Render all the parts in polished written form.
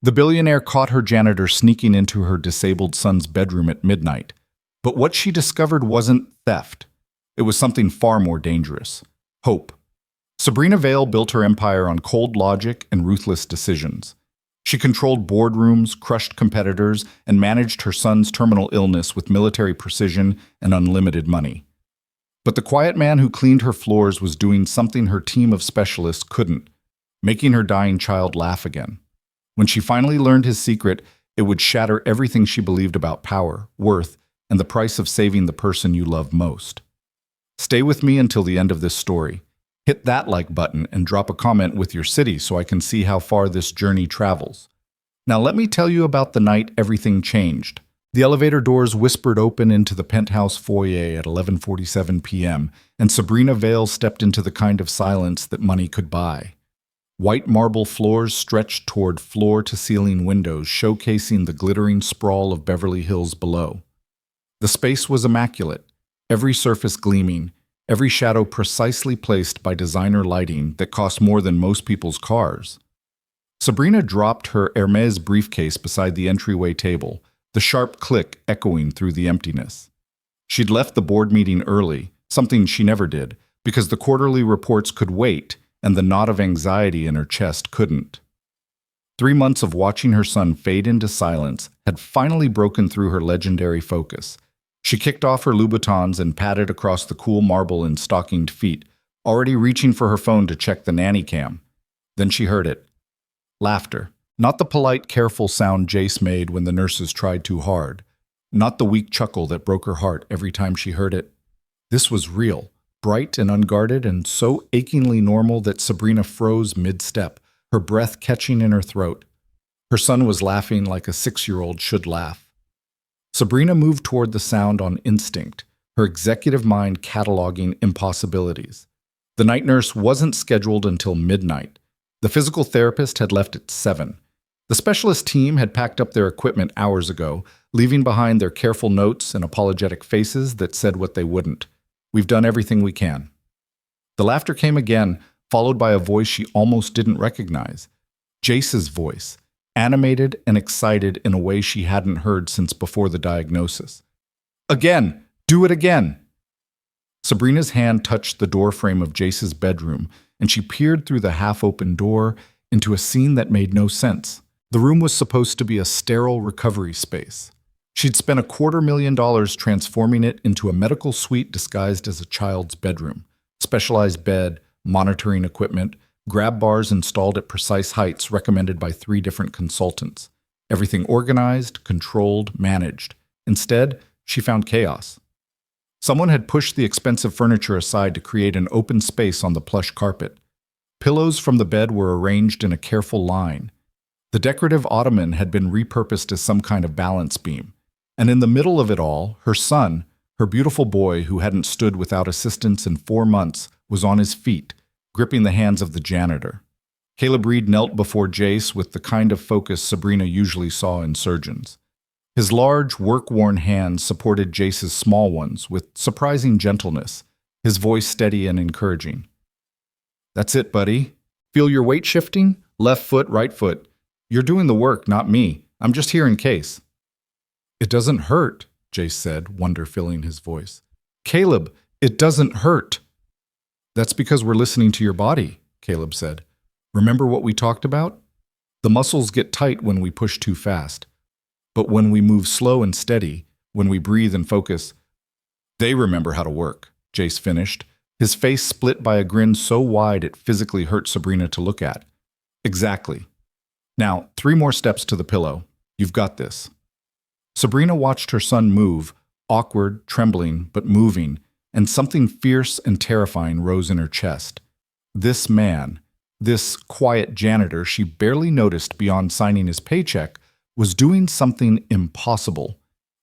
The billionaire caught her janitor sneaking into her disabled son's bedroom at midnight. But what she discovered wasn't theft. It was something far more dangerous. Hope. Sabrina Vale built her empire on cold logic and ruthless decisions. She controlled boardrooms, crushed competitors, and managed her son's terminal illness with military precision and unlimited money. But the quiet man who cleaned her floors was doing something her team of specialists couldn't, making her dying child laugh again. When she finally learned his secret, it would shatter everything she believed about power, worth, and the price of saving the person you love most. Stay with me until the end of this story. Hit that like button and drop a comment with your city so I can see how far this journey travels. Now let me tell you about the night everything changed. The elevator doors whispered open into the penthouse foyer at 11:47 p.m., and Sabrina Vale stepped into the kind of silence that money could buy. White marble floors stretched toward floor-to-ceiling windows, showcasing the glittering sprawl of Beverly Hills below. The space was immaculate, every surface gleaming, every shadow precisely placed by designer lighting that cost more than most people's cars. Sabrina dropped her Hermes briefcase beside the entryway table, the sharp click echoing through the emptiness. She'd left the board meeting early, something she never did, because the quarterly reports could wait and the knot of anxiety in her chest couldn't. 3 months of watching her son fade into silence had finally broken through her legendary focus. She kicked off her Louboutins and padded across the cool marble in stockinged feet, already reaching for her phone to check the nanny cam. Then she heard it. Laughter. Not the polite, careful sound Jace made when the nurses tried too hard. Not the weak chuckle that broke her heart every time she heard it. This was real, bright and unguarded, and so achingly normal that Sabrina froze mid-step, her breath catching in her throat. Her son was laughing like a 6-year-old should laugh. Sabrina moved toward the sound on instinct, her executive mind cataloging impossibilities. The night nurse wasn't scheduled until midnight. The physical therapist had left at 7. The specialist team had packed up their equipment hours ago, leaving behind their careful notes and apologetic faces that said what they wouldn't. We've done everything we can. The laughter came again, followed by a voice she almost didn't recognize. Jace's voice, animated and excited in a way she hadn't heard since before the diagnosis. Again! Do it again! Sabrina's hand touched the doorframe of Jace's bedroom, and she peered through the half-open door into a scene that made no sense. The room was supposed to be a sterile recovery space. She'd spent $250,000 transforming it into a medical suite disguised as a child's bedroom. Specialized bed, monitoring equipment, grab bars installed at precise heights recommended by 3 different consultants. Everything organized, controlled, managed. Instead, she found chaos. Someone had pushed the expensive furniture aside to create an open space on the plush carpet. Pillows from the bed were arranged in a careful line. The decorative ottoman had been repurposed as some kind of balance beam. And in the middle of it all, her son, her beautiful boy who hadn't stood without assistance in 4 months, was on his feet, gripping the hands of the janitor. Caleb Reed knelt before Jace with the kind of focus Sabrina usually saw in surgeons. His large, work-worn hands supported Jace's small ones with surprising gentleness, his voice steady and encouraging. That's it, buddy. Feel your weight shifting? Left foot, right foot. You're doing the work, not me. I'm just here in case. It doesn't hurt, Jace said, wonder filling his voice. Caleb, it doesn't hurt. That's because we're listening to your body, Caleb said. Remember what we talked about? The muscles get tight when we push too fast. But when we move slow and steady, when we breathe and focus, they remember how to work, Jace finished, his face split by a grin so wide it physically hurt Sabrina to look at. Exactly. Now, 3 more steps to the pillow. You've got this. Sabrina watched her son move, awkward, trembling, but moving, and something fierce and terrifying rose in her chest. This man, this quiet janitor she barely noticed beyond signing his paycheck, was doing something impossible.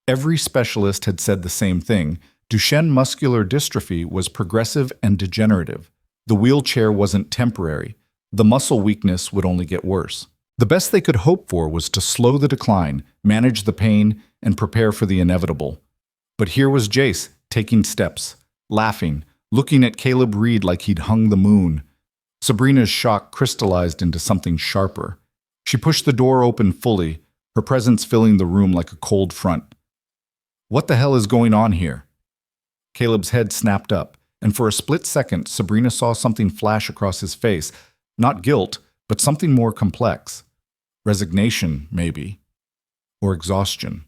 Every specialist had said the same thing. Duchenne muscular dystrophy was progressive and degenerative. The wheelchair wasn't temporary. The muscle weakness would only get worse. The best they could hope for was to slow the decline, manage the pain, and prepare for the inevitable. But here was Jace, taking steps, laughing, looking at Caleb Reed like he'd hung the moon. Sabrina's shock crystallized into something sharper. She pushed the door open fully, her presence filling the room like a cold front. What the hell is going on here? Caleb's head snapped up, and for a split second, Sabrina saw something flash across his face. Not guilt, but something more complex. Resignation, maybe. Or exhaustion.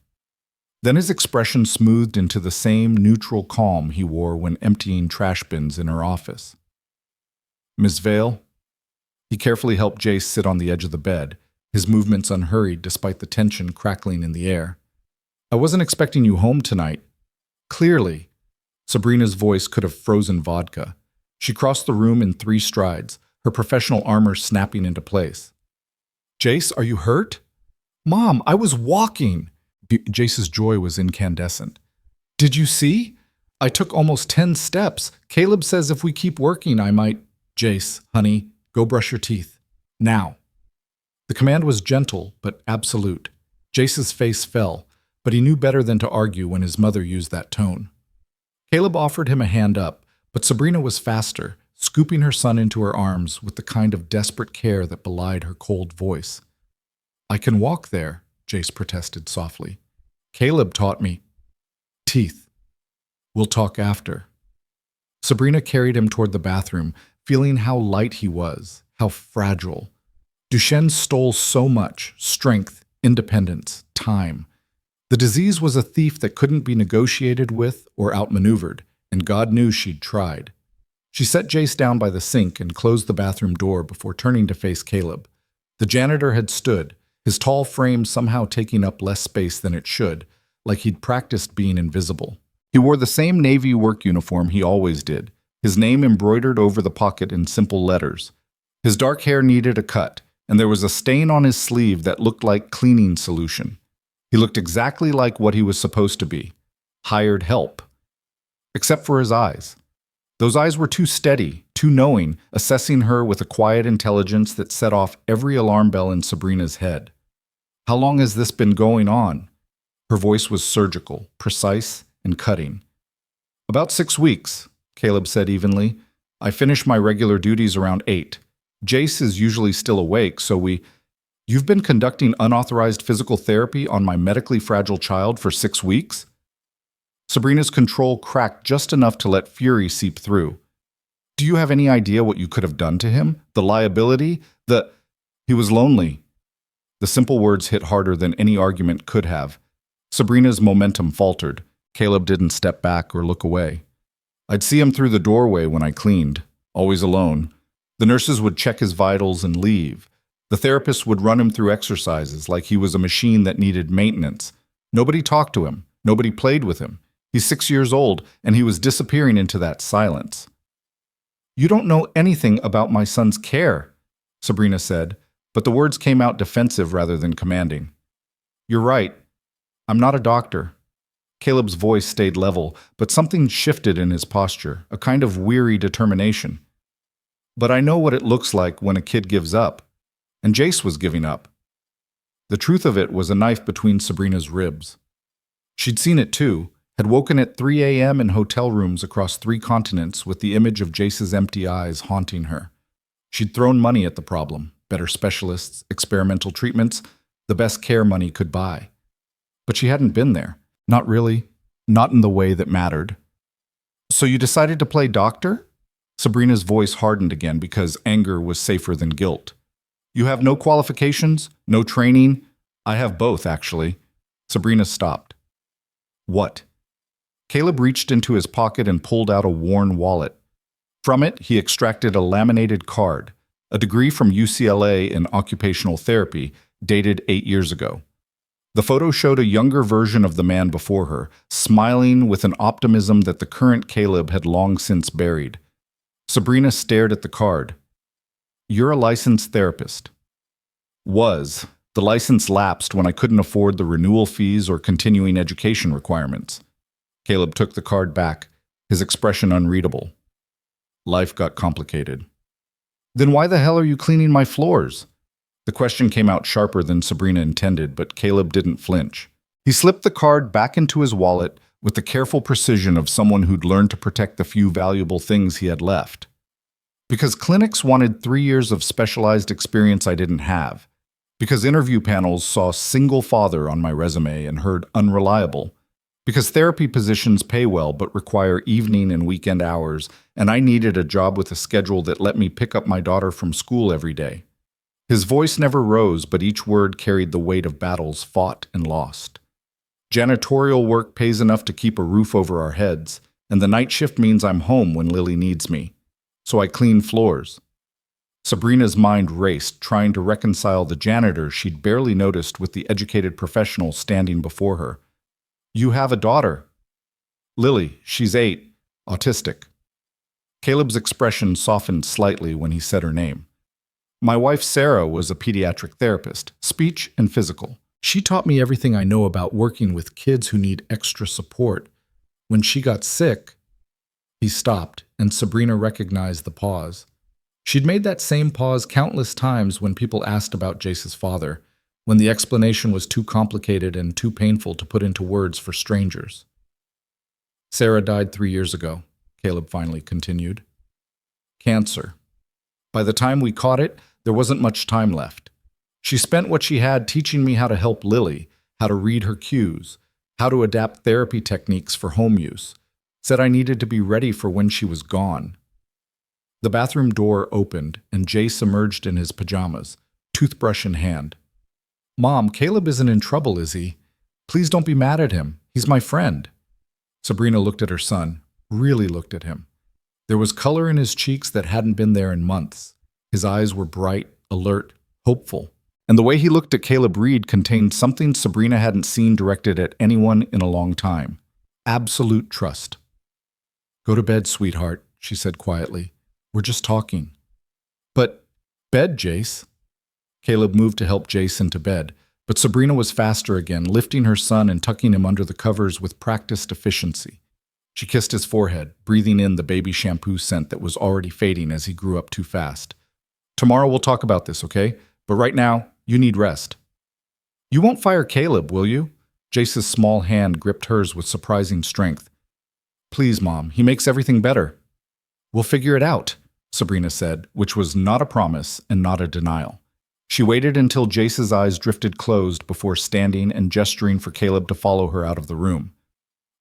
Then his expression smoothed into the same neutral calm he wore when emptying trash bins in her office. Miss Vale? He carefully helped Jace sit on the edge of the bed, his movements unhurried despite the tension crackling in the air. I wasn't expecting you home tonight. Clearly. Sabrina's voice could have frozen vodka. She crossed the room in 3 strides, her professional armor snapping into place. Jace, are you hurt? Mom, I was walking. Jace's joy was incandescent. Did you see? I took almost 10 steps. Caleb says if we keep working, I might... Jace, honey, go brush your teeth. Now. The command was gentle, but absolute. Jace's face fell, but he knew better than to argue when his mother used that tone. Caleb offered him a hand up, but Sabrina was faster, scooping her son into her arms with the kind of desperate care that belied her cold voice. I can walk there, Jace protested softly. Caleb taught me. Teeth. We'll talk after. Sabrina carried him toward the bathroom, feeling how light he was, how fragile. Duchenne stole so much: strength, independence, time. The disease was a thief that couldn't be negotiated with or outmaneuvered, and God knew she'd tried. She set Jace down by the sink and closed the bathroom door before turning to face Caleb. The janitor had stood, his tall frame somehow taking up less space than it should, like he'd practiced being invisible. He wore the same Navy work uniform he always did, his name embroidered over the pocket in simple letters. His dark hair needed a cut, and there was a stain on his sleeve that looked like cleaning solution. He looked exactly like what he was supposed to be: hired help. Except for his eyes. Those eyes were too steady, too knowing, assessing her with a quiet intelligence that set off every alarm bell in Sabrina's head. How long has this been going on? Her voice was surgical, precise, and cutting. About 6 weeks, Caleb said evenly. I finish my regular duties around 8. Jace is usually still awake, so You've been conducting unauthorized physical therapy on my medically fragile child for 6 weeks? Sabrina's control cracked just enough to let fury seep through. Do you have any idea what you could have done to him? The liability? He was lonely. The simple words hit harder than any argument could have. Sabrina's momentum faltered. Caleb didn't step back or look away. I'd see him through the doorway when I cleaned, always alone. The nurses would check his vitals and leave. The therapist would run him through exercises like he was a machine that needed maintenance. Nobody talked to him. Nobody played with him. He's 6 years old, and he was disappearing into that silence. You don't know anything about my son's care, Sabrina said, but the words came out defensive rather than commanding. You're right. I'm not a doctor. Caleb's voice stayed level, but something shifted in his posture, a kind of weary determination. But I know what it looks like when a kid gives up. And Jace was giving up. The truth of it was a knife between Sabrina's ribs. She'd seen it too, had woken at 3 a.m. in hotel rooms across 3 continents with the image of Jace's empty eyes haunting her. She'd thrown money at the problem, better specialists, experimental treatments, the best care money could buy. But she hadn't been there. Not really. Not in the way that mattered. So you decided to play doctor? Sabrina's voice hardened again because anger was safer than guilt. You have no qualifications? No training? I have both, actually. Sabrina stopped. What? Caleb reached into his pocket and pulled out a worn wallet. From it, he extracted a laminated card, a degree from UCLA in occupational therapy, dated 8 years ago. The photo showed a younger version of the man before her, smiling with an optimism that the current Caleb had long since buried. Sabrina stared at the card. You're a licensed therapist. Was. The license lapsed when I couldn't afford the renewal fees or continuing education requirements. Caleb took the card back, his expression unreadable. Life got complicated. Then why the hell are you cleaning my floors? The question came out sharper than Sabrina intended, but Caleb didn't flinch. He slipped the card back into his wallet with the careful precision of someone who'd learned to protect the few valuable things he had left. Because clinics wanted 3 years of specialized experience I didn't have. Because interview panels saw single father on my resume and heard unreliable. Because therapy positions pay well but require evening and weekend hours, and I needed a job with a schedule that let me pick up my daughter from school every day. His voice never rose, but each word carried the weight of battles fought and lost. Janitorial work pays enough to keep a roof over our heads, and the night shift means I'm home when Lily needs me. So I clean floors. Sabrina's mind raced, trying to reconcile the janitor she'd barely noticed with the educated professional standing before her. You have a daughter. Lily, she's 8, autistic. Caleb's expression softened slightly when he said her name. My wife Sarah was a pediatric therapist, speech and physical. She taught me everything I know about working with kids who need extra support. When she got sick, he stopped, and Sabrina recognized the pause. She'd made that same pause countless times when people asked about Jace's father, when the explanation was too complicated and too painful to put into words for strangers. Sarah died 3 years ago, Caleb finally continued. Cancer. By the time we caught it, there wasn't much time left. She spent what she had teaching me how to help Lily, how to read her cues, how to adapt therapy techniques for home use. Said I needed to be ready for when she was gone. The bathroom door opened, and Jace emerged in his pajamas, toothbrush in hand. Mom, Caleb isn't in trouble, is he? Please don't be mad at him. He's my friend. Sabrina looked at her son, really looked at him. There was color in his cheeks that hadn't been there in months. His eyes were bright, alert, hopeful. And the way he looked at Caleb Reed contained something Sabrina hadn't seen directed at anyone in a long time. Absolute trust. Go to bed, sweetheart, she said quietly. We're just talking. But bed, Jace. Caleb moved to help Jace into bed, but Sabrina was faster again, lifting her son and tucking him under the covers with practiced efficiency. She kissed his forehead, breathing in the baby shampoo scent that was already fading as he grew up too fast. Tomorrow we'll talk about this, okay? But right now, you need rest. You won't fire Caleb, will you? Jace's small hand gripped hers with surprising strength. Please, Mom, he makes everything better. We'll figure it out, Sabrina said, which was not a promise and not a denial. She waited until Jace's eyes drifted closed before standing and gesturing for Caleb to follow her out of the room.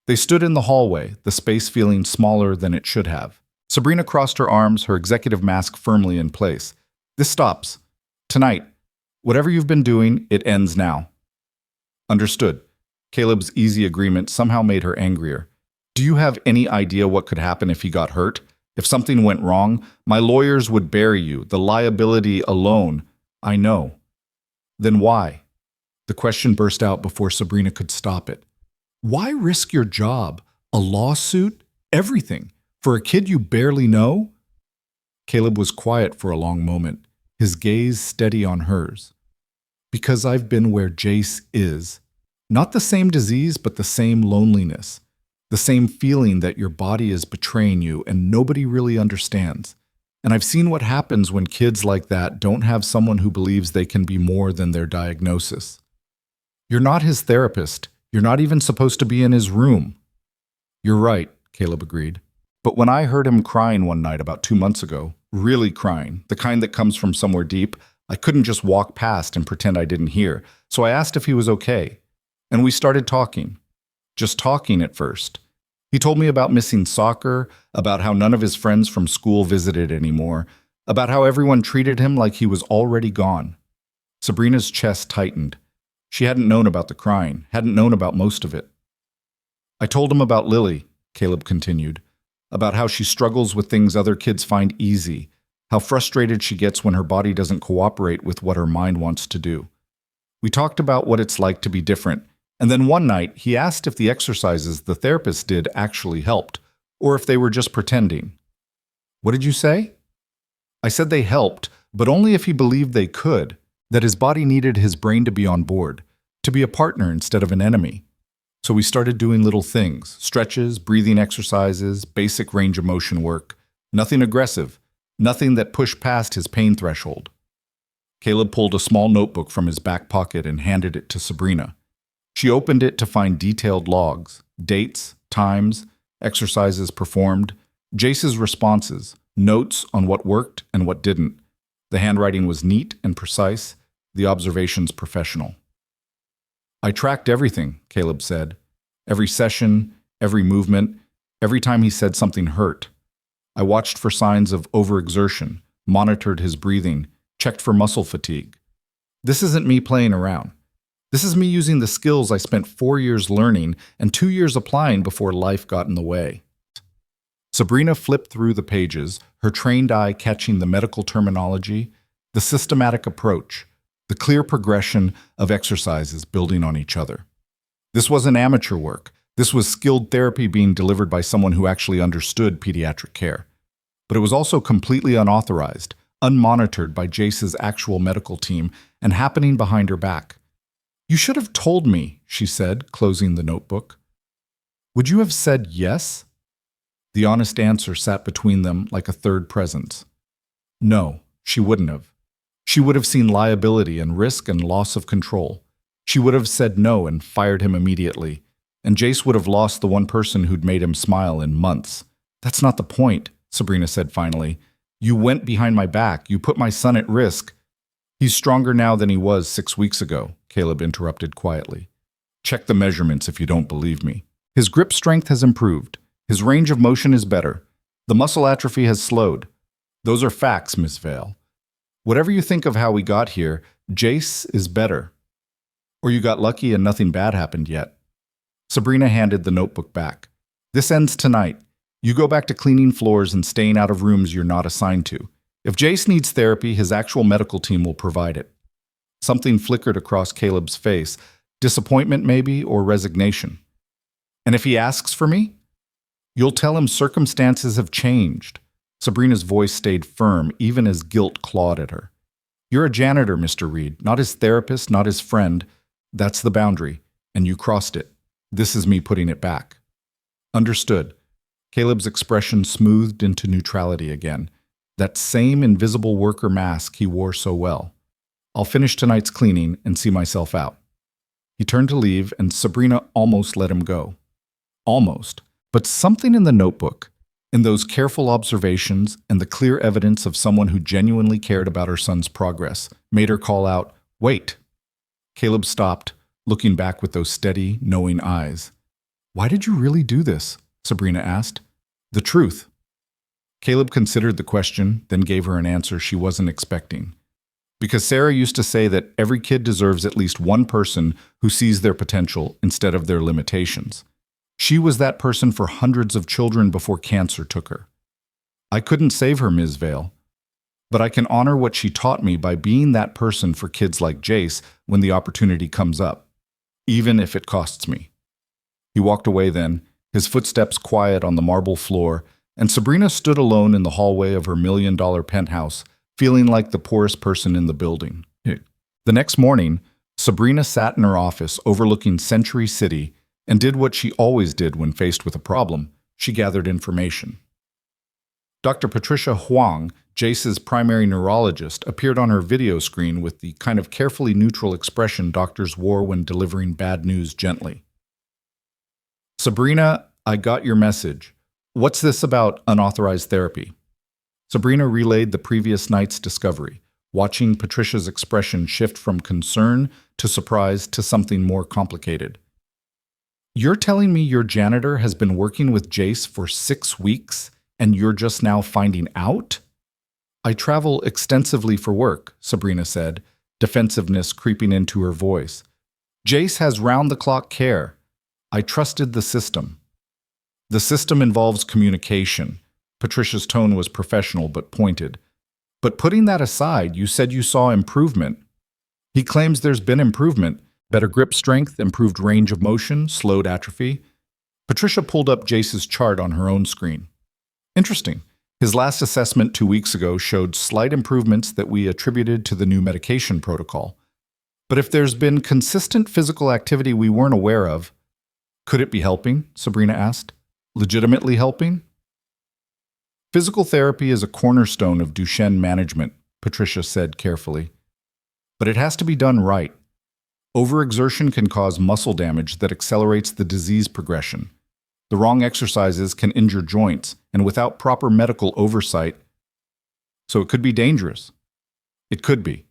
They stood in the hallway, the space feeling smaller than it should have. Sabrina crossed her arms, her executive mask firmly in place. This stops. Tonight. Whatever you've been doing, it ends now. Understood. Caleb's easy agreement somehow made her angrier. Do you have any idea what could happen if he got hurt? If something went wrong, my lawyers would bury you, the liability alone. I know. Then why? The question burst out before Sabrina could stop it. Why risk your job, a lawsuit, everything, for a kid you barely know? Caleb was quiet for a long moment, his gaze steady on hers. Because I've been where Jace is. Not the same disease, but the same loneliness. The same feeling that your body is betraying you and nobody really understands. And I've seen what happens when kids like that don't have someone who believes they can be more than their diagnosis. You're not his therapist. You're not even supposed to be in his room. You're right, Caleb agreed. But when I heard him crying one night about 2 months ago, really crying, the kind that comes from somewhere deep, I couldn't just walk past and pretend I didn't hear. So I asked if he was okay. And we started talking. Just talking at first. He told me about missing soccer, about how none of his friends from school visited anymore, about how everyone treated him like he was already gone. Sabrina's chest tightened. She hadn't known about the crying, hadn't known about most of it. I told him about Lily, Caleb continued, about how she struggles with things other kids find easy, how frustrated she gets when her body doesn't cooperate with what her mind wants to do. We talked about what it's like to be different, and then one night he asked if the exercises the therapist did actually helped, or if they were just pretending. What did you say? I said they helped, but only if he believed they could, that his body needed his brain to be on board, to be a partner instead of an enemy. So we started doing little things, stretches, breathing exercises, basic range of motion work, nothing aggressive, nothing that pushed past his pain threshold. Caleb pulled a small notebook from his back pocket and handed it to Sabrina. She opened it to find detailed logs, dates, times, exercises performed, Jace's responses, notes on what worked and what didn't. The handwriting was neat and precise, the observations professional. I tracked everything, Caleb said. Every session, every movement, every time he said something hurt. I watched for signs of overexertion, monitored his breathing, checked for muscle fatigue. This isn't me playing around. This is me using the skills I spent 4 years learning and 2 years applying before life got in the way. Sabrina flipped through the pages, her trained eye catching the medical terminology, the systematic approach, the clear progression of exercises building on each other. This wasn't amateur work. This was skilled therapy being delivered by someone who actually understood pediatric care. But it was also completely unauthorized, unmonitored by Jace's actual medical team, and happening behind her back. "You should have told me," she said, closing the notebook. "Would you have said yes?" The honest answer sat between them like a third presence. No, she wouldn't have. She would have seen liability and risk and loss of control. She would have said no and fired him immediately, and Jace would have lost the one person who'd made him smile in months. "That's not the point," Sabrina said finally. "You went behind my back. You put my son at risk." "He's stronger now than he was 6 weeks ago," Caleb interrupted quietly. "Check the measurements if you don't believe me. His grip strength has improved. His range of motion is better. The muscle atrophy has slowed. Those are facts, Miss Vale. Whatever you think of how we got here, Jace is better. Or you got lucky and nothing bad happened yet." Sabrina handed the notebook back. "This ends tonight. You go back to cleaning floors and staying out of rooms you're not assigned to. If Jace needs therapy, his actual medical team will provide it." Something flickered across Caleb's face, disappointment maybe, or resignation. "And if he asks for me?" "You'll tell him circumstances have changed." Sabrina's voice stayed firm, even as guilt clawed at her. "You're a janitor, Mr. Reed, not his therapist, not his friend. That's the boundary, and you crossed it. This is me putting it back." "Understood." Caleb's expression smoothed into neutrality again, that same invisible worker mask he wore so well. "I'll finish tonight's cleaning and see myself out." He turned to leave, and Sabrina almost let him go. Almost. But something in the notebook, in those careful observations and the clear evidence of someone who genuinely cared about her son's progress, made her call out, "Wait!" Caleb stopped, looking back with those steady, knowing eyes. "Why did you really do this?" Sabrina asked. "The truth." Caleb considered the question, then gave her an answer she wasn't expecting. "Because Sarah used to say that every kid deserves at least one person who sees their potential instead of their limitations. She was that person for hundreds of children before cancer took her. I couldn't save her, Ms. Vale, but I can honor what she taught me by being that person for kids like Jace when the opportunity comes up, even if it costs me." He walked away then, his footsteps quiet on the marble floor, and Sabrina stood alone in the hallway of her $1 million penthouse, feeling like the poorest person in the building. The next morning, Sabrina sat in her office overlooking Century City and did what she always did when faced with a problem. She gathered information. Dr. Patricia Huang, Jace's primary neurologist, appeared on her video screen with the kind of carefully neutral expression doctors wore when delivering bad news gently. "Sabrina, I got your message. What's this about unauthorized therapy?" Sabrina relayed the previous night's discovery, watching Patricia's expression shift from concern to surprise to something more complicated. "You're telling me your janitor has been working with Jace for 6 weeks, and you're just now finding out?" "I travel extensively for work," Sabrina said, defensiveness creeping into her voice. "Jace has round-the-clock care. I trusted the system." "The system involves communication." Patricia's tone was professional but pointed. "But putting that aside, you said you saw improvement." "He claims there's been improvement. Better grip strength, improved range of motion, slowed atrophy." Patricia pulled up Jace's chart on her own screen. "Interesting. His last assessment 2 weeks ago showed slight improvements that we attributed to the new medication protocol. But if there's been consistent physical activity we weren't aware of, could it be helping?" Sabrina asked. "Legitimately helping?" "Physical therapy is a cornerstone of Duchenne management," Patricia said carefully. "But it has to be done right. Overexertion can cause muscle damage that accelerates the disease progression. The wrong exercises can injure joints, and without proper medical oversight, so it could be dangerous." "It could be."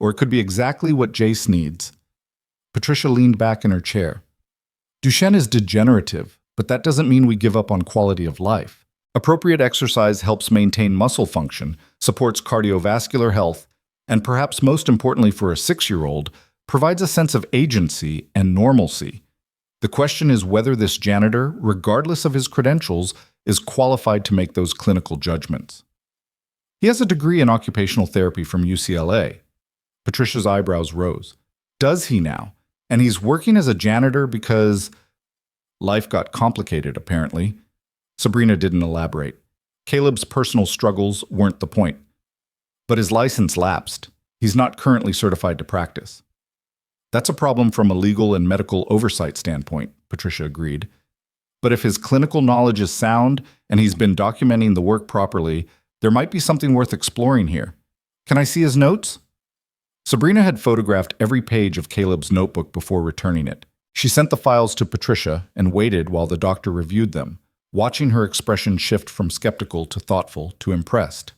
or it could be exactly what Jace needs. Patricia leaned back in her chair. Duchenne is degenerative, but that doesn't mean we give up on quality of life. Appropriate exercise helps maintain muscle function, supports cardiovascular health, and perhaps most importantly for a 6-year-old, provides a sense of agency and normalcy. The question is whether this janitor, regardless of his credentials, is qualified to make those clinical judgments. He has a degree in occupational therapy from UCLA. Patricia's eyebrows rose. Does he now? And he's working as a janitor because life got complicated, apparently. Sabrina didn't elaborate. Caleb's personal struggles weren't the point. But his license lapsed. He's not currently certified to practice. That's a problem from a legal and medical oversight standpoint, Patricia agreed. But if his clinical knowledge is sound and he's been documenting the work properly, there might be something worth exploring here. Can I see his notes? Sabrina had photographed every page of Caleb's notebook before returning it. She sent the files to Patricia and waited while the doctor reviewed them, watching her expression shift from skeptical to thoughtful to impressed.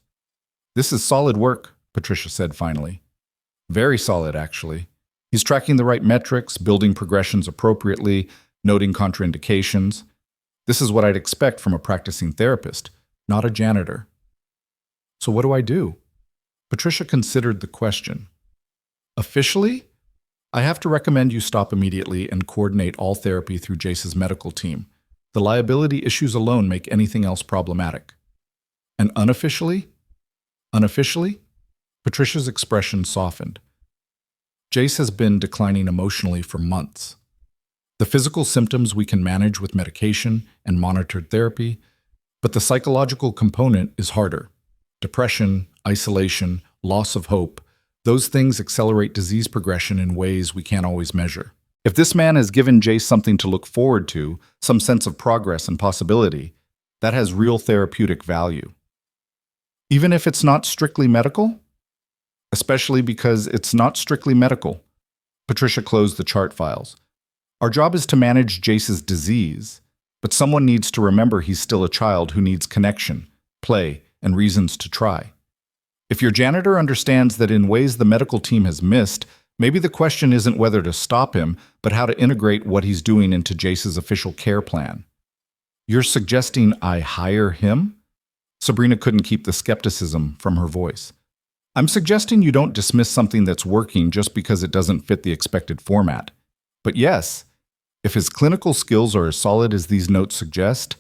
This is solid work, Patricia said finally. Very solid, actually. He's tracking the right metrics, building progressions appropriately, noting contraindications. This is what I'd expect from a practicing therapist, not a janitor. So what do I do? Patricia considered the question. Officially, I have to recommend you stop immediately and coordinate all therapy through Jace's medical team. The liability issues alone make anything else problematic. And unofficially? Unofficially? Patricia's expression softened. Jace has been declining emotionally for months. The physical symptoms we can manage with medication and monitored therapy, but the psychological component is harder. Depression, isolation, loss of hope, those things accelerate disease progression in ways we can't always measure. If this man has given Jace something to look forward to, some sense of progress and possibility, that has real therapeutic value. Even if it's not strictly medical? Especially because it's not strictly medical. Patricia closed the chart files. Our job is to manage Jace's disease, but someone needs to remember he's still a child who needs connection, play, and reasons to try. If your janitor understands that in ways the medical team has missed, maybe the question isn't whether to stop him, but how to integrate what he's doing into Jace's official care plan. You're suggesting I hire him? Sabrina couldn't keep the skepticism from her voice. I'm suggesting you don't dismiss something that's working just because it doesn't fit the expected format. But yes, if his clinical skills are as solid as these notes suggest,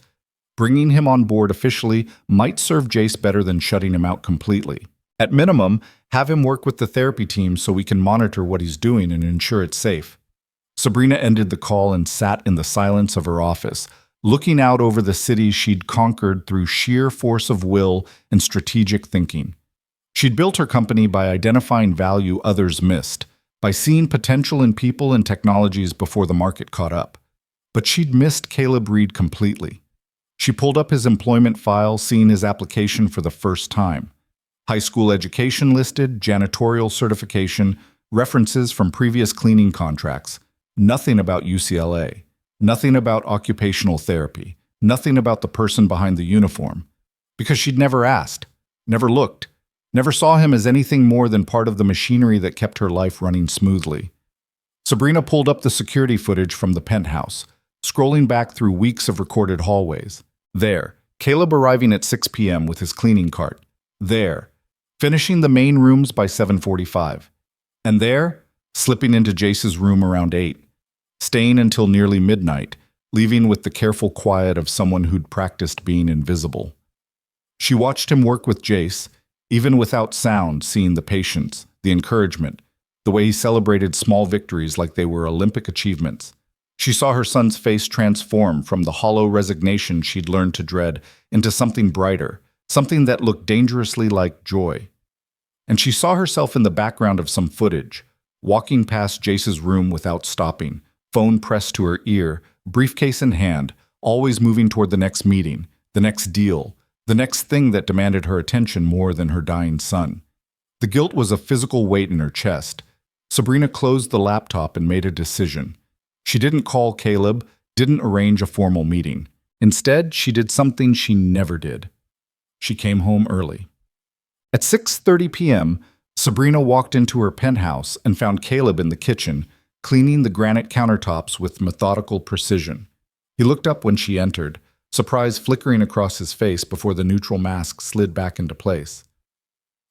bringing him on board officially might serve Jace better than shutting him out completely. At minimum, have him work with the therapy team so we can monitor what he's doing and ensure it's safe. Sabrina ended the call and sat in the silence of her office, looking out over the city she'd conquered through sheer force of will and strategic thinking. She'd built her company by identifying value others missed, by seeing potential in people and technologies before the market caught up. But she'd missed Caleb Reed completely. She pulled up his employment file, seeing his application for the first time. High school education listed, janitorial certification, references from previous cleaning contracts. Nothing about UCLA. Nothing about occupational therapy. Nothing about the person behind the uniform. Because she'd never asked, never looked, never saw him as anything more than part of the machinery that kept her life running smoothly. Sabrina pulled up the security footage from the penthouse, scrolling back through weeks of recorded hallways. There, Caleb arriving at 6 p.m. with his cleaning cart. There, finishing the main rooms by 7:45. And there, slipping into Jace's room around 8, staying until nearly midnight, leaving with the careful quiet of someone who'd practiced being invisible. She watched him work with Jace, even without sound, seeing the patience, the encouragement, the way he celebrated small victories like they were Olympic achievements. She saw her son's face transform from the hollow resignation she'd learned to dread into something brighter, something that looked dangerously like joy. And she saw herself in the background of some footage, walking past Jace's room without stopping, phone pressed to her ear, briefcase in hand, always moving toward the next meeting, the next deal, the next thing that demanded her attention more than her dying son. The guilt was a physical weight in her chest. Sabrina closed the laptop and made a decision. She didn't call Caleb, didn't arrange a formal meeting. Instead, she did something she never did. She came home early. At 6:30 p.m., Sabrina walked into her penthouse and found Caleb in the kitchen, cleaning the granite countertops with methodical precision. He looked up when she entered, surprise flickering across his face before the neutral mask slid back into place.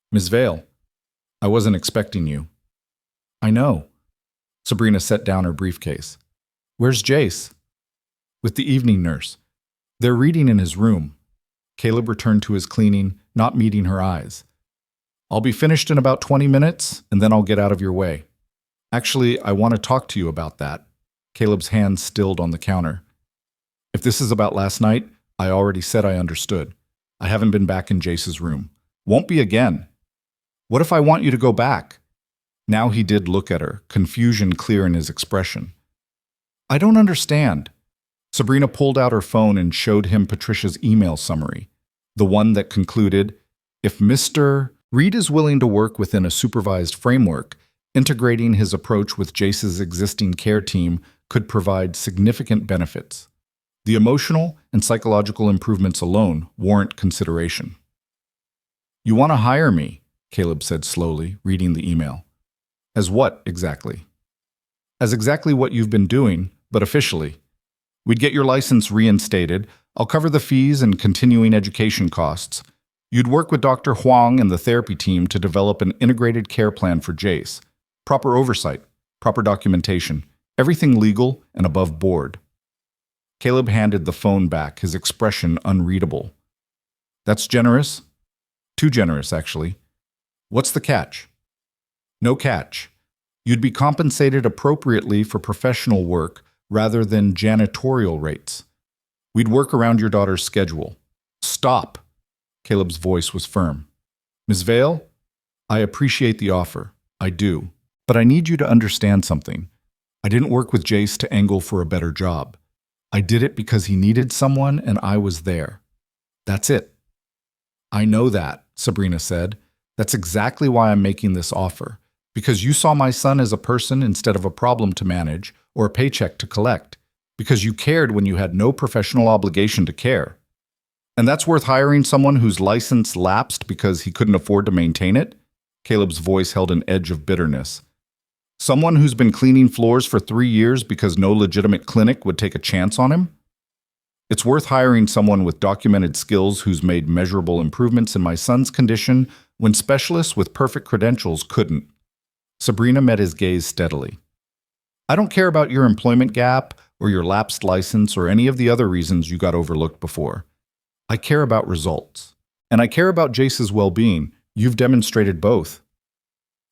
"Miss Vale, I wasn't expecting you." "I know." Sabrina set down her briefcase. "Where's Jace?" "With the evening nurse. They're reading in his room." Caleb returned to his cleaning, not meeting her eyes. "I'll be finished in about 20 minutes, and then I'll get out of your way." "Actually, I want to talk to you about that." Caleb's hand stilled on the counter. "If this is about last night, I already said I understood. I haven't been back in Jace's room. Won't be again." "What if I want you to go back?" Now he did look at her, confusion clear in his expression. "I don't understand." Sabrina pulled out her phone and showed him Patricia's email summary, the one that concluded, "If Mr. Reed is willing to work within a supervised framework, integrating his approach with Jace's existing care team could provide significant benefits. The emotional and psychological improvements alone warrant consideration." "You want to hire me," Caleb said slowly, reading the email. "As what, exactly?" "As exactly what you've been doing, but officially. We'd get your license reinstated. I'll cover the fees and continuing education costs. You'd work with Dr. Huang and the therapy team to develop an integrated care plan for Jace. Proper oversight, proper documentation, everything legal and above board." Caleb handed the phone back, his expression unreadable. "That's generous. Too generous, actually. What's the catch?" "No catch. You'd be compensated appropriately for professional work rather than janitorial rates. We'd work around your daughter's schedule." "Stop!" Caleb's voice was firm. "Ms. Vale, I appreciate the offer. I do. But I need you to understand something. I didn't work with Jace to angle for a better job. I did it because he needed someone and I was there. That's it." "I know that," Sabrina said. "That's exactly why I'm making this offer. Because you saw my son as a person instead of a problem to manage or a paycheck to collect. Because you cared when you had no professional obligation to care. And that's worth hiring someone whose license lapsed because he couldn't afford to maintain it?" Caleb's voice held an edge of bitterness. "Someone who's been cleaning floors for 3 years because no legitimate clinic would take a chance on him? It's worth hiring someone with documented skills who's made measurable improvements in my son's condition when specialists with perfect credentials couldn't." Sabrina met his gaze steadily. "I don't care about your employment gap or your lapsed license or any of the other reasons you got overlooked before. I care about results. And I care about Jace's well-being. You've demonstrated both."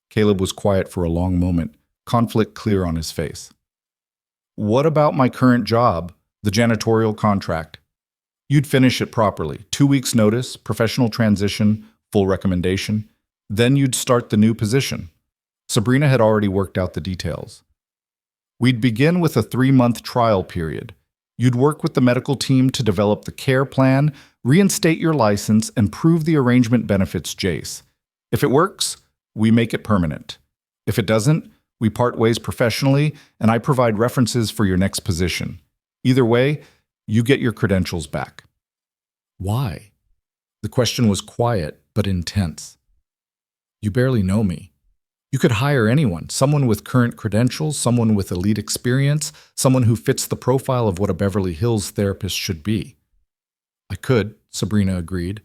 Caleb was quiet for a long moment, conflict clear on his face. "What about my current job, the janitorial contract? You'd finish it properly. 2 weeks' notice, professional transition, full recommendation. Then you'd start the new position." Sabrina had already worked out the details. "We'd begin with a 3-month trial period. You'd work with the medical team to develop the care plan, reinstate your license, and prove the arrangement benefits Jace. If it works, we make it permanent. If it doesn't, we part ways professionally, and I provide references for your next position. Either way, you get your credentials back." "Why?" The question was quiet but intense. "You barely know me. You could hire anyone, someone with current credentials, someone with elite experience, someone who fits the profile of what a Beverly Hills therapist should be." "I could," Sabrina agreed,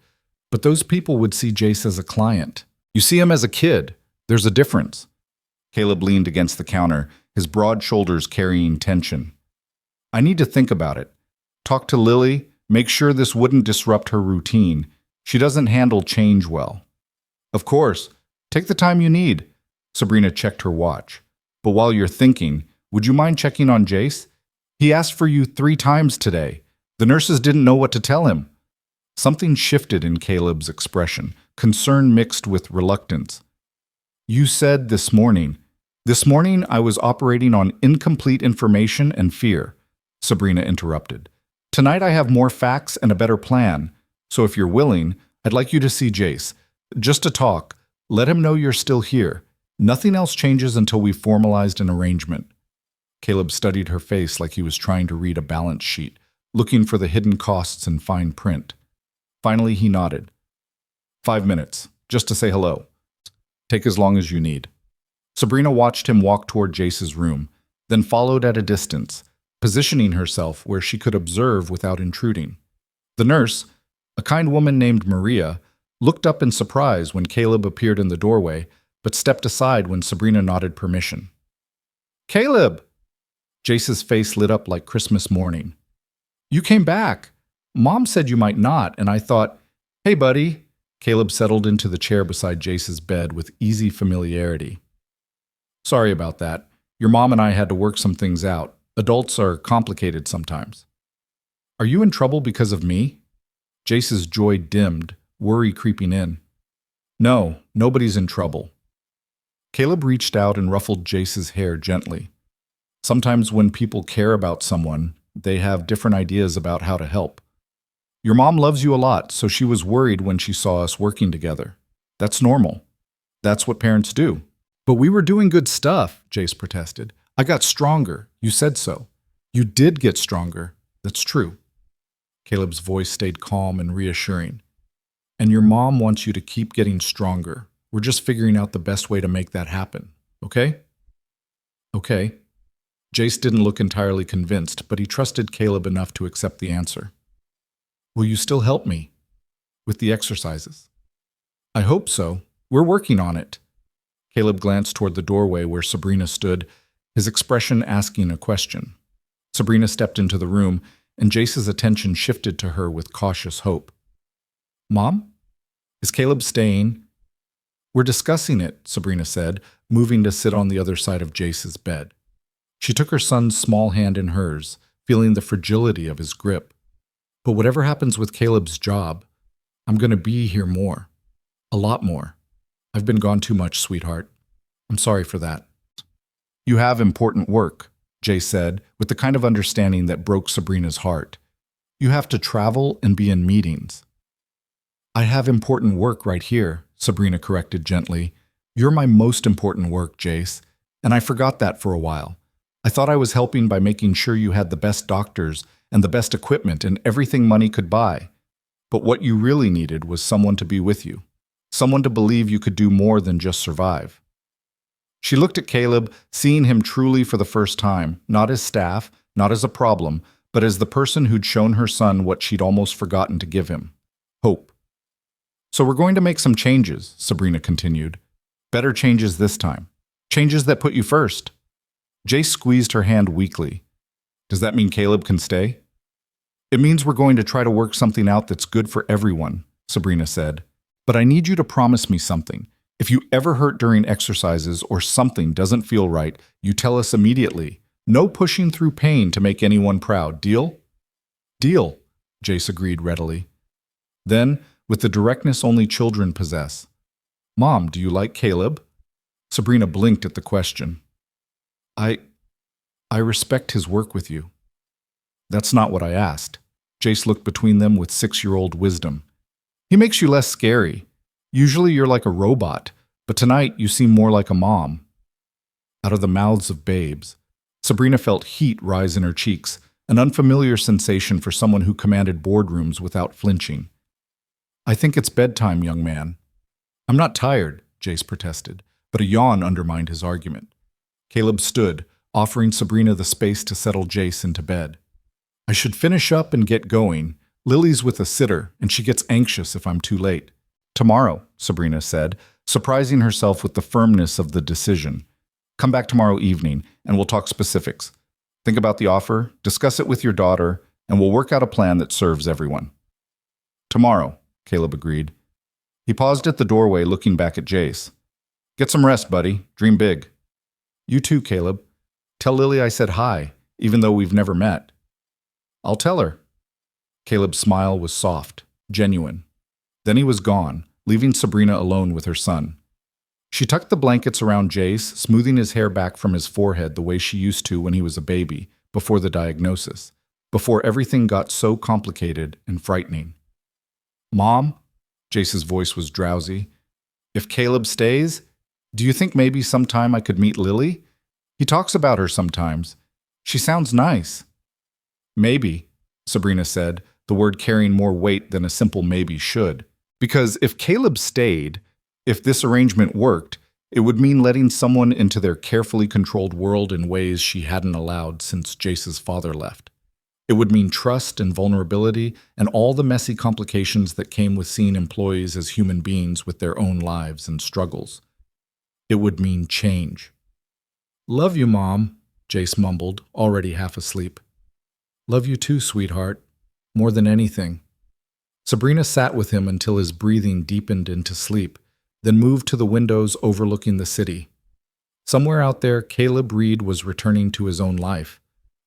"but those people would see Jace as a client. You see him as a kid. There's a difference." Caleb leaned against the counter, his broad shoulders carrying tension. "I need to think about it. Talk to Lily, make sure this wouldn't disrupt her routine. She doesn't handle change well." "Of course. Take the time you need." Sabrina checked her watch. "But while you're thinking, would you mind checking on Jace? He asked for you 3 times today. The nurses didn't know what to tell him." Something shifted in Caleb's expression, concern mixed with reluctance. "You said this morning. This morning I was operating on incomplete information and fear," Sabrina interrupted. "Tonight I have more facts and a better plan. So if you're willing, I'd like you to see Jace. Just to talk. Let him know you're still here. Nothing else changes until we've formalized an arrangement." Caleb studied her face like he was trying to read a balance sheet, looking for the hidden costs in fine print. Finally, he nodded. 5 minutes, just to say hello. Take as long as you need. Sabrina watched him walk toward Jace's room, then followed at a distance, positioning herself where she could observe without intruding. The nurse, a kind woman named Maria, looked up in surprise when Caleb appeared in the doorway, but stepped aside when Sabrina nodded permission. "Caleb!" Jace's face lit up like Christmas morning. "You came back. Mom said you might not, and I thought, hey, buddy." Caleb settled into the chair beside Jace's bed with easy familiarity. "Sorry about that. Your mom and I had to work some things out. Adults are complicated sometimes." "Are you in trouble because of me?" Jace's joy dimmed, worry creeping in. "No, nobody's in trouble." Caleb reached out and ruffled Jace's hair gently. Sometimes when people care about someone, they have different ideas about how to help. Your mom loves you a lot, so she was worried when she saw us working together. That's normal. That's what parents do. "But we were doing good stuff," Jace protested. "I got stronger. You said so." "You did get stronger. That's true." Caleb's voice stayed calm and reassuring. "And your mom wants you to keep getting stronger. We're just figuring out the best way to make that happen. Okay?" "Okay." Jace didn't look entirely convinced, but he trusted Caleb enough to accept the answer. "Will you still help me with the exercises?" "I hope so. We're working on it." Caleb glanced toward the doorway where Sabrina stood, his expression asking a question. Sabrina stepped into the room, and Jace's attention shifted to her with cautious hope. "Mom? Is Caleb staying?" "We're discussing it," Sabrina said, moving to sit on the other side of Jace's bed. She took her son's small hand in hers, feeling the fragility of his grip. "But whatever happens with Caleb's job, I'm going to be here more. A lot more. I've been gone too much, sweetheart. I'm sorry for that." "You have important work," Jace said, with the kind of understanding that broke Sabrina's heart. "You have to travel and be in meetings." "I have important work right here," Sabrina corrected gently. "You're my most important work, Jace, and I forgot that for a while. I thought I was helping by making sure you had the best doctors and the best equipment and everything money could buy. But what you really needed was someone to be with you, someone to believe you could do more than just survive." She looked at Caleb, seeing him truly for the first time, not as staff, not as a problem, but as the person who'd shown her son what she'd almost forgotten to give him: hope. "So we're going to make some changes," Sabrina continued. "Better changes this time. Changes that put you first." Jace squeezed her hand weakly. "Does that mean Caleb can stay?" "It means we're going to try to work something out that's good for everyone," Sabrina said. "But I need you to promise me something. If you ever hurt during exercises or something doesn't feel right, you tell us immediately. No pushing through pain to make anyone proud. Deal?" "Deal," Jace agreed readily. Then, with the directness only children possess, "Mom, do you like Caleb?" Sabrina blinked at the question. I respect his work with you." "That's not what I asked." Jace looked between them with 6-year-old wisdom. "He makes you less scary. Usually you're like a robot, but tonight you seem more like a mom." Out of the mouths of babes, Sabrina felt heat rise in her cheeks, an unfamiliar sensation for someone who commanded boardrooms without flinching. "I think it's bedtime, young man." "I'm not tired," Jace protested, but a yawn undermined his argument. Caleb stood, offering Sabrina the space to settle Jace into bed. "I should finish up and get going. Lily's with a sitter, and she gets anxious if I'm too late." "Tomorrow," Sabrina said, surprising herself with the firmness of the decision. "Come back tomorrow evening, and we'll talk specifics. Think about the offer, discuss it with your daughter, and we'll work out a plan that serves everyone." "Tomorrow," Caleb agreed. He paused at the doorway, looking back at Jace. "Get some rest, buddy. Dream big." "You too, Caleb. Tell Lily I said hi, even though we've never met." "I'll tell her." Caleb's smile was soft, genuine. Then he was gone, leaving Sabrina alone with her son. She tucked the blankets around Jace, smoothing his hair back from his forehead the way she used to when he was a baby, before the diagnosis, before everything got so complicated and frightening. "Mom?" Jace's voice was drowsy. "If Caleb stays, do you think maybe sometime I could meet Lily? He talks about her sometimes. She sounds nice." "Maybe," Sabrina said, the word carrying more weight than a simple maybe should. Because if Caleb stayed, if this arrangement worked, It would mean letting someone into their carefully controlled world in ways she hadn't allowed since Jace's father left. It would mean trust and vulnerability and all the messy complications that came with seeing employees as human beings with their own lives and struggles. It would mean change. "Love you, Mom," Jace mumbled, already half asleep. "Love you too, sweetheart. More than anything." Sabrina sat with him until his breathing deepened into sleep, then moved to the windows overlooking the city. Somewhere out there, Caleb Reed was returning to his own life,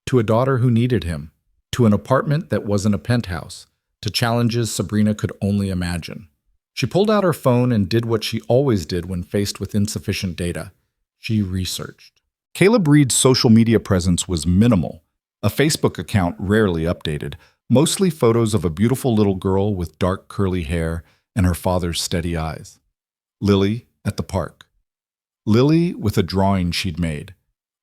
to a daughter who needed him, to an apartment that wasn't a penthouse, to challenges Sabrina could only imagine. She pulled out her phone and did what she always did when faced with insufficient data. She researched. Caleb Reed's social media presence was minimal, a Facebook account rarely updated, mostly photos of a beautiful little girl with dark curly hair and her father's steady eyes. Lily at the park. Lily with a drawing she'd made.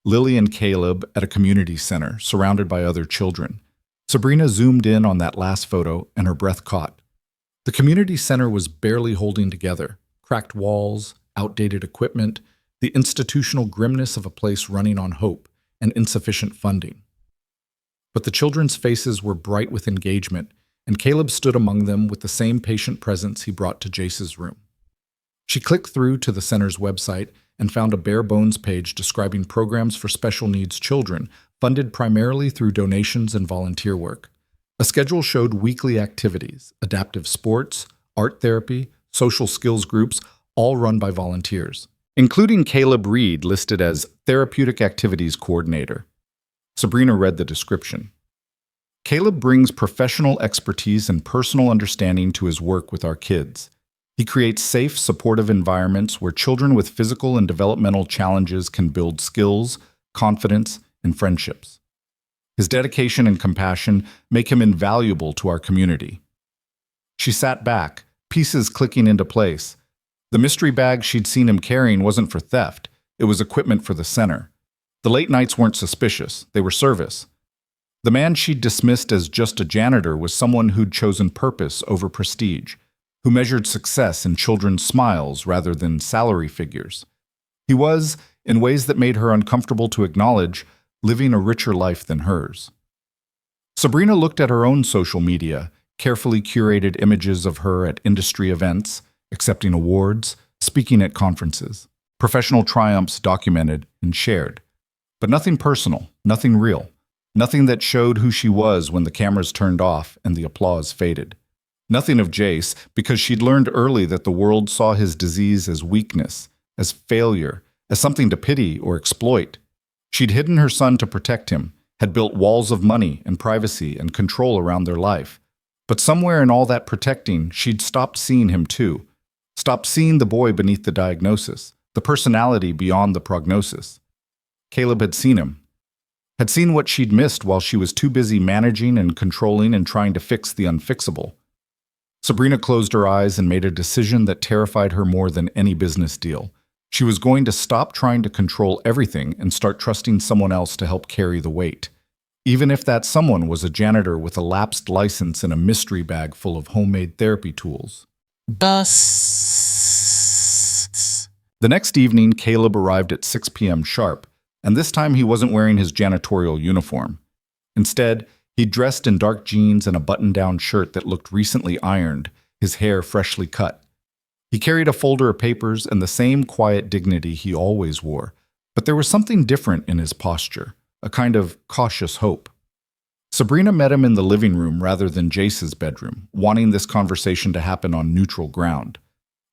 Lily and Caleb at a community center, surrounded by other children. Sabrina zoomed in on that last photo, and her breath caught. The community center was barely holding together. Cracked walls, outdated equipment, the institutional grimness of a place running on hope and insufficient funding. But the children's faces were bright with engagement, and Caleb stood among them with the same patient presence he brought to Jace's room. She clicked through to the center's website and found a bare-bones page describing programs for special needs children, funded primarily through donations and volunteer work. A schedule showed weekly activities, adaptive sports, art therapy, social skills groups, all run by volunteers, including Caleb Reed, listed as Therapeutic Activities Coordinator. Sabrina read the description. Caleb brings professional expertise and personal understanding to his work with our kids. He creates safe, supportive environments where children with physical and developmental challenges can build skills, confidence, and friendships. His dedication and compassion make him invaluable to our community. She sat back, pieces clicking into place. The mystery bag she'd seen him carrying wasn't for theft. It was equipment for the center. The late nights weren't suspicious. They were service. The man she'd dismissed as just a janitor was someone who'd chosen purpose over prestige, who measured success in children's smiles rather than salary figures. He was, in ways that made her uncomfortable to acknowledge, living a richer life than hers. Sabrina looked at her own social media, carefully curated images of her at industry events, accepting awards, speaking at conferences, professional triumphs documented and shared. But nothing personal, nothing real, nothing that showed who she was when the cameras turned off and the applause faded. Nothing of Jace, because she'd learned early that the world saw his disease as weakness, as failure, as something to pity or exploit. She'd hidden her son to protect him, had built walls of money and privacy and control around their life. But somewhere in all that protecting, she'd stopped seeing him too. Stopped seeing the boy beneath the diagnosis, the personality beyond the prognosis. Caleb had seen him. Had seen what she'd missed while she was too busy managing and controlling and trying to fix the unfixable. Sabrina closed her eyes and made a decision that terrified her more than any business deal. She was going to stop trying to control everything and start trusting someone else to help carry the weight. Even if that someone was a janitor with a lapsed license and a mystery bag full of homemade therapy tools. Busts. The next evening, Caleb arrived at 6 p.m. sharp, and this time he wasn't wearing his janitorial uniform. Instead, he dressed in dark jeans and a button-down shirt that looked recently ironed, his hair freshly cut. He carried a folder of papers and the same quiet dignity he always wore, but there was something different in his posture, a kind of cautious hope. Sabrina met him in the living room rather than Jace's bedroom, wanting this conversation to happen on neutral ground.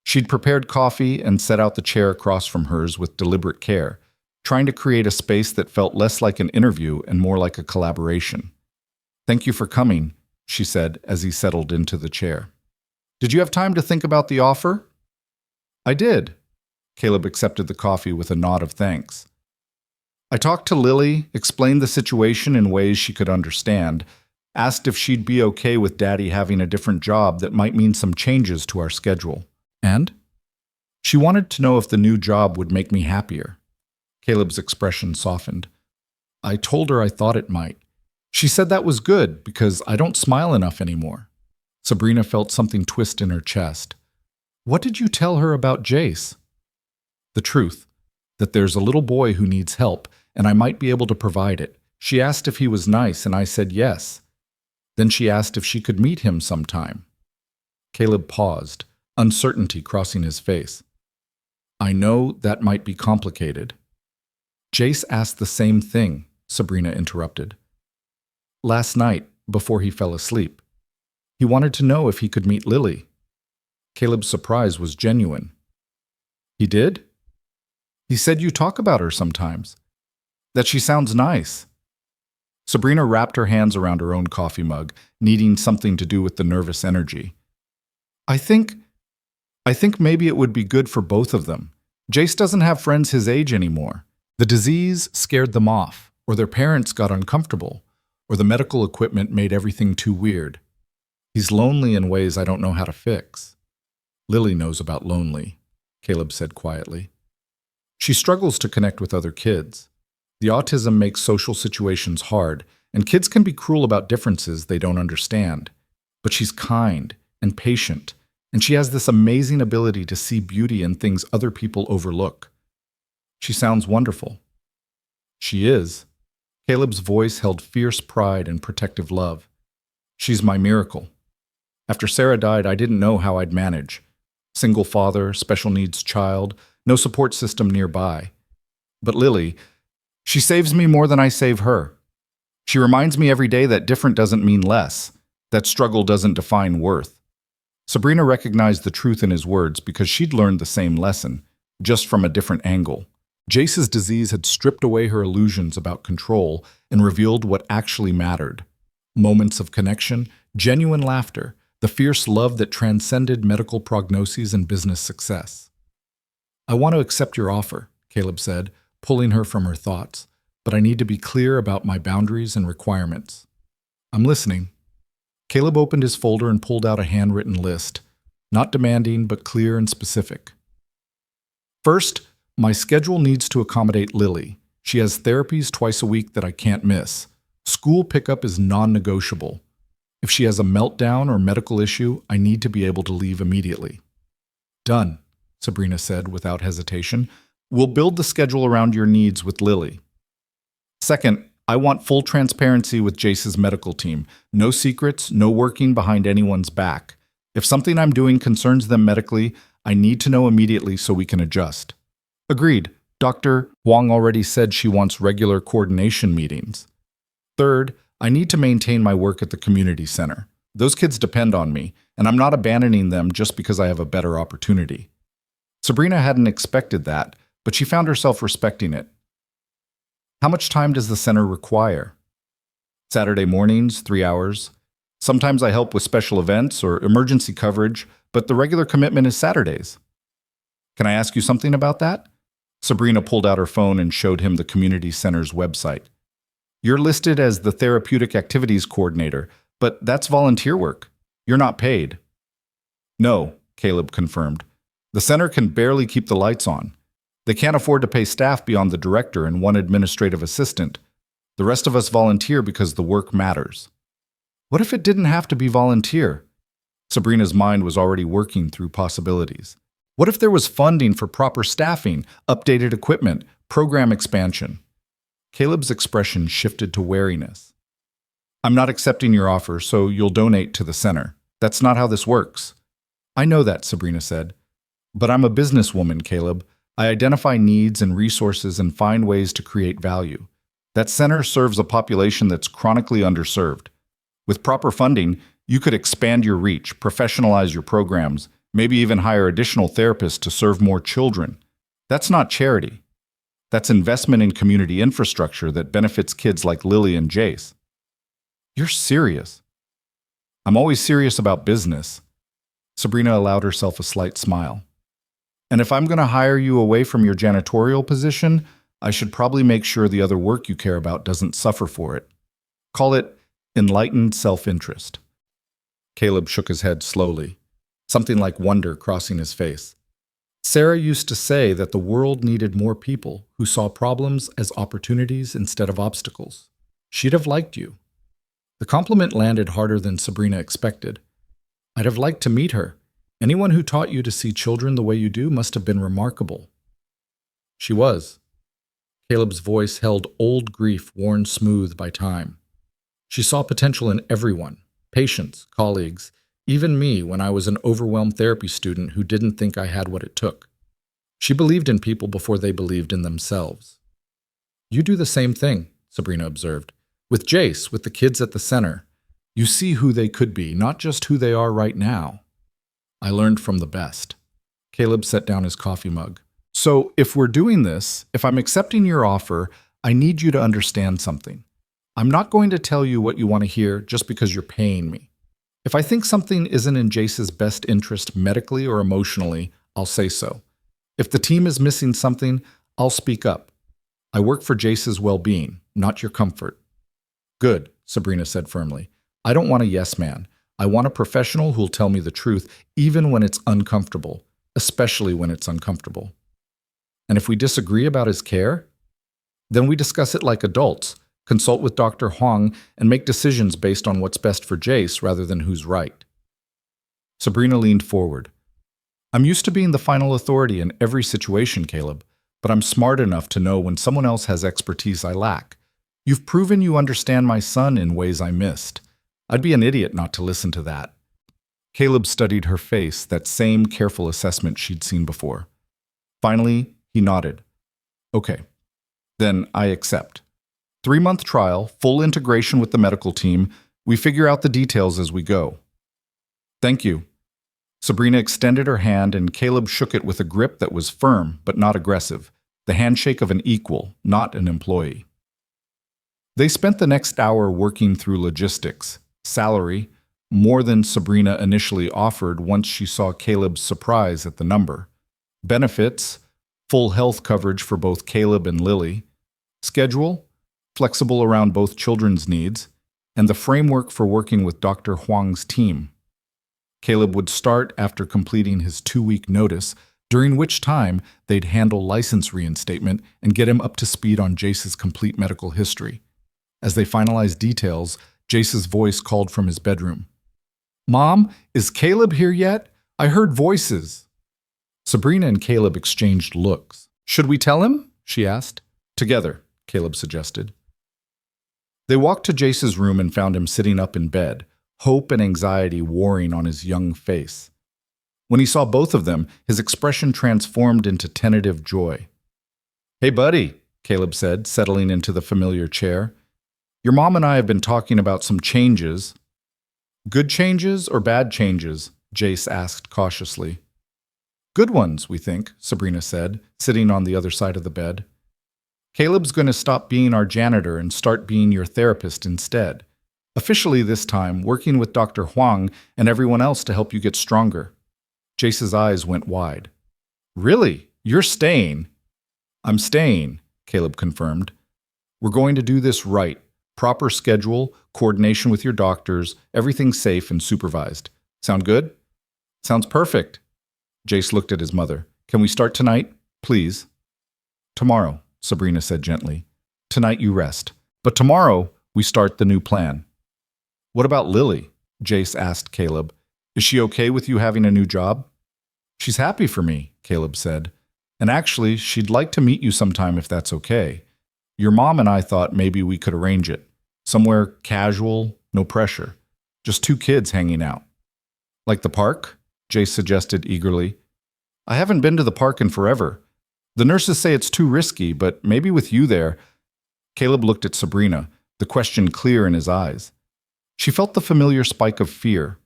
She'd prepared coffee and set out the chair across from hers with deliberate care, trying to create a space that felt less like an interview and more like a collaboration. "Thank you for coming," she said as he settled into the chair. "Did you have time to think about the offer?" "I did." Caleb accepted the coffee with a nod of thanks. "I talked to Lily, explained the situation in ways she could understand, asked if she'd be okay with Daddy having a different job that might mean some changes to our schedule. And? She wanted to know if the new job would make me happier." Caleb's expression softened. "I told her I thought it might. She said that was good because I don't smile enough anymore." Sabrina felt something twist in her chest. "What did you tell her about Jace?" The truth, that there's a little boy who needs help, and I might be able to provide it. She asked if he was nice, and I said yes. Then she asked if she could meet him sometime. Caleb paused, uncertainty crossing his face. I know that might be complicated. Jace asked the same thing, Sabrina interrupted. Last night, before he fell asleep. He wanted to know if he could meet Lily. Caleb's surprise was genuine. He did? He said you talk about her sometimes. That she sounds nice. Sabrina wrapped her hands around her own coffee mug, needing something to do with the nervous energy. I think maybe it would be good for both of them. Jace doesn't have friends his age anymore. The disease scared them off, or their parents got uncomfortable, or the medical equipment made everything too weird. He's lonely in ways I don't know how to fix. Lily knows about lonely, Caleb said quietly. She struggles to connect with other kids. The autism makes social situations hard, and kids can be cruel about differences they don't understand. But she's kind and patient, and she has this amazing ability to see beauty in things other people overlook. She sounds wonderful. She is. Caleb's voice held fierce pride and protective love. She's my miracle. After Sarah died, I didn't know how I'd manage. Single father, special needs child, no support system nearby. But Lily, she saves me more than I save her. She reminds me every day that different doesn't mean less, that struggle doesn't define worth. Sabrina recognized the truth in his words because she'd learned the same lesson, just from a different angle. Jace's disease had stripped away her illusions about control and revealed what actually mattered. Moments of connection, genuine laughter, the fierce love that transcended medical prognoses and business success. I want to accept your offer, Caleb said, pulling her from her thoughts, but I need to be clear about my boundaries and requirements. I'm listening. Caleb opened his folder and pulled out a handwritten list, not demanding but clear and specific. First, my schedule needs to accommodate Lily. She has therapies twice a week that I can't miss. School pickup is non-negotiable. If she has a meltdown or medical issue, I need to be able to leave immediately. Done, Sabrina said without hesitation. We'll build the schedule around your needs with Lily. Second, I want full transparency with Jace's medical team. No secrets, no working behind anyone's back. If something I'm doing concerns them medically, I need to know immediately so we can adjust. Agreed. Dr. Huang already said she wants regular coordination meetings. Third, I need to maintain my work at the community center. Those kids depend on me, and I'm not abandoning them just because I have a better opportunity. Sabrina hadn't expected that, but she found herself respecting it. How much time does the center require? Saturday mornings, 3 hours. Sometimes I help with special events or emergency coverage, but the regular commitment is Saturdays. Can I ask you something about that? Sabrina pulled out her phone and showed him the community center's website. You're listed as the therapeutic activities coordinator, but that's volunteer work. You're not paid. No, Caleb confirmed. The center can barely keep the lights on. They can't afford to pay staff beyond the director and one administrative assistant. The rest of us volunteer because the work matters. What if it didn't have to be volunteer? Sabrina's mind was already working through possibilities. What if there was funding for proper staffing, updated equipment, program expansion? Caleb's expression shifted to wariness. I'm not accepting your offer, so you'll donate to the center. That's not how this works. I know that, Sabrina said. But I'm a businesswoman, Caleb. I identify needs and resources and find ways to create value. That center serves a population that's chronically underserved. With proper funding, you could expand your reach, professionalize your programs, maybe even hire additional therapists to serve more children. That's not charity. That's investment in community infrastructure that benefits kids like Lily and Jace. You're serious. I'm always serious about business. Sabrina allowed herself a slight smile. And if I'm going to hire you away from your janitorial position, I should probably make sure the other work you care about doesn't suffer for it. Call it enlightened self-interest. Caleb shook his head slowly, something like wonder crossing his face. Sarah used to say that the world needed more people who saw problems as opportunities instead of obstacles. She'd have liked you. The compliment landed harder than Sabrina expected. I'd have liked to meet her. Anyone who taught you to see children the way you do must have been remarkable. She was. Caleb's voice held old grief worn smooth by time. She saw potential in everyone, patients, colleagues, even me when I was an overwhelmed therapy student who didn't think I had what it took. She believed in people before they believed in themselves. You do the same thing, Sabrina observed. With Jace, with the kids at the center. You see who they could be, not just who they are right now. I learned from the best. Caleb set down his coffee mug. So, if we're doing this, if I'm accepting your offer, I need you to understand something. I'm not going to tell you what you want to hear just because you're paying me. If I think something isn't in Jace's best interest medically or emotionally, I'll say so. If the team is missing something, I'll speak up. I work for Jace's well-being, not your comfort. Good, Sabrina said firmly. I don't want a yes man. I want a professional who'll tell me the truth, even when it's uncomfortable, especially when it's uncomfortable. And if we disagree about his care, then we discuss it like adults, consult with Dr. Huang, and make decisions based on what's best for Jace rather than who's right. Sabrina leaned forward. I'm used to being the final authority in every situation, Caleb, but I'm smart enough to know when someone else has expertise I lack. You've proven you understand my son in ways I missed. I'd be an idiot not to listen to that. Caleb studied her face, that same careful assessment she'd seen before. Finally, he nodded. Okay, then I accept. 3-month trial, full integration with the medical team. We figure out the details as we go. Thank you. Sabrina extended her hand and Caleb shook it with a grip that was firm but not aggressive, the handshake of an equal, not an employee. They spent the next hour working through logistics, salary, more than Sabrina initially offered once she saw Caleb's surprise at the number, benefits, full health coverage for both Caleb and Lily, schedule, flexible around both children's needs, and the framework for working with Dr. Huang's team. Caleb would start after completing his 2-week notice, during which time they'd handle license reinstatement and get him up to speed on Jace's complete medical history. As they finalized details, Jace's voice called from his bedroom. Mom, is Caleb here yet? I heard voices. Sabrina and Caleb exchanged looks. Should we tell him? She asked. Together, Caleb suggested. They walked to Jace's room and found him sitting up in bed, hope and anxiety warring on his young face. When he saw both of them, his expression transformed into tentative joy. Hey, buddy, Caleb said, settling into the familiar chair. Your mom and I have been talking about some changes. Good changes or bad changes? Jace asked cautiously. Good ones, we think, Sabrina said, sitting on the other side of the bed. Caleb's going to stop being our janitor and start being your therapist instead. Officially this time, working with Dr. Huang and everyone else to help you get stronger. Jace's eyes went wide. Really? You're staying? I'm staying, Caleb confirmed. We're going to do this right. Proper schedule, coordination with your doctors, everything safe and supervised. Sound good? Sounds perfect. Jace looked at his mother. Can we start tonight? Please. Tomorrow, Sabrina said gently. Tonight you rest. But tomorrow we start the new plan. What about Lily? Jace asked Caleb. Is she okay with you having a new job? She's happy for me, Caleb said. And actually, she'd like to meet you sometime if that's okay. Your mom and I thought maybe we could arrange it. Somewhere casual, no pressure. Just 2 kids hanging out. Like the park? Jace suggested eagerly. I haven't been to the park in forever. The nurses say it's too risky, but maybe with you there. Caleb looked at Sabrina, the question clear in his eyes. She felt the familiar spike of fear.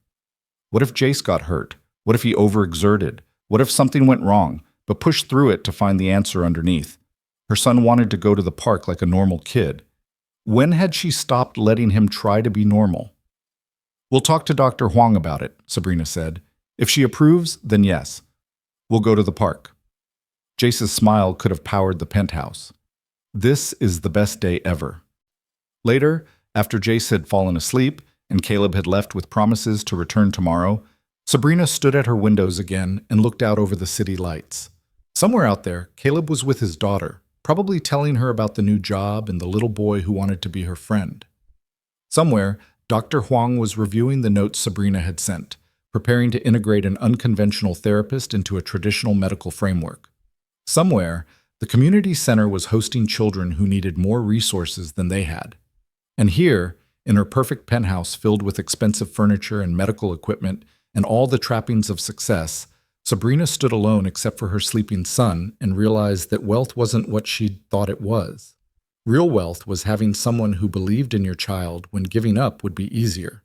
What if Jace got hurt? What if he overexerted? What if something went wrong, but pushed through it to find the answer underneath? Her son wanted to go to the park like a normal kid. When had she stopped letting him try to be normal? We'll talk to Dr. Huang about it, Sabrina said. If she approves, then yes. We'll go to the park. Jace's smile could have powered the penthouse. This is the best day ever. Later, after Jace had fallen asleep and Caleb had left with promises to return tomorrow, Sabrina stood at her windows again and looked out over the city lights. Somewhere out there, Caleb was with his daughter, probably telling her about the new job and the little boy who wanted to be her friend. Somewhere, Dr. Huang was reviewing the notes Sabrina had sent, preparing to integrate an unconventional therapist into a traditional medical framework. Somewhere, The community center was hosting children who needed more resources than they had. And here, in her perfect penthouse filled with expensive furniture and medical equipment and all the trappings of success, Sabrina stood alone except for her sleeping son and realized that wealth wasn't what she'd thought it was. Real wealth was having someone who believed in your child when giving up would be easier.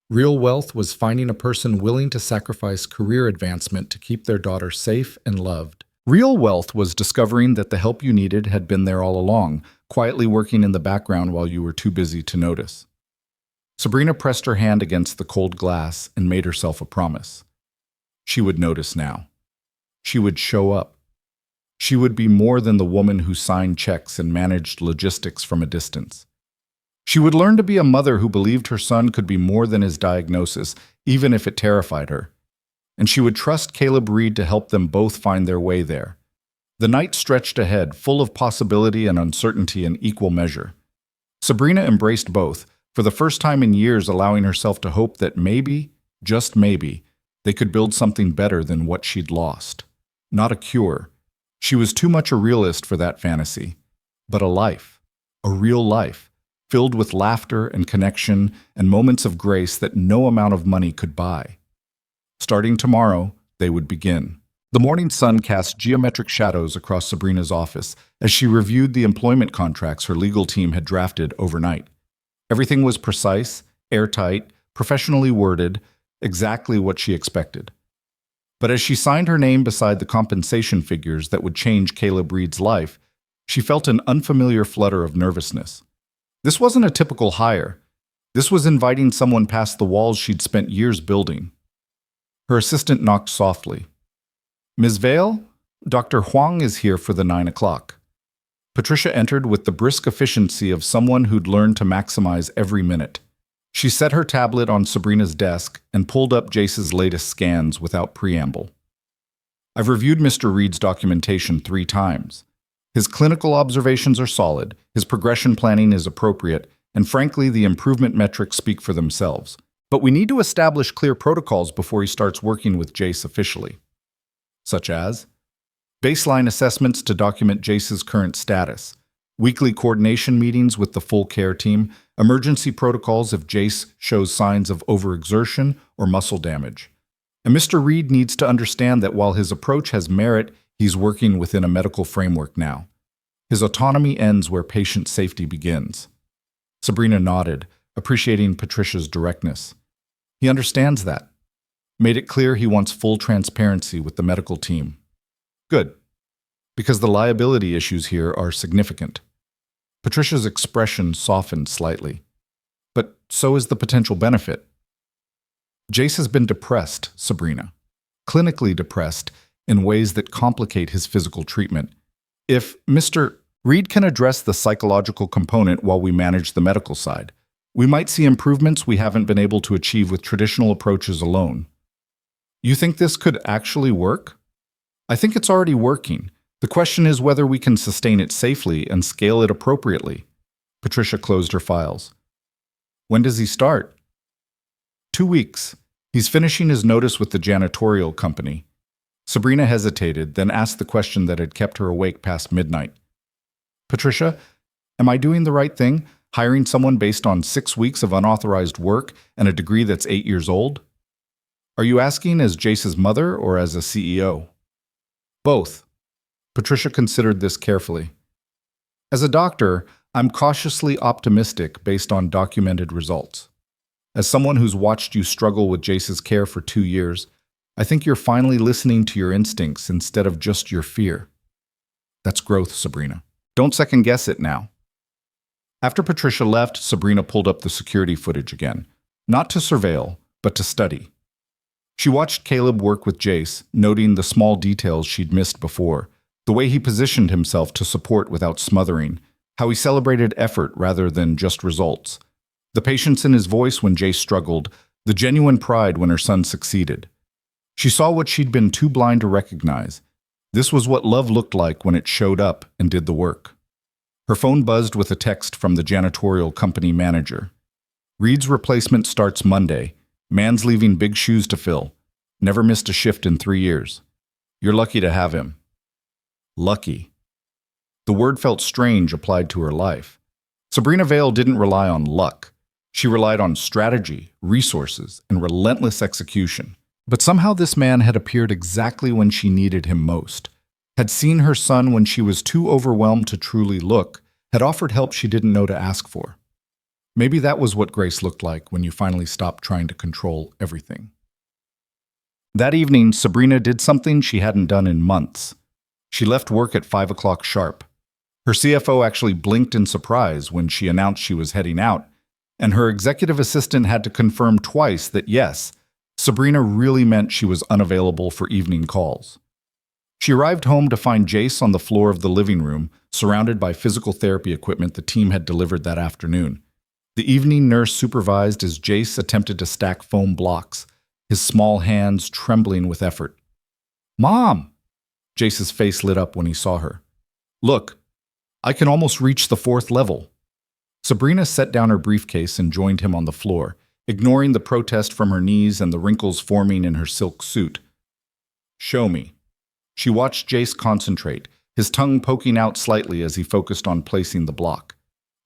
Real wealth was finding a person willing to sacrifice career advancement to keep their daughter safe and loved. Real wealth was discovering that the help you needed had been there all along, quietly working in the background while you were too busy to notice. Sabrina pressed her hand against the cold glass and made herself a promise. She would notice now. She would show up. She would be more than the woman who signed checks and managed logistics from a distance. She would learn to be a mother who believed her son could be more than his diagnosis, even if it terrified her. And she would trust Caleb Reed to help them both find their way there. The night stretched ahead, full of possibility and uncertainty in equal measure. Sabrina embraced both, for the first time in years allowing herself to hope that maybe, just maybe, they could build something better than what she'd lost. Not a cure. She was too much a realist for that fantasy. But a life. A real life. Filled with laughter and connection and moments of grace that no amount of money could buy. Starting tomorrow, they would begin. The morning sun cast geometric shadows across Sabrina's office as she reviewed the employment contracts her legal team had drafted overnight. Everything was precise, airtight, professionally worded, exactly what she expected. But as she signed her name beside the compensation figures that would change Caleb Reed's life, she felt an unfamiliar flutter of nervousness. This wasn't a typical hire. This was inviting someone past the walls she'd spent years building. Her assistant knocked softly. "Ms. Vale, Dr. Huang is here for the 9 o'clock. Patricia entered with the brisk efficiency of someone who'd learned to maximize every minute. She set her tablet on Sabrina's desk and pulled up Jace's latest scans without preamble. "I've reviewed Mr. Reed's documentation 3 times. His clinical observations are solid, his progression planning is appropriate, and frankly, the improvement metrics speak for themselves. But we need to establish clear protocols before he starts working with Jace officially. Such as baseline assessments to document Jace's current status, weekly coordination meetings with the full care team, emergency protocols if Jace shows signs of overexertion or muscle damage. And Mr. Reed needs to understand that while his approach has merit, he's working within a medical framework now. His autonomy ends where patient safety begins." Sabrina nodded, appreciating Patricia's directness. He understands that. Made it clear he wants full transparency with the medical team. Good, because the liability issues here are significant. Patricia's expression softened slightly. But so is the potential benefit. Jace has been depressed, Sabrina. Clinically depressed in ways that complicate his physical treatment. If Mr. Reed can address the psychological component while we manage the medical side, we might see improvements we haven't been able to achieve with traditional approaches alone. You think this could actually work? I think it's already working. The question is whether we can sustain it safely and scale it appropriately. Patricia closed her files. When does he start? 2 weeks. He's finishing his notice with the janitorial company. Sabrina hesitated, then asked the question that had kept her awake past midnight. Patricia, am I doing the right thing, hiring someone based on 6 weeks of unauthorized work and a degree that's 8 years old? Are you asking as Jace's mother or as a CEO? Both. Patricia considered this carefully. As a doctor, I'm cautiously optimistic based on documented results. As someone who's watched you struggle with Jace's care for 2 years, I think you're finally listening to your instincts instead of just your fear. That's growth, Sabrina. Don't second guess it now. After Patricia left, Sabrina pulled up the security footage again, not to surveil, but to study. She watched Caleb work with Jace, noting the small details she'd missed before, the way he positioned himself to support without smothering, how he celebrated effort rather than just results, the patience in his voice when Jace struggled, the genuine pride when her son succeeded. She saw what she'd been too blind to recognize. This was what love looked like when it showed up and did the work. Her phone buzzed with a text from the janitorial company manager. Reed's replacement starts Monday. Man's leaving big shoes to fill. Never missed a shift in 3 years. You're lucky to have him. Lucky. The word felt strange applied to her life. Sabrina Vale didn't rely on luck. She relied on strategy, resources, and relentless execution. But somehow this man had appeared exactly when she needed him most, had seen her son when she was too overwhelmed to truly look, had offered help she didn't know to ask for. Maybe that was what grace looked like when you finally stopped trying to control everything. That evening, Sabrina did something she hadn't done in months. She left work at 5 o'clock sharp. Her CFO actually blinked in surprise when she announced she was heading out, and her executive assistant had to confirm twice that yes, Sabrina really meant she was unavailable for evening calls. She arrived home to find Jace on the floor of the living room, surrounded by physical therapy equipment the team had delivered that afternoon. The evening nurse supervised as Jace attempted to stack foam blocks, his small hands trembling with effort. "Mom!" Jace's face lit up when he saw her. "Look, I can almost reach the 4th level." Sabrina set down her briefcase and joined him on the floor, ignoring the protest from her knees and the wrinkles forming in her silk suit. "Show me." She watched Jace concentrate, his tongue poking out slightly as he focused on placing the block.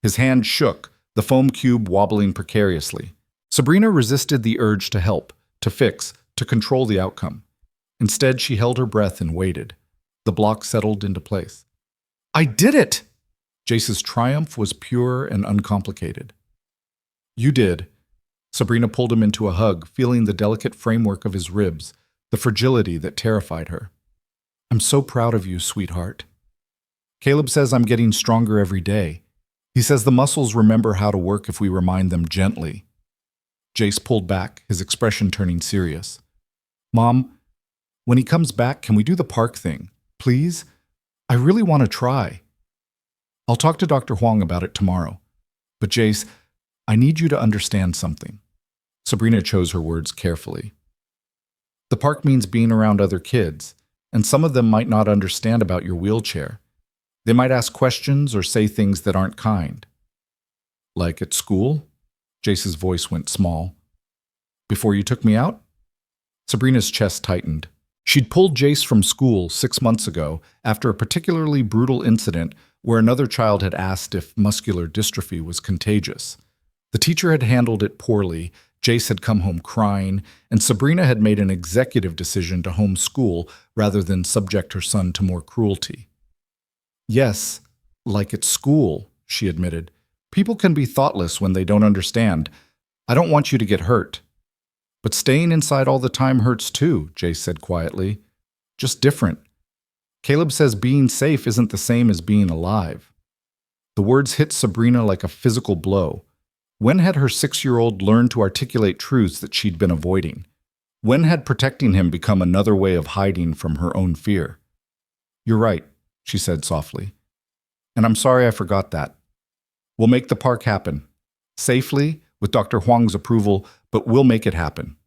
His hand shook, the foam cube wobbling precariously. Sabrina resisted the urge to help, to fix, to control the outcome. Instead, she held her breath and waited. The block settled into place. "I did it!" Jace's triumph was pure and uncomplicated. "You did." Sabrina pulled him into a hug, feeling the delicate framework of his ribs, the fragility that terrified her. "I'm so proud of you, sweetheart." "Caleb says I'm getting stronger every day. He says the muscles remember how to work if we remind them gently." Jace pulled back, his expression turning serious. "Mom, when he comes back, can we do the park thing? Please? I really want to try." "I'll talk to Dr. Huang about it tomorrow. But Jace, I need you to understand something." Sabrina chose her words carefully. "The park means being around other kids, and some of them might not understand about your wheelchair. They might ask questions or say things that aren't kind." "Like at school?" Jace's voice went small. "Before you took me out?" Sabrina's chest tightened. She'd pulled Jace from school 6 months ago after a particularly brutal incident where another child had asked if muscular dystrophy was contagious. The teacher had handled it poorly, Jace had come home crying, and Sabrina had made an executive decision to homeschool rather than subject her son to more cruelty. "Yes, like at school," she admitted. "People can be thoughtless when they don't understand. I don't want you to get hurt." "But staying inside all the time hurts too," Jace said quietly. "Just different. Caleb says being safe isn't the same as being alive." The words hit Sabrina like a physical blow. When had her 6-year-old learned to articulate truths that she'd been avoiding? When had protecting him become another way of hiding from her own fear? "You're right," she said softly. "And I'm sorry I forgot that. We'll make the park happen. Safely, with Dr. Huang's approval, but we'll make it happen."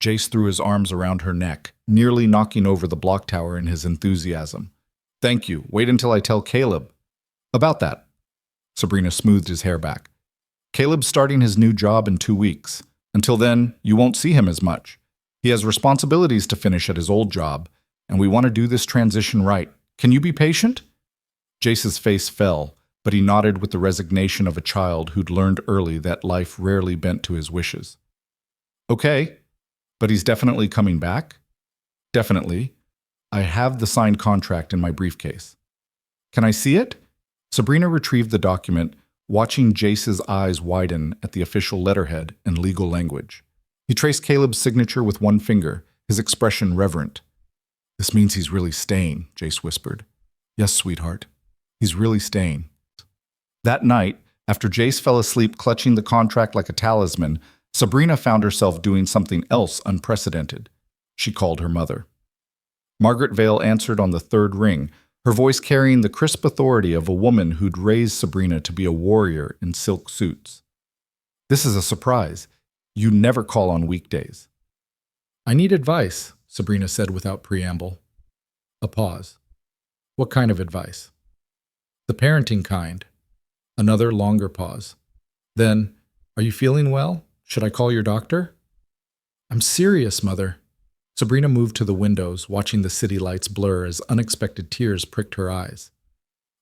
Jace threw his arms around her neck, nearly knocking over the block tower in his enthusiasm. "Thank you. Wait until I tell Caleb." "About that." Sabrina smoothed his hair back. "Caleb's starting his new job in 2 weeks. Until then, you won't see him as much. He has responsibilities to finish at his old job, and we want to do this transition right. Can you be patient?" Jace's face fell, but he nodded with the resignation of a child who'd learned early that life rarely bent to his wishes. "Okay, but he's definitely coming back?" "Definitely. I have the signed contract in my briefcase." "Can I see it?" Sabrina retrieved the document, watching Jace's eyes widen at the official letterhead and legal language. He traced Caleb's signature with one finger, his expression reverent. "This means he's really staying," Jace whispered. "Yes, sweetheart. He's really staying." That night, after Jace fell asleep clutching the contract like a talisman, Sabrina found herself doing something else unprecedented. She called her mother. Margaret Vale answered on the 3rd ring, her voice carrying the crisp authority of a woman who'd raised Sabrina to be a warrior in silk suits. "This is a surprise. You never call on weekdays." "I need advice," Sabrina said without preamble. A pause. "What kind of advice?" "The parenting kind." Another longer pause. Then, "Are you feeling well? Should I call your doctor?" "I'm serious, Mother." Sabrina moved to the windows, watching the city lights blur as unexpected tears pricked her eyes.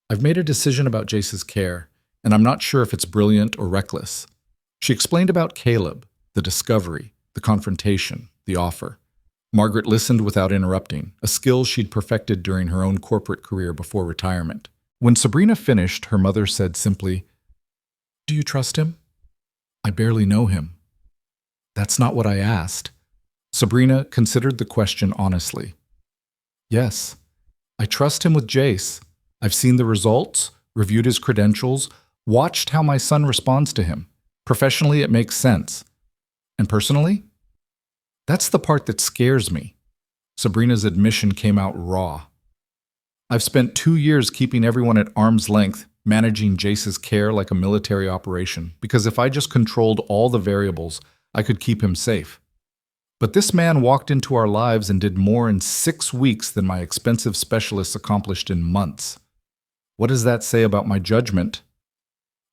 I've made a decision about Jace's care, and I'm not sure if it's brilliant or reckless. She explained about Caleb, the discovery, the confrontation, the offer. Margaret listened without interrupting, a skill she'd perfected during her own corporate career before retirement. When Sabrina finished, her mother said simply, "Do you trust him?" "I barely know him." "That's not what I asked." Sabrina considered the question honestly. "Yes, I trust him with Jace. I've seen the results, reviewed his credentials, watched how my son responds to him. Professionally, it makes sense. And personally? That's the part that scares me." Sabrina's admission came out raw. "I've spent 2 years keeping everyone at arm's length, managing Jace's care like a military operation, because if I just controlled all the variables, I could keep him safe. But this man walked into our lives and did more in 6 weeks than my expensive specialists accomplished in months. What does that say about my judgment?"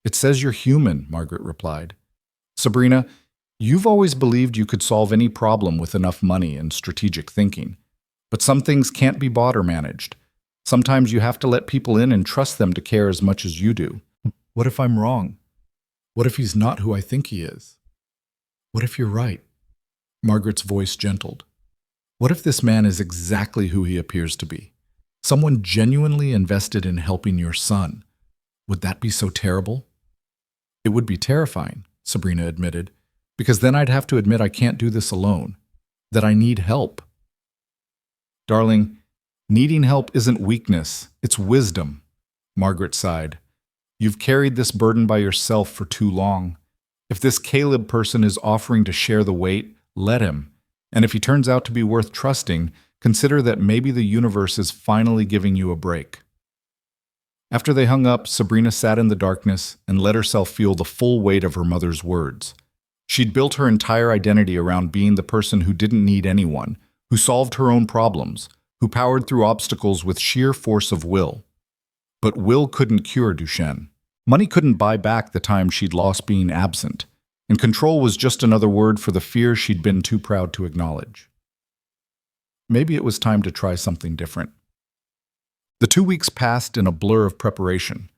"It says you're human," Margaret replied. "Sabrina, you've always believed you could solve any problem with enough money and strategic thinking. But some things can't be bought or managed. Sometimes you have to let people in and trust them to care as much as you do. What if I'm wrong? What if he's not who I think he is? What if you're right?" Margaret's voice gentled. "What if this man is exactly who he appears to be? Someone genuinely invested in helping your son. Would that be so terrible?" "It would be terrifying," Sabrina admitted, "because then I'd have to admit I can't do this alone, that I need help." "Darling, needing help isn't weakness, it's wisdom," Margaret sighed. "You've carried this burden by yourself for too long. If this Caleb person is offering to share the weight, let him. And if he turns out to be worth trusting, consider that maybe the universe is finally giving you a break." After they hung up, Sabrina sat in the darkness and let herself feel the full weight of her mother's words. She'd built her entire identity around being the person who didn't need anyone, who solved her own problems, who powered through obstacles with sheer force of will. But will couldn't cure Duchenne. Money couldn't buy back the time she'd lost being absent, and control was just another word for the fear she'd been too proud to acknowledge. Maybe it was time to try something different. The 2 weeks passed in a blur of preparation.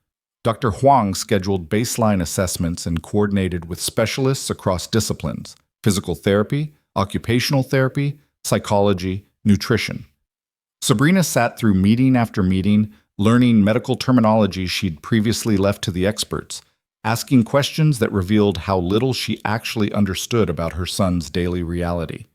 Dr. Huang scheduled baseline assessments and coordinated with specialists across disciplines: physical therapy, occupational therapy, psychology, nutrition. Sabrina sat through meeting after meeting, learning medical terminology she'd previously left to the experts, asking questions that revealed how little she actually understood about her son's daily reality.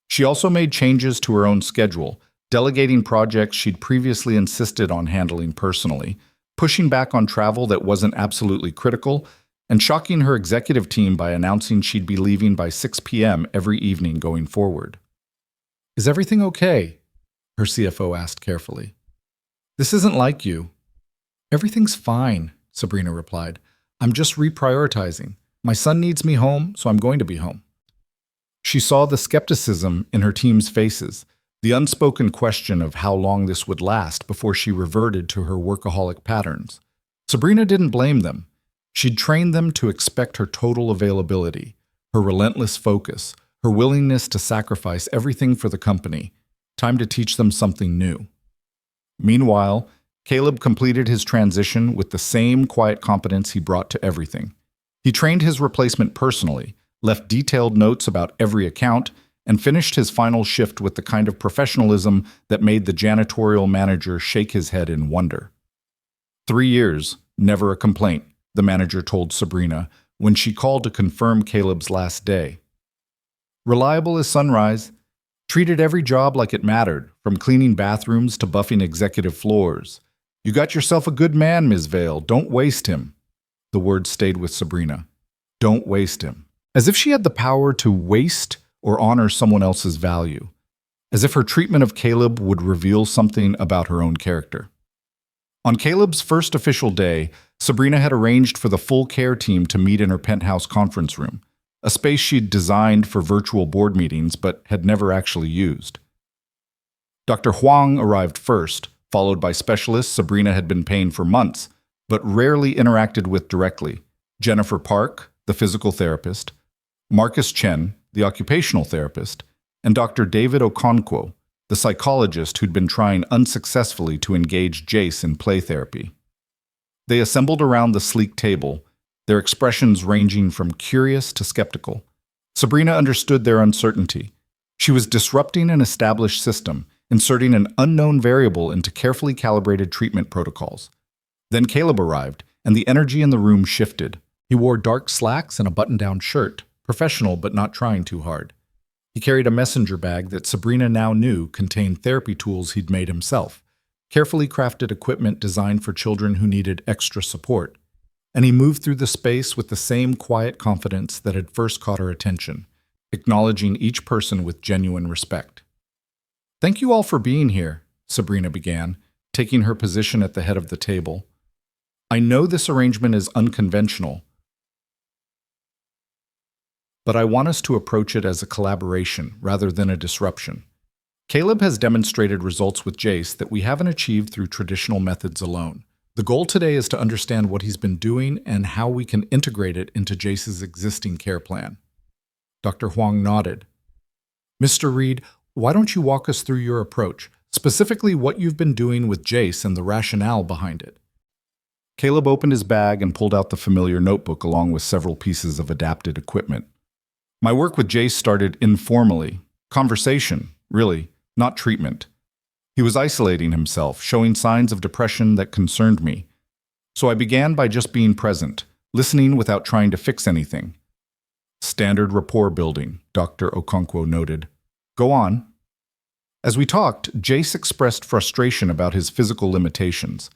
She also made changes to her own schedule, delegating projects she'd previously insisted on handling personally, pushing back on travel that wasn't absolutely critical, and shocking her executive team by announcing she'd be leaving by 6 p.m. every evening going forward. "Is everything okay?" her CFO asked carefully. "This isn't like you." "Everything's fine," Sabrina replied. "I'm just reprioritizing. My son needs me home, so I'm going to be home." She saw the skepticism in her team's faces, the unspoken question of how long this would last before she reverted to her workaholic patterns. Sabrina didn't blame them. She'd trained them to expect her total availability, her relentless focus, her willingness to sacrifice everything for the company. Time to teach them something new. Meanwhile, Caleb completed his transition with the same quiet competence he brought to everything. He trained his replacement personally, left detailed notes about every account, and finished his final shift with the kind of professionalism that made the janitorial manager shake his head in wonder. 3 years, never a complaint, the manager told Sabrina when she called to confirm Caleb's last day. Reliable as sunrise, treated every job like it mattered, from cleaning bathrooms to buffing executive floors. "You got yourself a good man, Ms. Vale. Don't waste him." The word stayed with Sabrina. Don't waste him. As if she had the power to waste or honor someone else's value. As if her treatment of Caleb would reveal something about her own character. On Caleb's first official day, Sabrina had arranged for the full care team to meet in her penthouse conference room, a space she'd designed for virtual board meetings but had never actually used. Dr. Huang arrived first, followed by specialists Sabrina had been paying for months, but rarely interacted with directly: Jennifer Park, the physical therapist, Marcus Chen, the occupational therapist, and Dr. David Okonkwo, the psychologist who'd been trying unsuccessfully to engage Jace in play therapy. They assembled around the sleek table, their expressions ranging from curious to skeptical. Sabrina understood their uncertainty. She was disrupting an established system, inserting an unknown variable into carefully calibrated treatment protocols. Then Caleb arrived, and the energy in the room shifted. He wore dark slacks and a button-down shirt, professional but not trying too hard. He carried a messenger bag that Sabrina now knew contained therapy tools he'd made himself, carefully crafted equipment designed for children who needed extra support. And he moved through the space with the same quiet confidence that had first caught her attention, acknowledging each person with genuine respect. "Thank you all for being here," Sabrina began, taking her position at the head of the table. "I know this arrangement is unconventional, but I want us to approach it as a collaboration rather than a disruption. Caleb has demonstrated results with Jace that we haven't achieved through traditional methods alone. The goal today is to understand what he's been doing and how we can integrate it into Jace's existing care plan." Dr. Huang nodded. "Mr. Reed, why don't you walk us through your approach, specifically what you've been doing with Jace and the rationale behind it?" Caleb opened his bag and pulled out the familiar notebook along with several pieces of adapted equipment. "My work with Jace started informally. Conversation, really, not treatment. He was isolating himself, showing signs of depression that concerned me. So I began by just being present, listening without trying to fix anything." "Standard rapport building," Dr. Okonkwo noted. "Go on." As we talked, Jace expressed frustration about his physical limitations.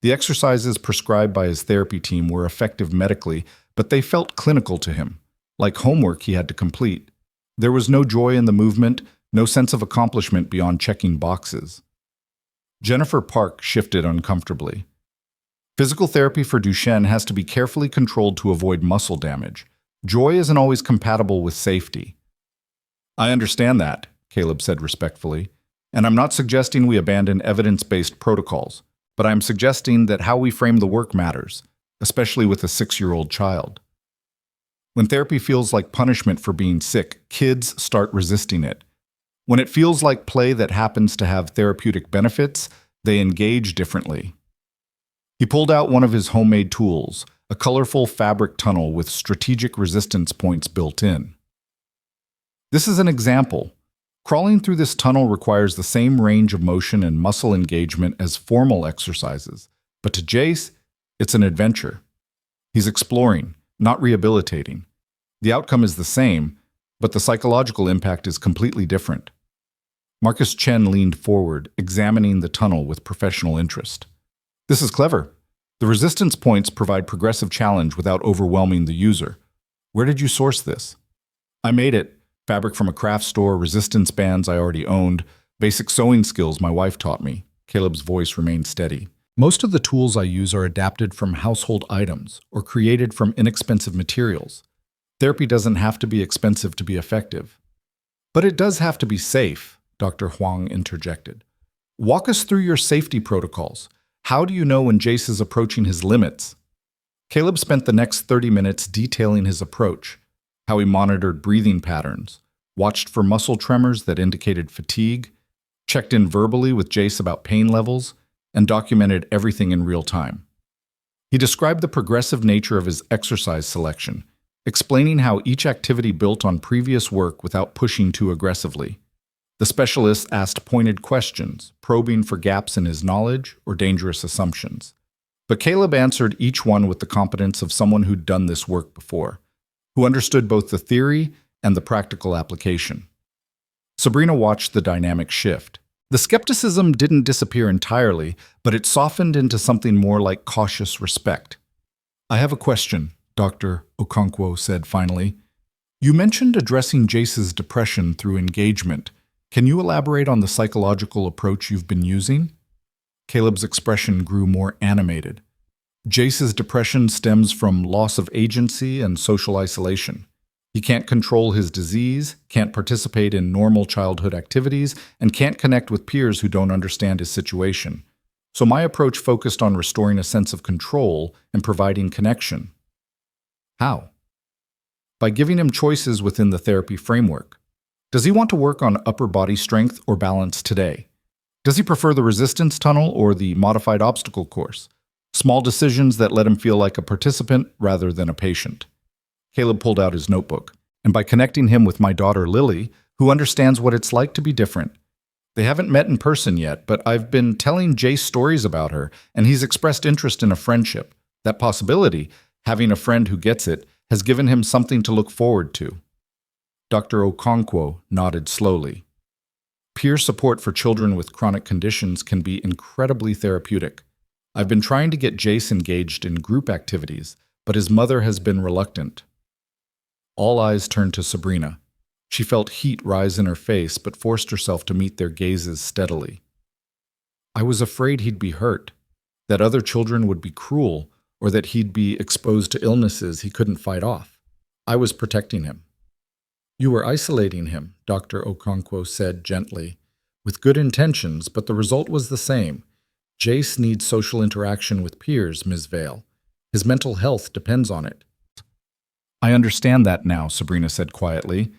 The exercises prescribed by his therapy team were effective medically, but they felt clinical to him, like homework he had to complete. There was no joy in the movement, no sense of accomplishment beyond checking boxes. Jennifer Park shifted uncomfortably. "Physical therapy for Duchenne has to be carefully controlled to avoid muscle damage. Joy isn't always compatible with safety." "I understand that," Caleb said respectfully, "and I'm not suggesting we abandon evidence-based protocols, but I'm suggesting that how we frame the work matters, especially with a 6-year-old child. When therapy feels like punishment for being sick, kids start resisting it. When it feels like play that happens to have therapeutic benefits, they engage differently." He pulled out one of his homemade tools, a colorful fabric tunnel with strategic resistance points built in. "This is an example. Crawling through this tunnel requires the same range of motion and muscle engagement as formal exercises, but to Jace, it's an adventure. He's exploring, not rehabilitating. The outcome is the same, but the psychological impact is completely different." Marcus Chen leaned forward, examining the tunnel with professional interest. "This is clever. The resistance points provide progressive challenge without overwhelming the user. Where did you source this?" "I made it. Fabric from a craft store, resistance bands I already owned, basic sewing skills my wife taught me." Caleb's voice remained steady. "Most of the tools I use are adapted from household items or created from inexpensive materials. Therapy doesn't have to be expensive to be effective." "But it does have to be safe," Dr. Huang interjected. "Walk us through your safety protocols. How do you know when Jace is approaching his limits?" Caleb spent the next 30 minutes detailing his approach, how he monitored breathing patterns, watched for muscle tremors that indicated fatigue, checked in verbally with Jace about pain levels, and documented everything in real time. He described the progressive nature of his exercise selection, explaining how each activity built on previous work without pushing too aggressively. The specialist asked pointed questions, probing for gaps in his knowledge or dangerous assumptions. But Caleb answered each one with the competence of someone who'd done this work before, who understood both the theory and the practical application. Sabrina watched the dynamic shift. The skepticism didn't disappear entirely, but it softened into something more like cautious respect. "I have a question," Dr. Okonkwo said finally. "You mentioned addressing Jace's depression through engagement. Can you elaborate on the psychological approach you've been using?" Caleb's expression grew more animated. "Jace's depression stems from loss of agency and social isolation. He can't control his disease, can't participate in normal childhood activities, and can't connect with peers who don't understand his situation. So my approach focused on restoring a sense of control and providing connection." "How?" "By giving him choices within the therapy framework. Does he want to work on upper body strength or balance today? Does he prefer the resistance tunnel or the modified obstacle course? Small decisions that let him feel like a participant rather than a patient. Caleb pulled out his notebook, and by connecting him with my daughter Lily, who understands what it's like to be different. They haven't met in person yet, but I've been telling Jace stories about her, and he's expressed interest in a friendship. That possibility, having a friend who gets it, has given him something to look forward to. Dr. Okonkwo nodded slowly. Peer support for children with chronic conditions can be incredibly therapeutic. I've been trying to get Jace engaged in group activities, but his mother has been reluctant. All eyes turned to Sabrina. She felt heat rise in her face, but forced herself to meet their gazes steadily. I was afraid he'd be hurt, that other children would be cruel, or that he'd be exposed to illnesses he couldn't fight off. I was protecting him. You were isolating him, Dr. Okonkwo said gently, with good intentions, but the result was the same. Jace needs social interaction with peers, Ms. Vale. His mental health depends on it. I understand that now, Sabrina said quietly,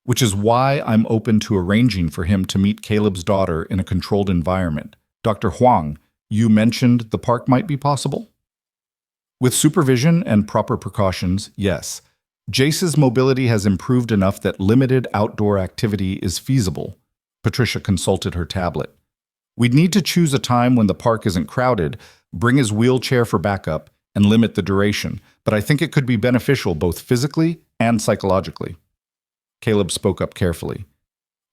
which is why I'm open to arranging for him to meet Caleb's daughter in a controlled environment. Dr. Huang, you mentioned the park might be possible? With supervision and proper precautions, yes. Jace's mobility has improved enough that limited outdoor activity is feasible. Patricia consulted her tablet. We'd need to choose a time when the park isn't crowded, bring his wheelchair for backup, and limit the duration, but I think it could be beneficial both physically and psychologically. Caleb spoke up carefully.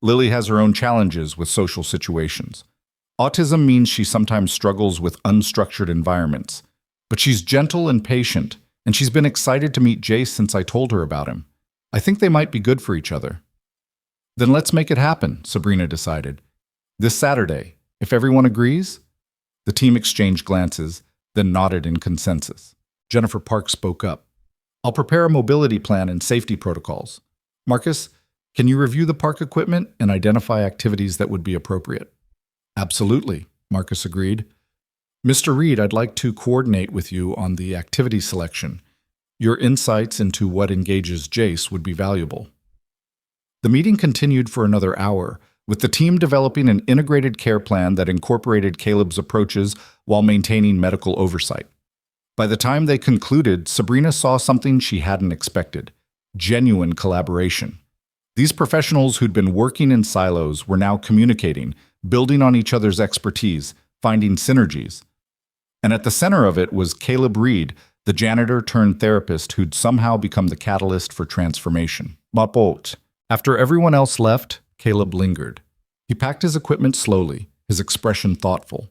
Lily has her own challenges with social situations. Autism means she sometimes struggles with unstructured environments, but she's gentle and patient, and she's been excited to meet Jace since I told her about him. I think they might be good for each other. Then let's make it happen, Sabrina decided. This Saturday, if everyone agrees? The team exchanged glances, then nodded in consensus. Jennifer Park spoke up. I'll prepare a mobility plan and safety protocols. Marcus, can you review the park equipment and identify activities that would be appropriate? Absolutely, Marcus agreed. Mr. Reed, I'd like to coordinate with you on the activity selection. Your insights into what engages Jace would be valuable. The meeting continued for another hour, with the team developing an integrated care plan that incorporated Caleb's approaches while maintaining medical oversight. By the time they concluded, Sabrina saw something she hadn't expected: genuine collaboration. These professionals who'd been working in silos were now communicating, building on each other's expertise, finding synergies. And at the center of it was Caleb Reed, the janitor turned therapist who'd somehow become the catalyst for transformation. After everyone else left, Caleb lingered. He packed his equipment slowly, his expression thoughtful.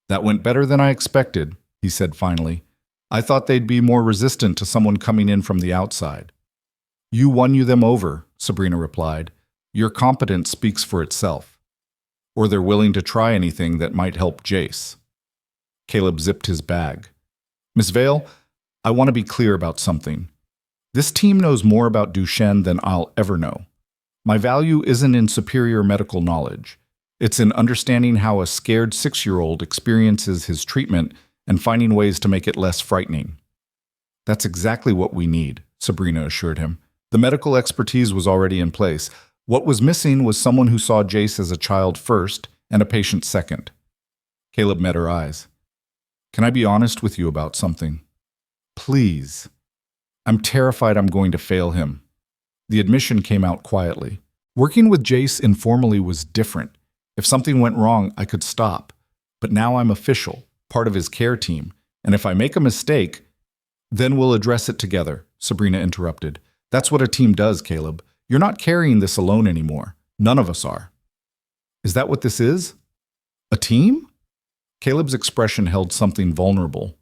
That went better than I expected, he said finally. I thought they'd be more resistant to someone coming in from the outside. You won them over, Sabrina replied. Your competence speaks for itself. Or they're willing to try anything that might help Jace. Caleb zipped his bag. Miss Vale, I want to be clear about something. This team knows more about Duchenne than I'll ever know. My value isn't in superior medical knowledge. It's in understanding how a scared 6-year-old experiences his treatment and finding ways to make it less frightening. That's exactly what we need, Sabrina assured him. The medical expertise was already in place. What was missing was someone who saw Jace as a child first and a patient second. Caleb met her eyes. Can I be honest with you about something? Please. I'm terrified I'm going to fail him. The admission came out quietly. Working with Jace informally was different. If something went wrong, I could stop. But now I'm official, part of his care team, and if I make a mistake, then we'll address it together, Sabrina interrupted. That's what a team does, Caleb. You're not carrying this alone anymore. None of us are. Is that what this is? A team? Caleb's expression held something vulnerable.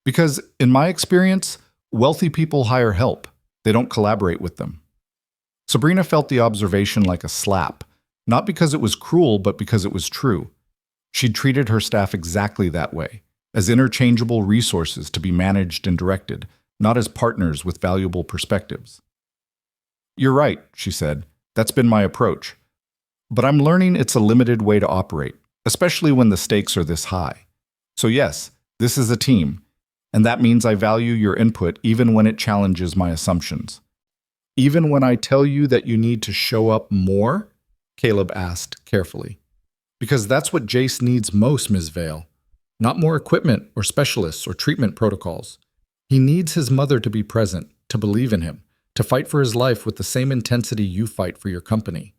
Because, in my experience, wealthy people hire help. They don't collaborate with them. Sabrina felt the observation like a slap, not because it was cruel, but because it was true. She'd treated her staff exactly that way, as interchangeable resources to be managed and directed, not as partners with valuable perspectives. You're right, she said. That's been my approach. But I'm learning it's a limited way to operate, especially when the stakes are this high. So yes, this is a team, and that means I value your input even when it challenges my assumptions. Even when I tell you that you need to show up more? Caleb asked carefully. Because that's what Jace needs most, Ms. Vale. Not more equipment or specialists or treatment protocols. He needs his mother to be present, to believe in him, to fight for his life with the same intensity you fight for your company.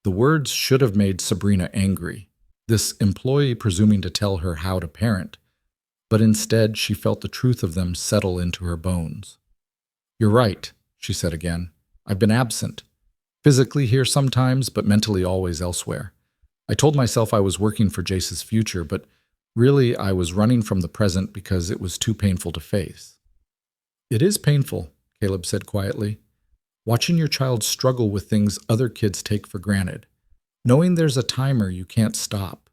The words should have made Sabrina angry, this employee presuming to tell her how to parent, but instead she felt the truth of them settle into her bones. "You're right," she said again. "I've been absent. Physically here sometimes, but mentally always elsewhere. I told myself I was working for Jace's future, but really I was running from the present because it was too painful to face." "It is painful," Caleb said quietly. "Watching your child struggle with things other kids take for granted. Knowing there's a timer you can't stop.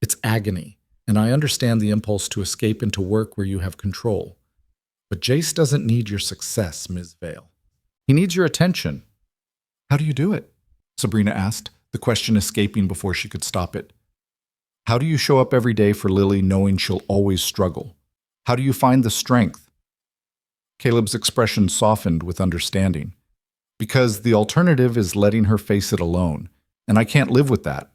It's agony, and I understand the impulse to escape into work where you have control. But Jace doesn't need your success, Ms. Vale. He needs your attention." "How do you do it?" Sabrina asked, the question escaping before she could stop it. "How do you show up every day for Lily knowing she'll always struggle? How do you find the strength?" Caleb's expression softened with understanding. "Because the alternative is letting her face it alone, and I can't live with that.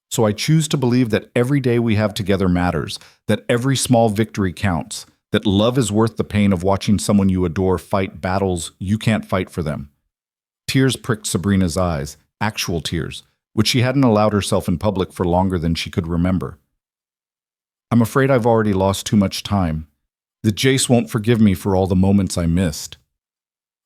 So I choose to believe that every day we have together matters, that every small victory counts, that love is worth the pain of watching someone you adore fight battles you can't fight for them." Tears pricked Sabrina's eyes, actual tears, which she hadn't allowed herself in public for longer than she could remember. "I'm afraid I've already lost too much time. That Jace won't forgive me for all the moments I missed."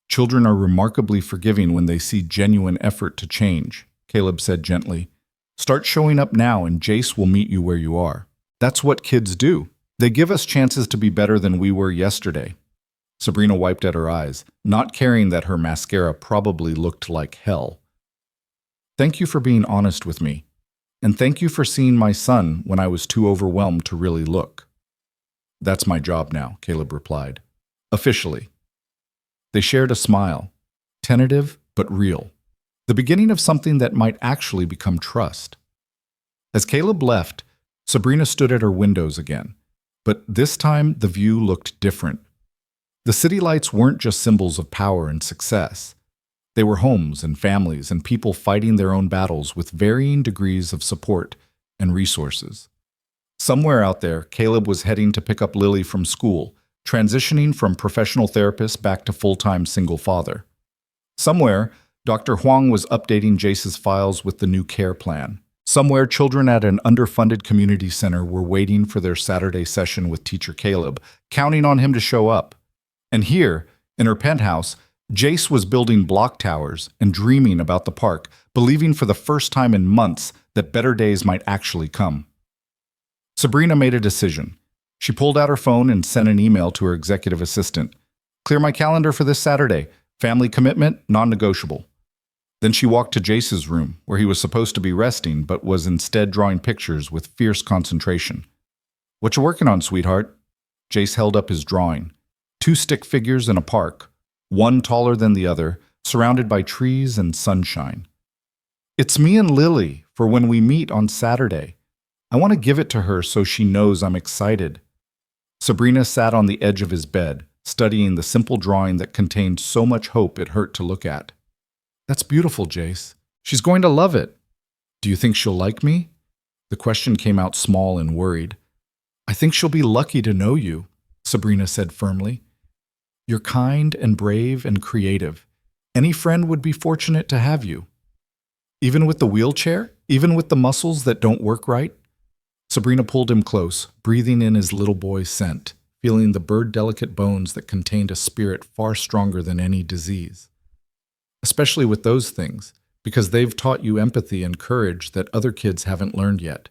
"Children are remarkably forgiving when they see genuine effort to change," Caleb said gently. "Start showing up now and Jace will meet you where you are. That's what kids do. They give us chances to be better than we were yesterday." Sabrina wiped at her eyes, not caring that her mascara probably looked like hell. "Thank you for being honest with me. And thank you for seeing my son when I was too overwhelmed to really look." "That's my job now," Caleb replied. "Officially." They shared a smile, tentative but real. The beginning of something that might actually become trust. As Caleb left, Sabrina stood at her windows again. But this time, the view looked different. The city lights weren't just symbols of power and success. They were homes and families and people fighting their own battles with varying degrees of support and resources. Somewhere out there, Caleb was heading to pick up Lily from school, transitioning from professional therapist back to full-time single father. Somewhere, Dr. Huang was updating Jace's files with the new care plan. Somewhere, children at an underfunded community center were waiting for their Saturday session with teacher Caleb, counting on him to show up. And here, in her penthouse, Jace was building block towers and dreaming about the park, believing for the first time in months that better days might actually come. Sabrina made a decision. She pulled out her phone and sent an email to her executive assistant. "Clear my calendar for this Saturday. Family commitment, non-negotiable." Then she walked to Jace's room, where he was supposed to be resting, but was instead drawing pictures with fierce concentration. "What you working on, sweetheart?" Jace held up his drawing. 2 stick figures in a park, one taller than the other, surrounded by trees and sunshine. "It's me and Lily for when we meet on Saturday. I want to give it to her so she knows I'm excited." Sabrina sat on the edge of his bed, studying the simple drawing that contained so much hope it hurt to look at. "That's beautiful, Jace. She's going to love it. Do you think she'll like me?" The question came out small and worried. "I think she'll be lucky to know you," Sabrina said firmly. "You're kind and brave and creative. Any friend would be fortunate to have you." "Even with the wheelchair? Even with the muscles that don't work right?" Sabrina pulled him close, breathing in his little boy's scent, feeling the bird-delicate bones that contained a spirit far stronger than any disease. "Especially with those things, because they've taught you empathy and courage that other kids haven't learned yet.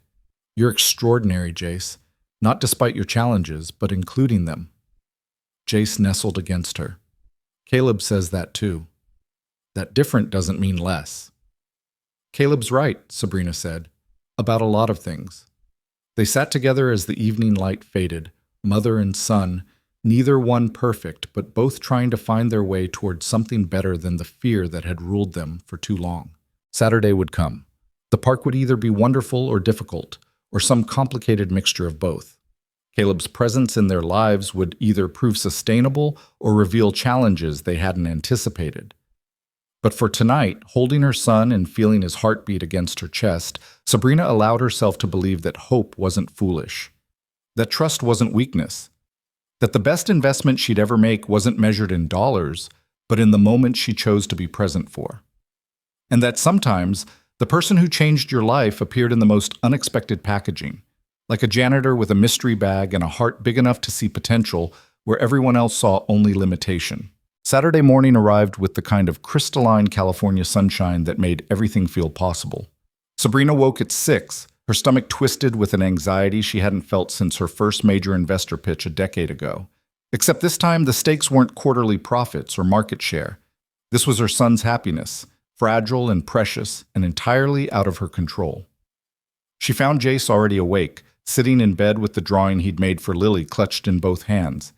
You're extraordinary, Jace, not despite your challenges, but including them." Jace nestled against her. "Caleb says that too. That different doesn't mean less." "Caleb's right," Sabrina said, "about a lot of things." They sat together as the evening light faded, mother and son, neither one perfect, but both trying to find their way towards something better than the fear that had ruled them for too long. Saturday would come. The park would either be wonderful or difficult, or some complicated mixture of both. Caleb's presence in their lives would either prove sustainable or reveal challenges they hadn't anticipated. But for tonight, holding her son and feeling his heartbeat against her chest, Sabrina allowed herself to believe that hope wasn't foolish. that trust wasn't weakness, that the best investment she'd ever make wasn't measured in dollars, but in the moment she chose to be present for. And that sometimes the person who changed your life appeared in the most unexpected packaging, like a janitor with a mystery bag and a heart big enough to see potential where everyone else saw only limitation. Saturday morning arrived with the kind of crystalline California sunshine that made everything feel possible. Sabrina woke at 6, her stomach twisted with an anxiety she hadn't felt since her first major investor pitch a decade ago. Except this time, the stakes weren't quarterly profits or market share. This was her son's happiness, fragile and precious and entirely out of her control. She found Jace already awake, sitting in bed with the drawing he'd made for Lily clutched in both hands.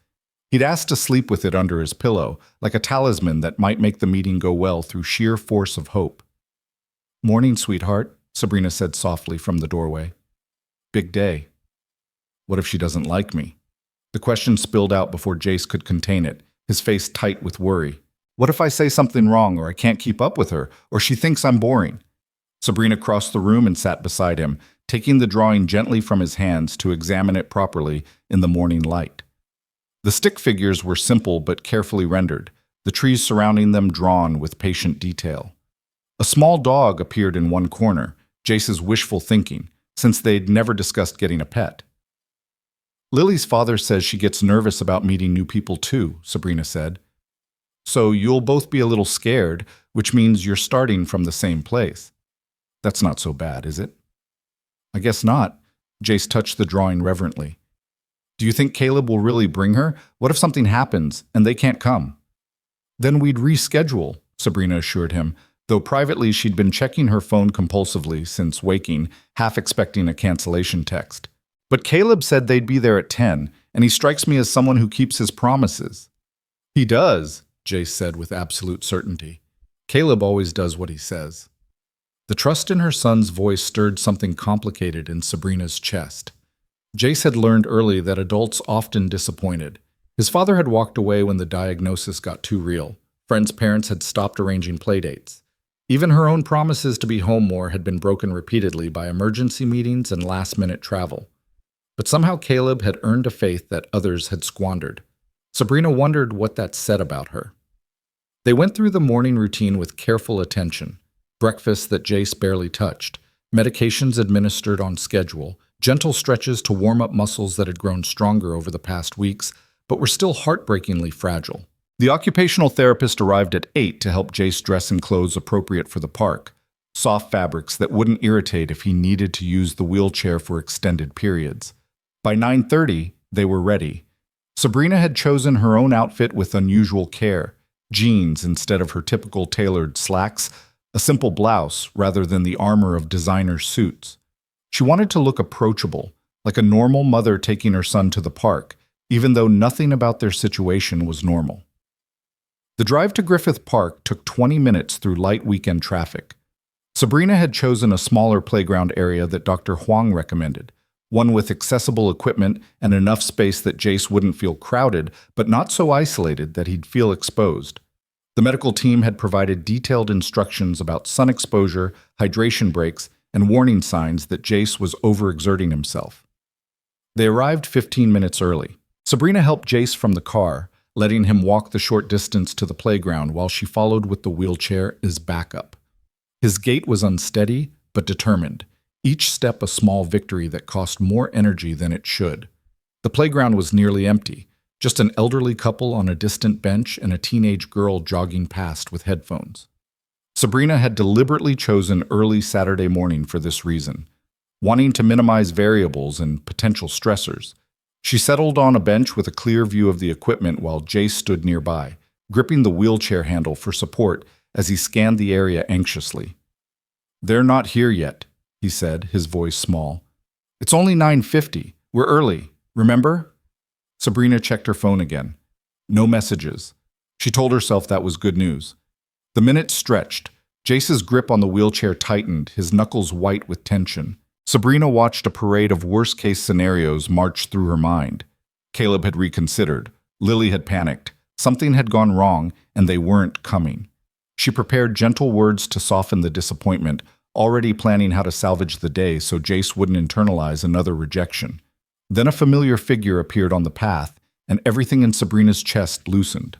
He'd asked to sleep with it under his pillow, like a talisman that might make the meeting go well through sheer force of hope. "Morning, sweetheart," Sabrina said softly from the doorway. "Big day. What if she doesn't like me?" The question spilled out before Jace could contain it, his face tight with worry. "What if I say something wrong, or I can't keep up with her, or she thinks I'm boring?" Sabrina crossed the room and sat beside him, taking the drawing gently from his hands to examine it properly in the morning light. The stick figures were simple but carefully rendered, the trees surrounding them drawn with patient detail. A small dog appeared in one corner, Jace's wishful thinking, since they'd never discussed getting a pet. "Lily's father says she gets nervous about meeting new people too," Sabrina said. "So you'll both be a little scared, which means you're starting from the same place. That's not so bad, is it?" "I guess not." Jace touched the drawing reverently. "Do you think Caleb will really bring her? What if something happens and they can't come?" "Then we'd reschedule," Sabrina assured him, though privately she'd been checking her phone compulsively since waking, half expecting a cancellation text. "But Caleb said they'd be there at 10, and he strikes me as someone who keeps his promises." "He does," Jace said with absolute certainty. "Caleb always does what he says." The trust in her son's voice stirred something complicated in Sabrina's chest. Jace had learned early that adults often disappointed. His father had walked away when the diagnosis got too real. Friends' parents had stopped arranging playdates. Even her own promises to be home more had been broken repeatedly by emergency meetings and last-minute travel. But somehow Caleb had earned a faith that others had squandered. Sabrina wondered what that said about her. They went through the morning routine with careful attention. Breakfast that Jace barely touched, medications administered on schedule, gentle stretches to warm up muscles that had grown stronger over the past weeks, but were still heartbreakingly fragile. The occupational therapist arrived at 8 to help Jace dress in clothes appropriate for the park, soft fabrics that wouldn't irritate if he needed to use the wheelchair for extended periods. By 9:30, they were ready. Sabrina had chosen her own outfit with unusual care, jeans instead of her typical tailored slacks, a simple blouse rather than the armor of designer suits. She wanted to look approachable, like a normal mother taking her son to the park, even though nothing about their situation was normal. The drive to Griffith Park took 20 minutes through light weekend traffic. Sabrina had chosen a smaller playground area that Dr. Huang recommended, one with accessible equipment and enough space that Jace wouldn't feel crowded, but not so isolated that he'd feel exposed. The medical team had provided detailed instructions about sun exposure, hydration breaks, and warning signs that Jace was overexerting himself. They arrived 15 minutes early. Sabrina helped Jace from the car, letting him walk the short distance to the playground while she followed with the wheelchair as backup. His gait was unsteady but determined, each step a small victory that cost more energy than it should. The playground was nearly empty, just an elderly couple on a distant bench and a teenage girl jogging past with headphones. Sabrina had deliberately chosen early Saturday morning for this reason, wanting to minimize variables and potential stressors. She settled on a bench with a clear view of the equipment while Jace stood nearby, gripping the wheelchair handle for support as he scanned the area anxiously. "They're not here yet," he said, his voice small. "It's only 9:50. We're early, remember?" Sabrina checked her phone again. No messages. She told herself that was good news. The minutes stretched. Jace's grip on the wheelchair tightened, his knuckles white with tension. Sabrina watched a parade of worst-case scenarios march through her mind. Caleb had reconsidered. Lily had panicked. Something had gone wrong, and they weren't coming. She prepared gentle words to soften the disappointment, already planning how to salvage the day so Jace wouldn't internalize another rejection. Then a familiar figure appeared on the path, and everything in Sabrina's chest loosened.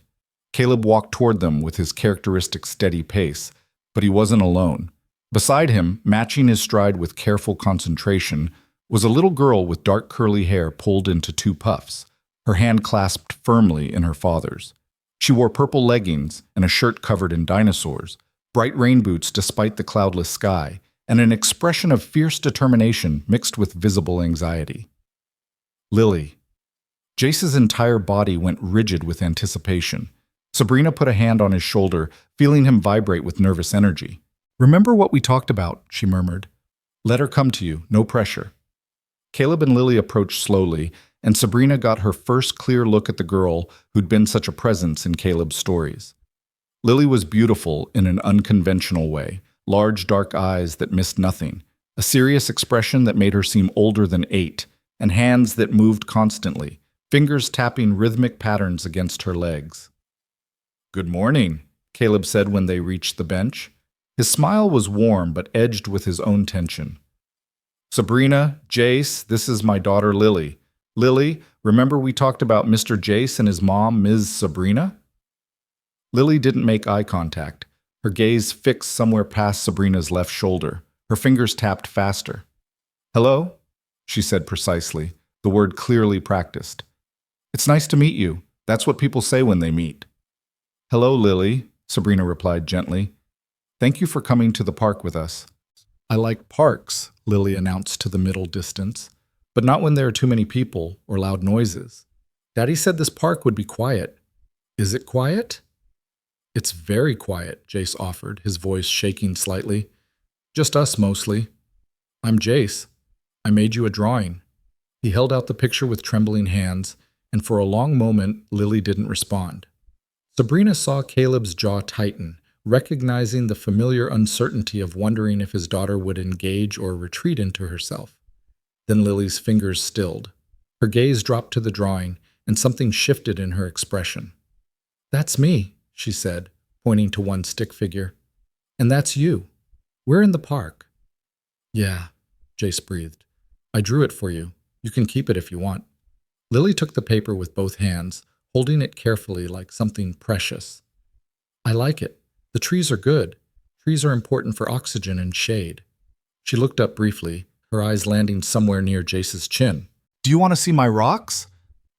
Caleb walked toward them with his characteristic steady pace, but he wasn't alone. Beside him, matching his stride with careful concentration, was a little girl with dark curly hair pulled into two puffs, her hand clasped firmly in her father's. She wore purple leggings and a shirt covered in dinosaurs, bright rain boots despite the cloudless sky, and an expression of fierce determination mixed with visible anxiety. Lily. Jace's entire body went rigid with anticipation. Sabrina put a hand on his shoulder, feeling him vibrate with nervous energy. "Remember what we talked about," she murmured. "Let her come to you, no pressure." Caleb and Lily approached slowly, and Sabrina got her first clear look at the girl who'd been such a presence in Caleb's stories. Lily was beautiful in an unconventional way, large dark eyes that missed nothing, a serious expression that made her seem older than 8, and hands that moved constantly, fingers tapping rhythmic patterns against her legs. "Good morning," Caleb said when they reached the bench. His smile was warm but edged with his own tension. "Sabrina, Jace, this is my daughter Lily. Lily, remember we talked about Mr. Jace and his mom, Ms. Sabrina?" Lily didn't make eye contact, her gaze fixed somewhere past Sabrina's left shoulder. Her fingers tapped faster. "Hello?" she said precisely, the word clearly practiced. "It's nice to meet you. That's what people say when they meet." "Hello, Lily," Sabrina replied gently. "Thank you for coming to the park with us." "I like parks," Lily announced to the middle distance, "but not when there are too many people or loud noises. Daddy said this park would be quiet. Is it quiet?" "It's very quiet," Jace offered, his voice shaking slightly. "Just us mostly. I'm Jace. I made you a drawing." He held out the picture with trembling hands, and for a long moment Lily didn't respond. Sabrina saw Caleb's jaw tighten, recognizing the familiar uncertainty of wondering if his daughter would engage or retreat into herself. Then Lily's fingers stilled. Her gaze dropped to the drawing, and something shifted in her expression. "That's me," she said, pointing to one stick figure. "And that's you. We're in the park." "Yeah," Jace breathed. "I drew it for you. You can keep it if you want." Lily took the paper with both hands, holding it carefully like something precious. "I like it. The trees are good. Trees are important for oxygen and shade." She looked up briefly, her eyes landing somewhere near Jace's chin. "Do you want to see my rocks?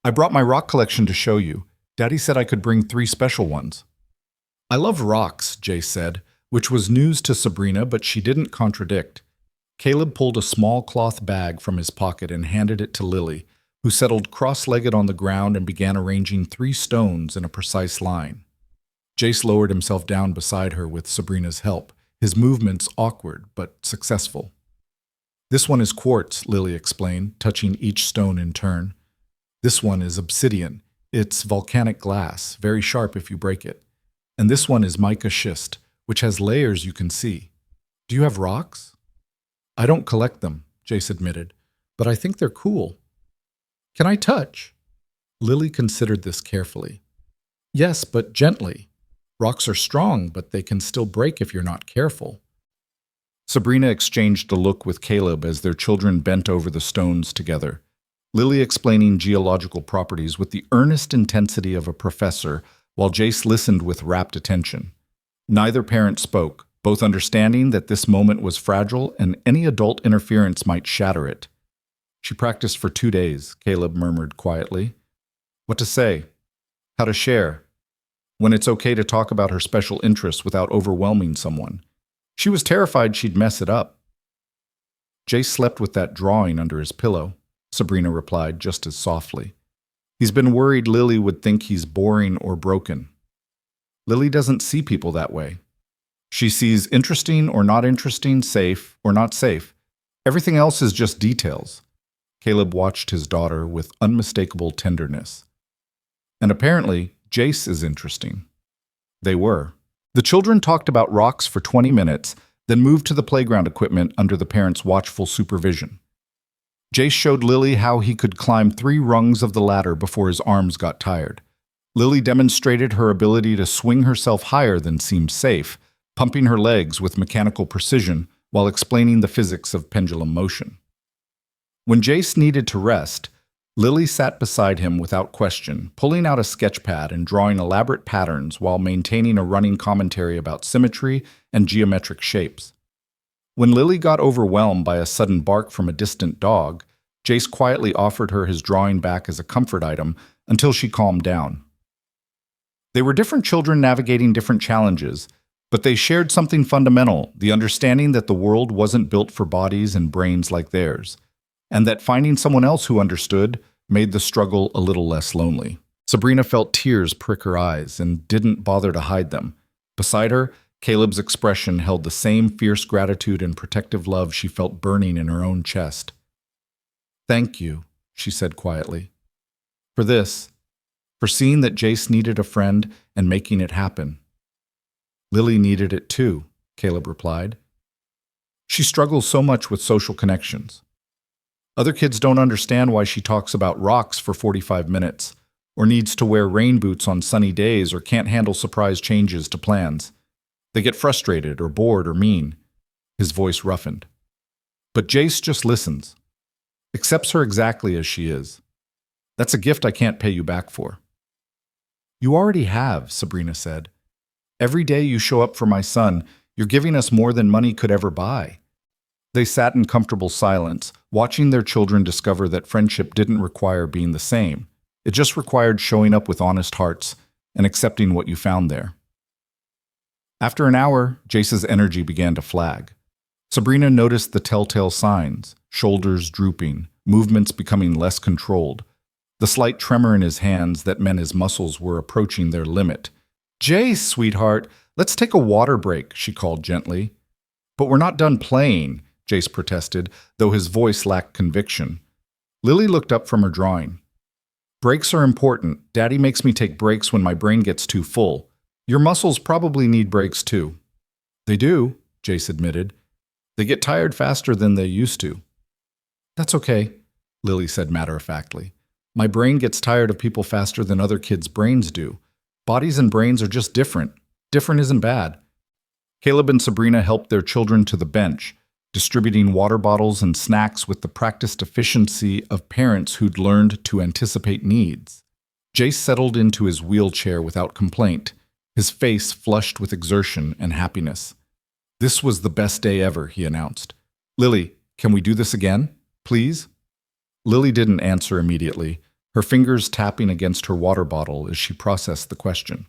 I brought my rock collection to show you. Daddy said I could bring 3 special ones." "I love rocks," Jace said, which was news to Sabrina, but she didn't contradict. Caleb pulled a small cloth bag from his pocket and handed it to Lily, who settled cross-legged on the ground and began arranging 3 stones in a precise line. Jace lowered himself down beside her with Sabrina's help, his movements awkward but successful. "This one is quartz," Lily explained, touching each stone in turn. "This one is obsidian. It's volcanic glass, very sharp if you break it. And this one is mica schist, which has layers you can see. Do you have rocks?" "I don't collect them," Jace admitted, "but I think they're cool." "Can I touch?" Lily considered this carefully. "Yes, but gently. Rocks are strong, but they can still break if you're not careful." Sabrina exchanged a look with Caleb as their children bent over the stones together, Lily explaining geological properties with the earnest intensity of a professor, while Jace listened with rapt attention. Neither parent spoke, both understanding that this moment was fragile and any adult interference might shatter it. "She practiced for 2 days," Caleb murmured quietly. "What to say? How to share? When it's okay to talk about her special interests without overwhelming someone. She was terrified she'd mess it up." "Jace slept with that drawing under his pillow," Sabrina replied just as softly. "He's been worried Lily would think he's boring or broken." "Lily doesn't see people that way. She sees interesting or not interesting, safe or not safe. Everything else is just details." Caleb watched his daughter with unmistakable tenderness. "And apparently, Jace is interesting." They were. The children talked about rocks for 20 minutes, then moved to the playground equipment under the parents' watchful supervision. Jace showed Lily how he could climb 3 rungs of the ladder before his arms got tired. Lily demonstrated her ability to swing herself higher than seemed safe, pumping her legs with mechanical precision while explaining the physics of pendulum motion. When Jace needed to rest, Lily sat beside him without question, pulling out a sketch pad and drawing elaborate patterns while maintaining a running commentary about symmetry and geometric shapes. When Lily got overwhelmed by a sudden bark from a distant dog, Jace quietly offered her his drawing back as a comfort item until she calmed down. They were different children navigating different challenges, but they shared something fundamental, the understanding that the world wasn't built for bodies and brains like theirs, and that finding someone else who understood made the struggle a little less lonely. Sabrina felt tears prick her eyes and didn't bother to hide them. Beside her, Caleb's expression held the same fierce gratitude and protective love she felt burning in her own chest. "Thank you," she said quietly. "For this, for seeing that Jace needed a friend and making it happen." "Lily needed it too," Caleb replied. "She struggles so much with social connections. Other kids don't understand why she talks about rocks for 45 minutes, or needs to wear rain boots on sunny days, or can't handle surprise changes to plans. They get frustrated or bored or mean." His voice roughened. "But Jace just listens, accepts her exactly as she is. That's a gift I can't pay you back for." "You already have," Sabrina said. "Every day you show up for my son, you're giving us more than money could ever buy." They sat in comfortable silence, watching their children discover that friendship didn't require being the same. It just required showing up with honest hearts and accepting what you found there. After an hour, Jace's energy began to flag. Sabrina noticed the telltale signs: shoulders drooping, movements becoming less controlled, the slight tremor in his hands that meant his muscles were approaching their limit. "Jace, sweetheart, let's take a water break," she called gently. "But we're not done playing," Jace protested, though his voice lacked conviction. Lily looked up from her drawing. "Breaks are important. Daddy makes me take breaks when my brain gets too full. Your muscles probably need breaks too." "They do," Jace admitted. "They get tired faster than they used to." "That's okay," Lily said matter-of-factly. "My brain gets tired of people faster than other kids' brains do. Bodies and brains are just different. Different isn't bad." Caleb and Sabrina helped their children to the bench, distributing water bottles and snacks with the practiced efficiency of parents who'd learned to anticipate needs. Jace settled into his wheelchair without complaint, his face flushed with exertion and happiness. "This was the best day ever," he announced. "Lily, can we do this again, please?" Lily didn't answer immediately, her fingers tapping against her water bottle as she processed the question.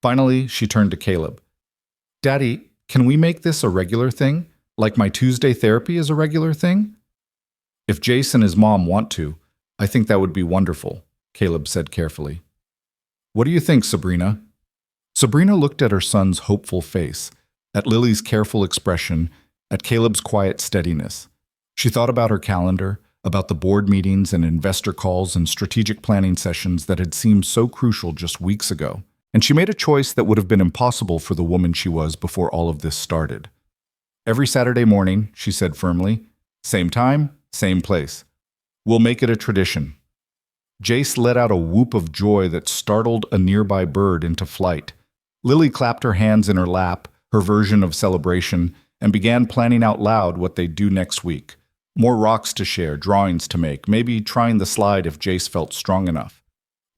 Finally, she turned to Caleb. "Daddy, can we make this a regular thing? Like my Tuesday therapy is a regular thing?" "If Jace and his mom want to, I think that would be wonderful," Caleb said carefully. "What do you think, Sabrina?" Sabrina looked at her son's hopeful face, at Lily's careful expression, at Caleb's quiet steadiness. She thought about her calendar, about the board meetings and investor calls and strategic planning sessions that had seemed so crucial just weeks ago, and she made a choice that would have been impossible for the woman she was before all of this started. "Every Saturday morning," she said firmly, "same time, same place. We'll make it a tradition." Jace let out a whoop of joy that startled a nearby bird into flight. Lily clapped her hands in her lap, her version of celebration, and began planning out loud what they'd do next week. More rocks to share, drawings to make, maybe trying the slide if Jace felt strong enough.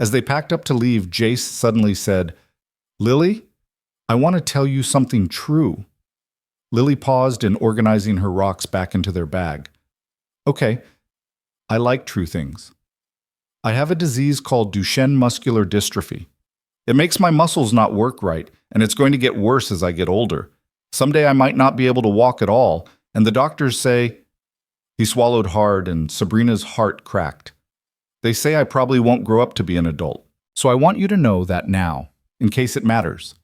As they packed up to leave, Jace suddenly said, "Lily, I want to tell you something true." Lily paused in organizing her rocks back into their bag. "Okay, I like true things. I have a disease called Duchenne muscular dystrophy. It makes my muscles not work right, and it's going to get worse as I get older. Someday I might not be able to walk at all, and the doctors say—" He swallowed hard, and Sabrina's heart cracked. "They say I probably won't grow up to be an adult, so I want you to know that now, in case it matters."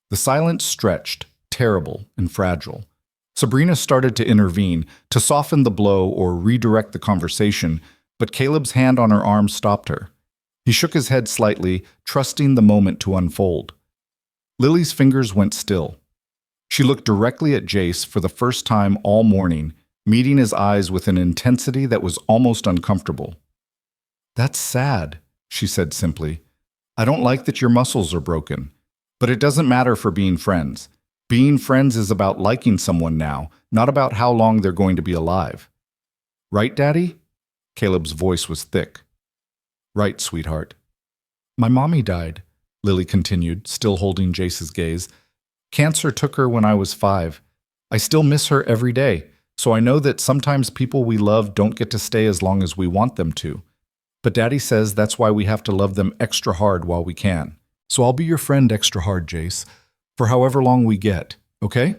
The silence stretched, terrible and fragile. Sabrina started to intervene, to soften the blow or redirect the conversation, but Caleb's hand on her arm stopped her. He shook his head slightly, trusting the moment to unfold. Lily's fingers went still. She looked directly at Jace for the first time all morning, meeting his eyes with an intensity that was almost uncomfortable. "That's sad," she said simply. "I don't like that your muscles are broken. But it doesn't matter for being friends. Being friends is about liking someone now, not about how long they're going to be alive." "Right, Daddy?" Caleb's voice was thick. Right, sweetheart. My mommy died, Lily continued, still holding Jace's gaze. Cancer took her when I was 5. I still miss her every day, so I know that sometimes people we love don't get to stay as long as we want them to. But Daddy says that's why we have to love them extra hard while we can. So I'll be your friend extra hard, Jace, for however long we get, okay?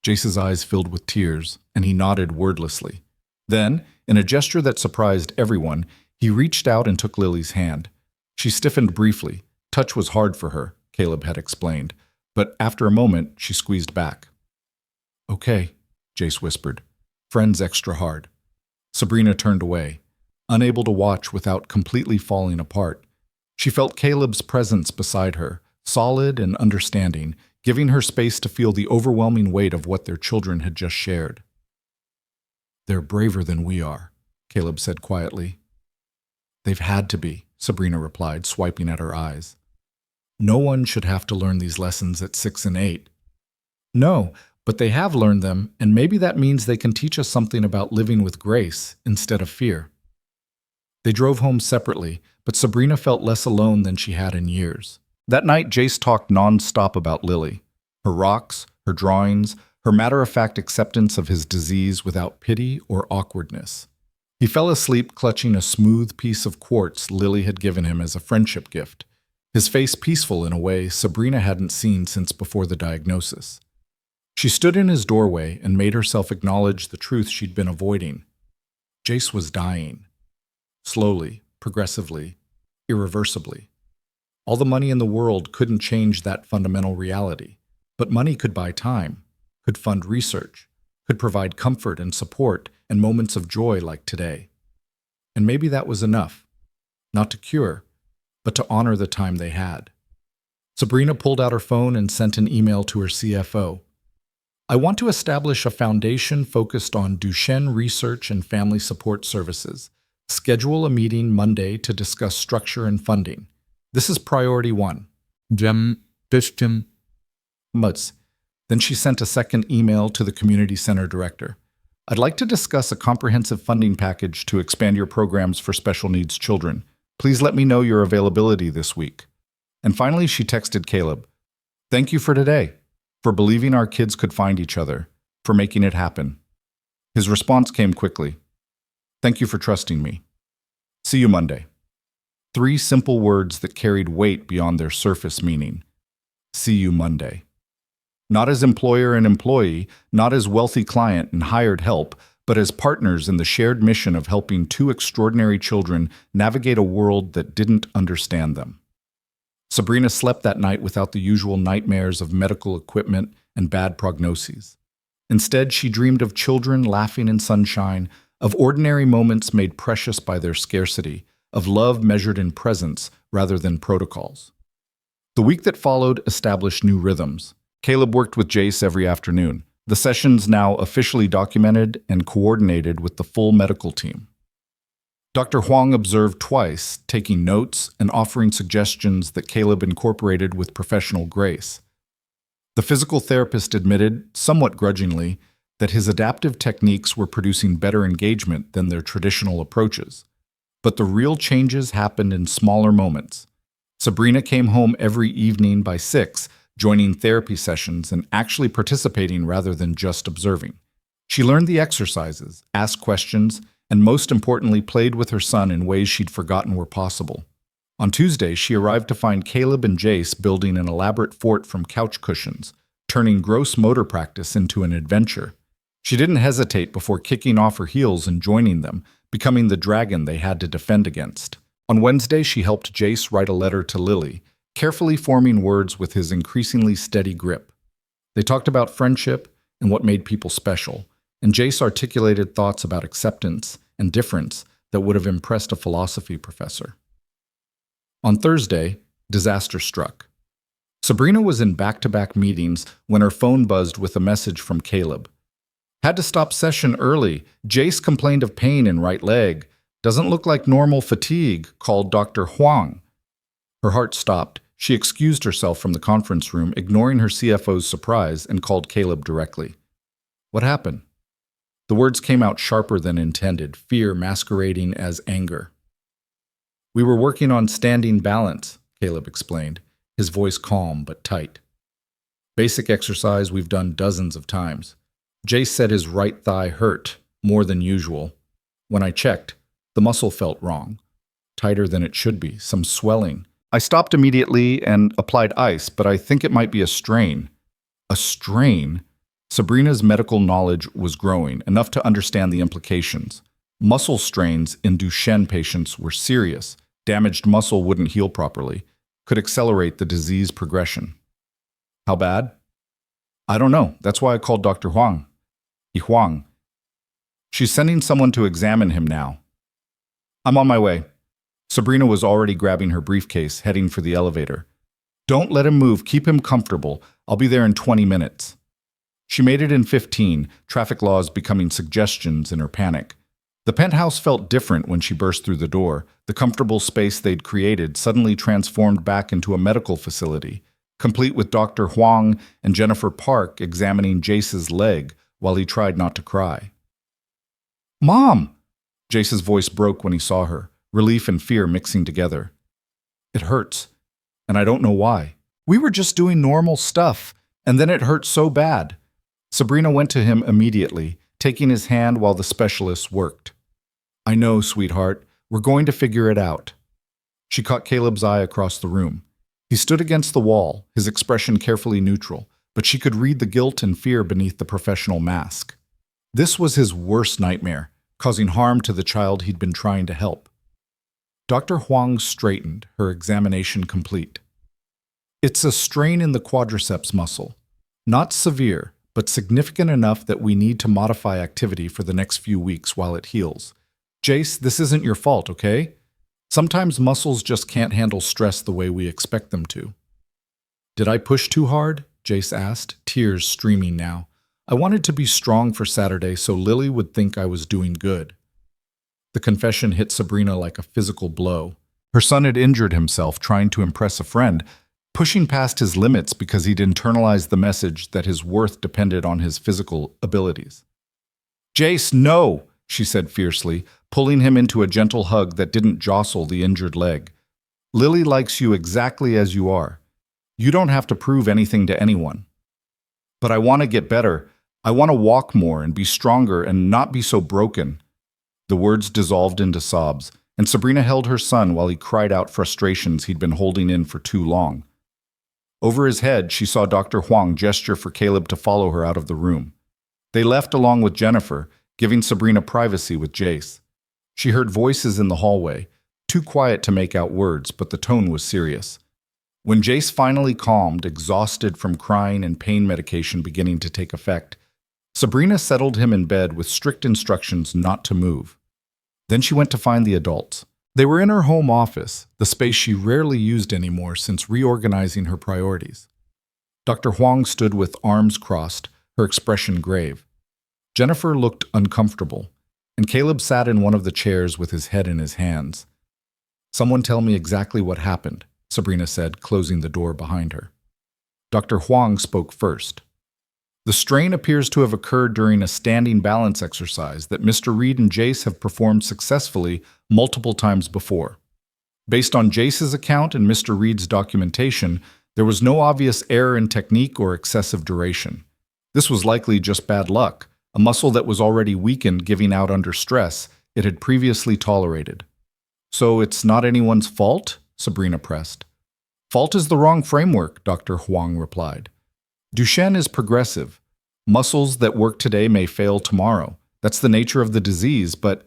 Jace's eyes filled with tears, and he nodded wordlessly. Then, in a gesture that surprised everyone, he reached out and took Lily's hand. She stiffened briefly. Touch was hard for her, Caleb had explained, but after a moment, she squeezed back. Okay, Jace whispered. Friends extra hard. Sabrina turned away, unable to watch without completely falling apart. She felt Caleb's presence beside her, solid and understanding, giving her space to feel the overwhelming weight of what their children had just shared. They're braver than we are, Caleb said quietly. They've had to be, Sabrina replied, swiping at her eyes. No one should have to learn these lessons at 6 and 8. No, but they have learned them, and maybe that means they can teach us something about living with grace instead of fear. They drove home separately, but Sabrina felt less alone than she had in years. That night, Jace talked non-stop about Lily, her rocks, her drawings, her matter-of-fact acceptance of his disease without pity or awkwardness. He fell asleep clutching a smooth piece of quartz Lily had given him as a friendship gift, his face peaceful in a way Sabrina hadn't seen since before the diagnosis. She stood in his doorway and made herself acknowledge the truth she'd been avoiding. Jace was dying. Slowly, progressively, irreversibly. All the money in the world couldn't change that fundamental reality, but money could buy time, could fund research, could provide comfort and support and moments of joy like today. And maybe that was enough, not to cure, but to honor the time they had. Sabrina pulled out her phone and sent an email to her CFO. I want to establish a foundation focused on Duchenne research and family support services. Schedule a meeting Monday to discuss structure and funding. This is priority 1. Muts. Then she sent a second email to the community center director. I'd like to discuss a comprehensive funding package to expand your programs for special needs children. Please let me know your availability this week. And finally, she texted Caleb. Thank you for today, for believing our kids could find each other, for making it happen. His response came quickly. Thank you for trusting me. See you Monday. 3 simple words that carried weight beyond their surface meaning. See you Monday. Not as employer and employee, not as wealthy client and hired help, but as partners in the shared mission of helping 2 extraordinary children navigate a world that didn't understand them. Sabrina slept that night without the usual nightmares of medical equipment and bad prognoses. Instead, she dreamed of children laughing in sunshine, of ordinary moments made precious by their scarcity, of love measured in presence rather than protocols. The week that followed established new rhythms. Caleb worked with Jace every afternoon, the sessions now officially documented and coordinated with the full medical team. Dr. Huang observed twice, taking notes and offering suggestions that Caleb incorporated with professional grace. The physical therapist admitted, somewhat grudgingly, that his adaptive techniques were producing better engagement than their traditional approaches. But the real changes happened in smaller moments. Sabrina came home every evening by 6, joining therapy sessions and actually participating rather than just observing. She learned the exercises, asked questions, and most importantly, played with her son in ways she'd forgotten were possible. On Tuesday, she arrived to find Caleb and Jace building an elaborate fort from couch cushions, turning gross motor practice into an adventure. She didn't hesitate before kicking off her heels and joining them, becoming the dragon they had to defend against. On Wednesday, she helped Jace write a letter to Lily, carefully forming words with his increasingly steady grip. They talked about friendship and what made people special, and Jace articulated thoughts about acceptance and difference that would have impressed a philosophy professor. On Thursday, disaster struck. Sabrina was in back-to-back meetings when her phone buzzed with a message from Caleb. Had to stop session early. Jace complained of pain in right leg. Doesn't look like normal fatigue, called Dr. Huang. Her heart stopped. She excused herself from the conference room, ignoring her CFO's surprise, and called Caleb directly. What happened? The words came out sharper than intended, fear masquerading as anger. "We were working on standing balance," Caleb explained, his voice calm but tight. "Basic exercise we've done dozens of times." Jace said his right thigh hurt, more than usual. When I checked, the muscle felt wrong, tighter than it should be, some swelling. I stopped immediately and applied ice, but I think it might be a strain. A strain? Sabrina's medical knowledge was growing, enough to understand the implications. Muscle strains in Duchenne patients were serious. Damaged muscle wouldn't heal properly, could accelerate the disease progression. How bad? I don't know. That's why I called Dr. Huang. Huang. She's sending someone to examine him now. I'm on my way. Sabrina was already grabbing her briefcase, heading for the elevator. Don't let him move. Keep him comfortable. I'll be there in 20 minutes. She made it in 15, traffic laws becoming suggestions in her panic. The penthouse felt different when she burst through the door. The comfortable space they'd created suddenly transformed back into a medical facility, complete with Dr. Huang and Jennifer Park examining Jace's leg while he tried not to cry. Mom! Jace's voice broke when he saw her, relief and fear mixing together. It hurts, and I don't know why. We were just doing normal stuff, and then it hurt so bad. Sabrina went to him immediately, taking his hand while the specialists worked. I know, sweetheart. We're going to figure it out. She caught Caleb's eye across the room. He stood against the wall, his expression carefully neutral, but she could read the guilt and fear beneath the professional mask. This was his worst nightmare, causing harm to the child he'd been trying to help. Dr. Huang straightened, her examination complete. It's a strain in the quadriceps muscle. Not severe, but significant enough that we need to modify activity for the next few weeks while it heals. Jace, this isn't your fault, okay? Sometimes muscles just can't handle stress the way we expect them to. Did I push too hard? Jace asked, tears streaming now. I wanted to be strong for Saturday so Lily would think I was doing good. The confession hit Sabrina like a physical blow. Her son had injured himself trying to impress a friend, pushing past his limits because he'd internalized the message that his worth depended on his physical abilities. Jace, no, she said fiercely, pulling him into a gentle hug that didn't jostle the injured leg. Lily likes you exactly as you are. You don't have to prove anything to anyone. But I want to get better. I want to walk more and be stronger and not be so broken. The words dissolved into sobs, and Sabrina held her son while he cried out frustrations he'd been holding in for too long. Over his head, she saw Dr. Huang gesture for Caleb to follow her out of the room. They left along with Jennifer, giving Sabrina privacy with Jace. She heard voices in the hallway, too quiet to make out words, but the tone was serious. When Jace finally calmed, exhausted from crying and pain medication beginning to take effect, Sabrina settled him in bed with strict instructions not to move. Then she went to find the adults. They were in her home office, the space she rarely used anymore since reorganizing her priorities. Dr. Huang stood with arms crossed, her expression grave. Jennifer looked uncomfortable, and Caleb sat in one of the chairs with his head in his hands. Someone tell me exactly what happened, Sabrina said, closing the door behind her. Dr. Huang spoke first. The strain appears to have occurred during a standing balance exercise that Mr. Reed and Jace have performed successfully multiple times before. Based on Jace's account and Mr. Reed's documentation, there was no obvious error in technique or excessive duration. This was likely just bad luck, a muscle that was already weakened giving out under stress it had previously tolerated. So it's not anyone's fault? Sabrina pressed. Fault is the wrong framework, Dr. Huang replied. Duchenne is progressive. Muscles that work today may fail tomorrow. That's the nature of the disease, but...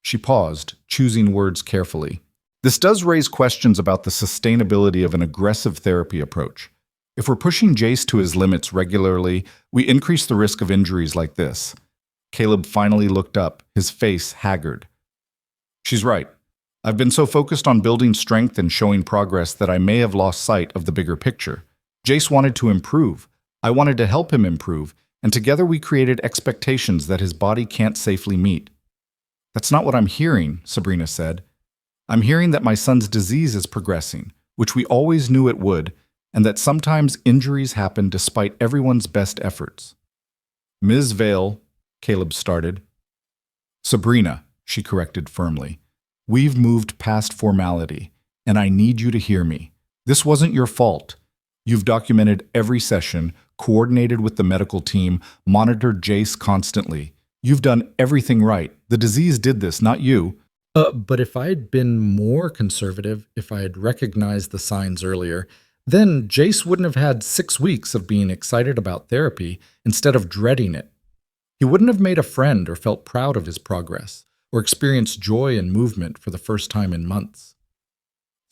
She paused, choosing words carefully. This does raise questions about the sustainability of an aggressive therapy approach. If we're pushing Jace to his limits regularly, we increase the risk of injuries like this. Caleb finally looked up, his face haggard. She's right. I've been so focused on building strength and showing progress that I may have lost sight of the bigger picture. Jace wanted to improve. I wanted to help him improve, and together we created expectations that his body can't safely meet. That's not what I'm hearing, Sabrina said. I'm hearing that my son's disease is progressing, which we always knew it would, and that sometimes injuries happen despite everyone's best efforts. Ms. Vale, Caleb started. Sabrina, she corrected firmly. We've moved past formality, and I need you to hear me. This wasn't your fault. You've documented every session, coordinated with the medical team, monitored Jace constantly. You've done everything right. The disease did this, not you. But if I had been more conservative, if I had recognized the signs earlier, then Jace wouldn't have had 6 weeks of being excited about therapy instead of dreading it. He wouldn't have made a friend or felt proud of his progress, or experienced joy and movement for the first time in months.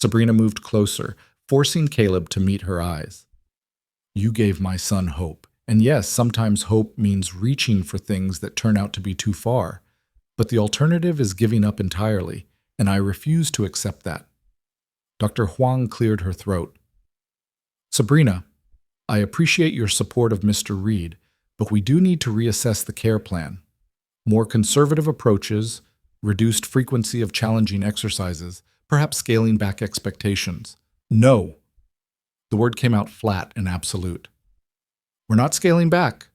Sabrina moved closer, forcing Caleb to meet her eyes. You gave my son hope. And yes, sometimes hope means reaching for things that turn out to be too far. But the alternative is giving up entirely, and I refuse to accept that. Dr. Huang cleared her throat. Sabrina, I appreciate your support of Mr. Reed, but we do need to reassess the care plan. More conservative approaches, reduced frequency of challenging exercises, perhaps scaling back expectations. No. The word came out flat and absolute. We're not scaling back.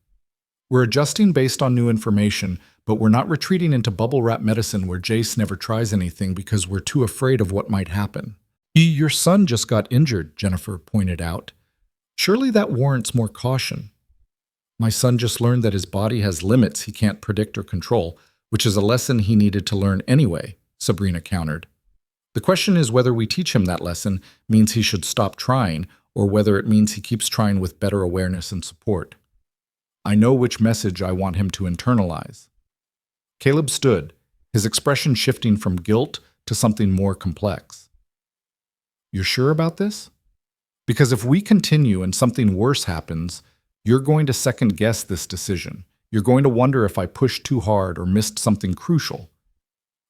We're adjusting based on new information, but we're not retreating into bubble wrap medicine where Jace never tries anything because we're too afraid of what might happen. Your son just got injured, Jennifer pointed out. Surely that warrants more caution. My son just learned that his body has limits he can't predict or control, which is a lesson he needed to learn anyway, Sabrina countered. The question is whether we teach him that lesson means he should stop trying, or whether it means he keeps trying with better awareness and support. I know which message I want him to internalize. Caleb stood, his expression shifting from guilt to something more complex. You're sure about this? Because if we continue and something worse happens, you're going to second-guess this decision. You're going to wonder if I pushed too hard or missed something crucial.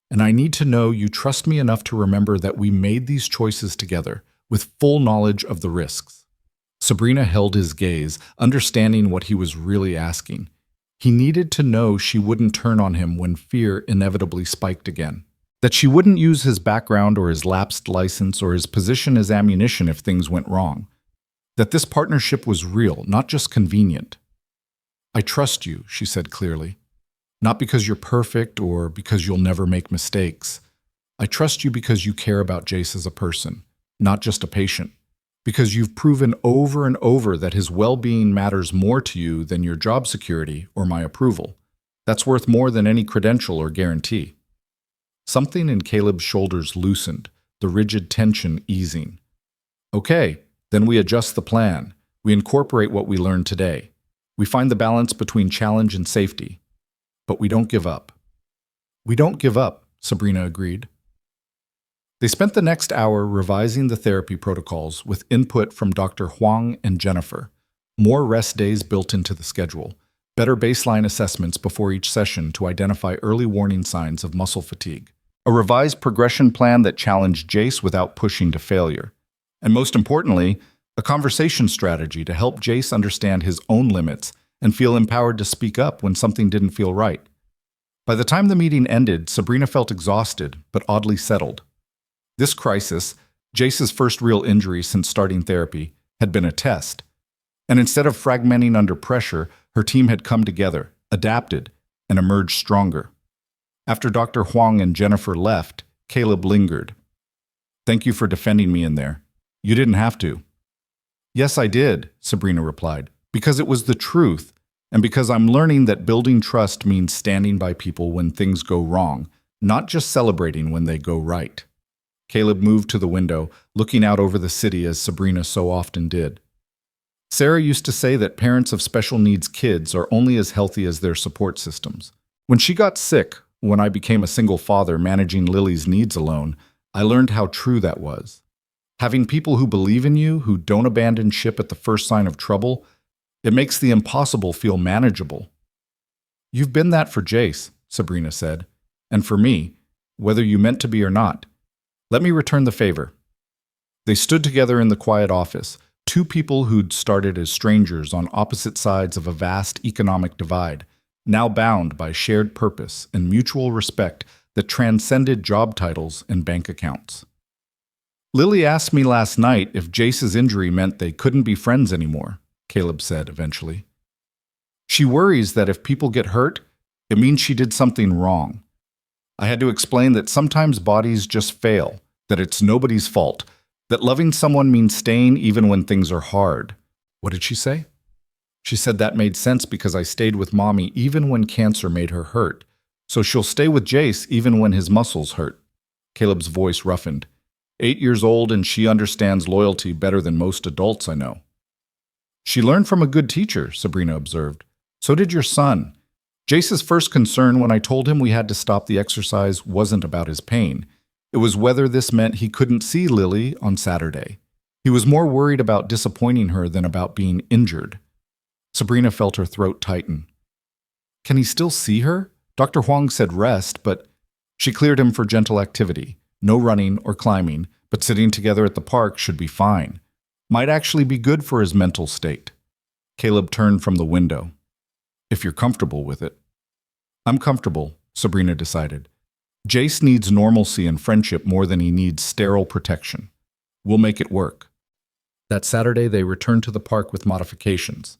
And I need to know you trust me enough to remember that we made these choices together, with full knowledge of the risks. Sabrina held his gaze, understanding what he was really asking. He needed to know she wouldn't turn on him when fear inevitably spiked again. That she wouldn't use his background or his lapsed license or his position as ammunition if things went wrong. That this partnership was real, not just convenient. I trust you, she said clearly. Not because you're perfect or because you'll never make mistakes. I trust you because you care about Jace as a person, not just a patient. Because you've proven over and over that his well-being matters more to you than your job security or my approval. That's worth more than any credential or guarantee. Something in Caleb's shoulders loosened, the rigid tension easing. Okay, then we adjust the plan. We incorporate what we learned today. We find the balance between challenge and safety. But we don't give up. We don't give up, Sabrina agreed. They spent the next hour revising the therapy protocols with input from Dr. Huang and Jennifer. More rest days built into the schedule. Better baseline assessments before each session to identify early warning signs of muscle fatigue. A revised progression plan that challenged Jace without pushing to failure. And most importantly, a conversation strategy to help Jace understand his own limits and feel empowered to speak up when something didn't feel right. By the time the meeting ended, Sabrina felt exhausted, but oddly settled. This crisis, Jace's first real injury since starting therapy, had been a test. And instead of fragmenting under pressure, her team had come together, adapted, and emerged stronger. After Dr. Huang and Jennifer left, Caleb lingered. Thank you for defending me in there. You didn't have to. Yes, I did, Sabrina replied, because it was the truth, and because I'm learning that building trust means standing by people when things go wrong, not just celebrating when they go right. Caleb moved to the window, looking out over the city as Sabrina so often did. Sarah used to say that parents of special needs kids are only as healthy as their support systems. When she got sick, when I became a single father managing Lily's needs alone, I learned how true that was. Having people who believe in you, who don't abandon ship at the first sign of trouble, it makes the impossible feel manageable. You've been that for Jace, Sabrina said, and for me, whether you meant to be or not. Let me return the favor. They stood together in the quiet office, two people who'd started as strangers on opposite sides of a vast economic divide, now bound by shared purpose and mutual respect that transcended job titles and bank accounts. Lily asked me last night if Jace's injury meant they couldn't be friends anymore, Caleb said eventually. She worries that if people get hurt, It means she did something wrong. I had to explain that sometimes bodies just fail, that it's nobody's fault, that loving someone means staying even when things are hard. What did she say? She said that made sense because I stayed with Mommy even when cancer made her hurt, so she'll stay with Jace even when his muscles hurt. Caleb's voice roughened. 8 years old and she understands loyalty better than most adults I know. She learned from a good teacher, Sabrina observed. So did your son. Jace's first concern when I told him we had to stop the exercise wasn't about his pain. It was whether this meant he couldn't see Lily on Saturday. He was more worried about disappointing her than about being injured. Sabrina felt her throat tighten. Can he still see her? Dr. Huang said rest, but she cleared him for gentle activity. No running or climbing, but sitting together at the park should be fine. Might actually be good for his mental state. Caleb turned from the window. If you're comfortable with it. I'm comfortable, Sabrina decided. Jace needs normalcy and friendship more than he needs sterile protection. We'll make it work. That Saturday, they returned to the park with modifications.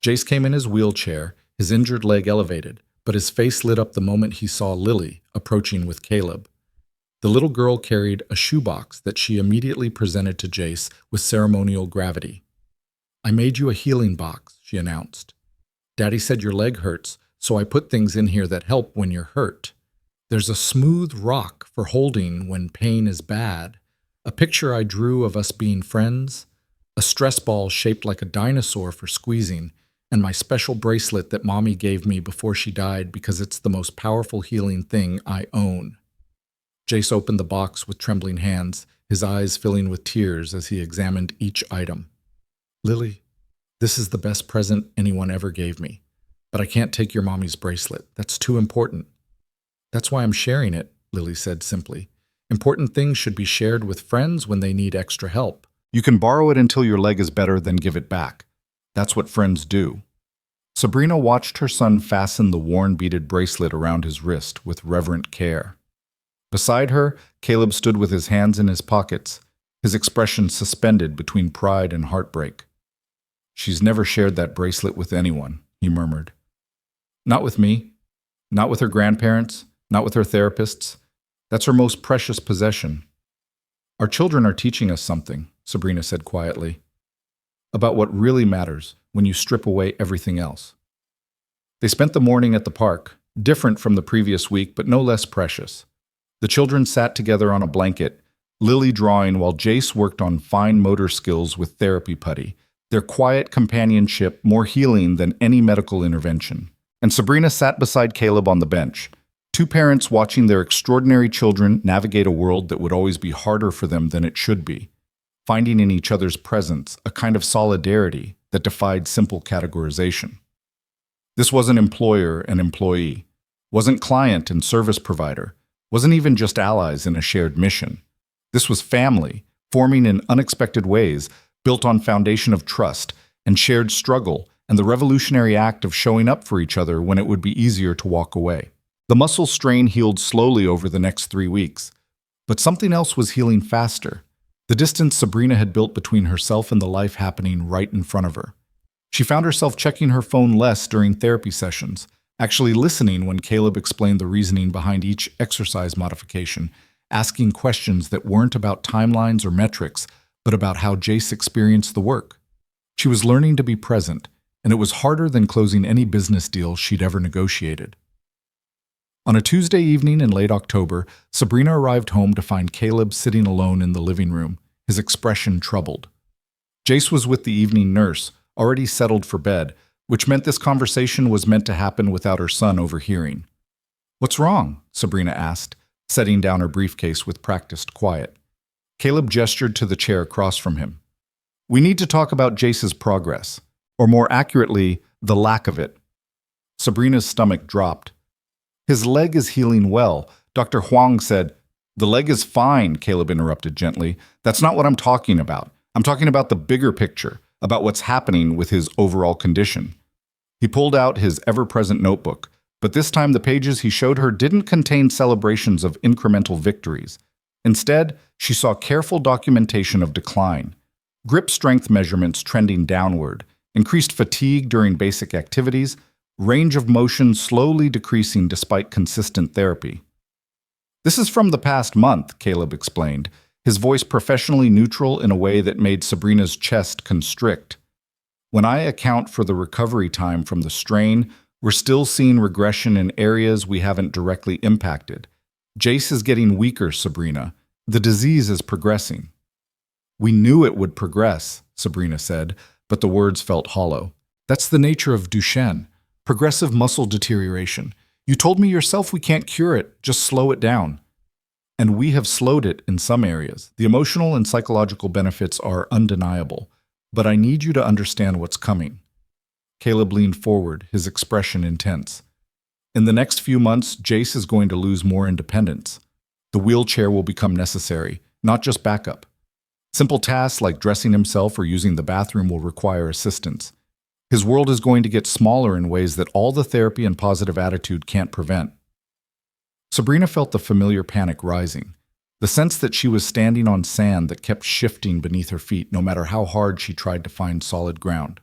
Jace came in his wheelchair, his injured leg elevated, but his face lit up the moment he saw Lily approaching with Caleb. The little girl carried a shoebox that she immediately presented to Jace with ceremonial gravity. I made you a healing box, she announced. Daddy said your leg hurts, so I put things in here that help when you're hurt. There's a smooth rock for holding when pain is bad, a picture I drew of us being friends, a stress ball shaped like a dinosaur for squeezing, and my special bracelet that Mommy gave me before she died because it's the most powerful healing thing I own. Jace opened the box with trembling hands, his eyes filling with tears as he examined each item. Lily, this is the best present anyone ever gave me, but I can't take your Mommy's bracelet. That's too important. That's why I'm sharing it, Lily said simply. Important things should be shared with friends when they need extra help. You can borrow it until your leg is better, then give it back. That's what friends do. Sabrina watched her son fasten the worn beaded bracelet around his wrist with reverent care. Beside her, Caleb stood with his hands in his pockets, his expression suspended between pride and heartbreak. She's never shared that bracelet with anyone, he murmured. Not with me, not with her grandparents, not with her therapists. That's her most precious possession. Our children are teaching us something, Sabrina said quietly, about what really matters when you strip away everything else. They spent the morning at the park, different from the previous week, but no less precious. The children sat together on a blanket, Lily drawing while Jace worked on fine motor skills with therapy putty, their quiet companionship more healing than any medical intervention. And Sabrina sat beside Caleb on the bench, two parents watching their extraordinary children navigate a world that would always be harder for them than it should be, finding in each other's presence a kind of solidarity that defied simple categorization. This wasn't employer and employee, wasn't client and service provider, wasn't even just allies in a shared mission. This was family, forming in unexpected ways, built on foundation of trust and shared struggle and the revolutionary act of showing up for each other when it would be easier to walk away. The muscle strain healed slowly over the next 3 weeks, but something else was healing faster. The distance Sabrina had built between herself and the life happening right in front of her. She found herself checking her phone less during therapy sessions, actually listening when Caleb explained the reasoning behind each exercise modification, asking questions that weren't about timelines or metrics, but about how Jace experienced the work. She was learning to be present, and it was harder than closing any business deal she'd ever negotiated. On a Tuesday evening in late October, Sabrina arrived home to find Caleb sitting alone in the living room, his expression troubled. Jace was with the evening nurse, already settled for bed, which meant this conversation was meant to happen without her son overhearing. "What's wrong?" Sabrina asked, setting down her briefcase with practiced quiet. Caleb gestured to the chair across from him. "We need to talk about Jace's progress, or more accurately, the lack of it." Sabrina's stomach dropped. "His leg is healing well," Dr. Huang said. "The leg is fine," Caleb interrupted gently. "That's not what I'm talking about. I'm talking about the bigger picture, about what's happening with his overall condition." He pulled out his ever-present notebook, but this time the pages he showed her didn't contain celebrations of incremental victories. Instead, she saw careful documentation of decline, grip strength measurements trending downward, increased fatigue during basic activities, range of motion slowly decreasing despite consistent therapy. This is from the past month, Caleb explained, his voice professionally neutral in a way that made Sabrina's chest constrict. When I account for the recovery time from the strain, we're still seeing regression in areas we haven't directly impacted. Jace is getting weaker, Sabrina. The disease is progressing. We knew it would progress, Sabrina said, but the words felt hollow. That's the nature of Duchenne, progressive muscle deterioration. You told me yourself we can't cure it, just slow it down. And we have slowed it in some areas. The emotional and psychological benefits are undeniable, but I need you to understand what's coming. Caleb leaned forward, his expression intense. In the next few months, Jace is going to lose more independence. The wheelchair will become necessary, not just backup. Simple tasks like dressing himself or using the bathroom will require assistance. His world is going to get smaller in ways that all the therapy and positive attitude can't prevent. Sabrina felt the familiar panic rising, the sense that she was standing on sand that kept shifting beneath her feet no matter how hard she tried to find solid ground.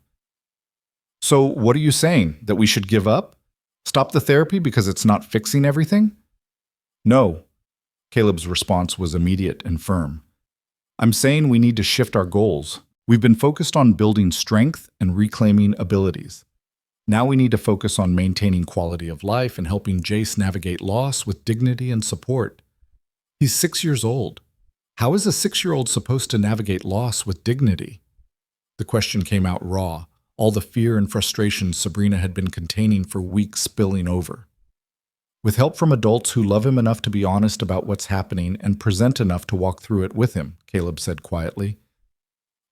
So what are you saying? That we should give up? Stop the therapy because it's not fixing everything? No. Caleb's response was immediate and firm. I'm saying we need to shift our goals. We've been focused on building strength and reclaiming abilities. Now we need to focus on maintaining quality of life and helping Jace navigate loss with dignity and support. He's 6 years old. How is a 6-year-old supposed to navigate loss with dignity? The question came out raw, all the fear and frustration Sabrina had been containing for weeks spilling over. With help from adults who love him enough to be honest about what's happening and present enough to walk through it with him, Caleb said quietly.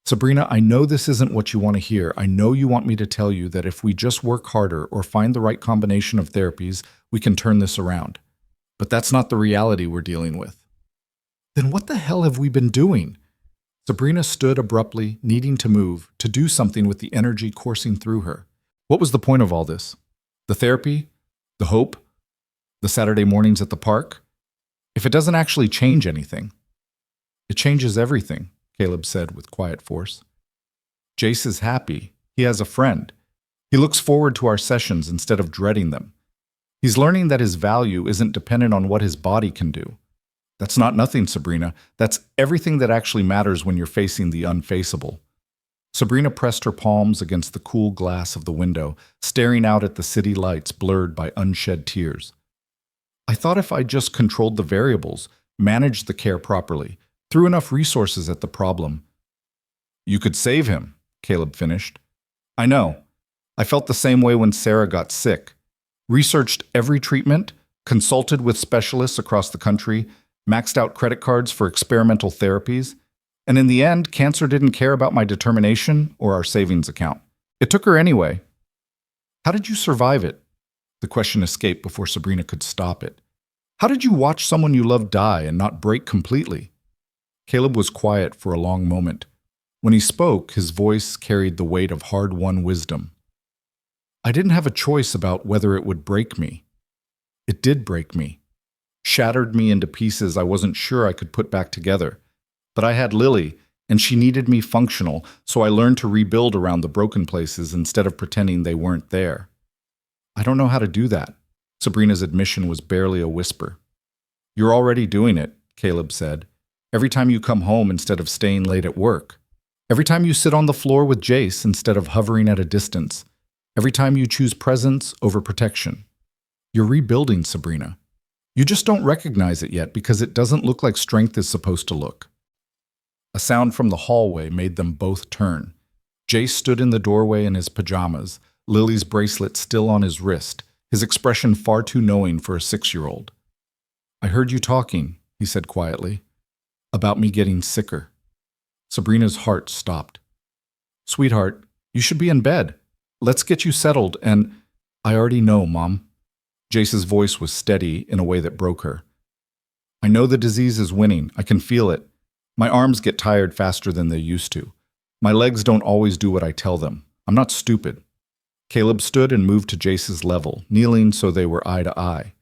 Sabrina, I know this isn't what you want to hear. I know you want me to tell you that if we just work harder or find the right combination of therapies, we can turn this around. But that's not the reality we're dealing with. Then what the hell have we been doing? Sabrina stood abruptly, needing to move, to do something with the energy coursing through her. What was the point of all this? The therapy? The hope? The Saturday mornings at the park? If it doesn't actually change anything, it changes everything, Caleb said with quiet force. Jace is happy. He has a friend. He looks forward to our sessions instead of dreading them. He's learning that his value isn't dependent on what his body can do. That's not nothing, Sabrina. That's everything that actually matters when you're facing the unfaceable. Sabrina pressed her palms against the cool glass of the window, staring out at the city lights blurred by unshed tears. I thought if I just controlled the variables, managed the care properly, threw enough resources at the problem. You could save him, Caleb finished. I know. I felt the same way when Sarah got sick. Researched every treatment, consulted with specialists across the country, maxed out credit cards for experimental therapies, and in the end, cancer didn't care about my determination or our savings account. It took her anyway. How did you survive it? The question escaped before Sabrina could stop it. How did you watch someone you loved die and not break completely? Caleb was quiet for a long moment. When he spoke, his voice carried the weight of hard-won wisdom. I didn't have a choice about whether it would break me. It did break me. Shattered me into pieces I wasn't sure I could put back together. But I had Lily, and she needed me functional, so I learned to rebuild around the broken places instead of pretending they weren't there. I don't know how to do that. Sabrina's admission was barely a whisper. You're already doing it, Caleb said. Every time you come home instead of staying late at work. Every time you sit on the floor with Jace instead of hovering at a distance. Every time you choose presence over protection. You're rebuilding, Sabrina. You just don't recognize it yet because it doesn't look like strength is supposed to look. A sound from the hallway made them both turn. Jace stood in the doorway in his pajamas, Lily's bracelet still on his wrist, his expression far too knowing for a 6-year-old. I heard you talking, he said quietly, about me getting sicker. Sabrina's heart stopped. Sweetheart, you should be in bed. Let's get you settled and… I already know, Mom. Jace's voice was steady in a way that broke her. I know the disease is winning. I can feel it. My arms get tired faster than they used to. My legs don't always do what I tell them. I'm not stupid. Caleb stood and moved to Jace's level, kneeling so they were eye to eye.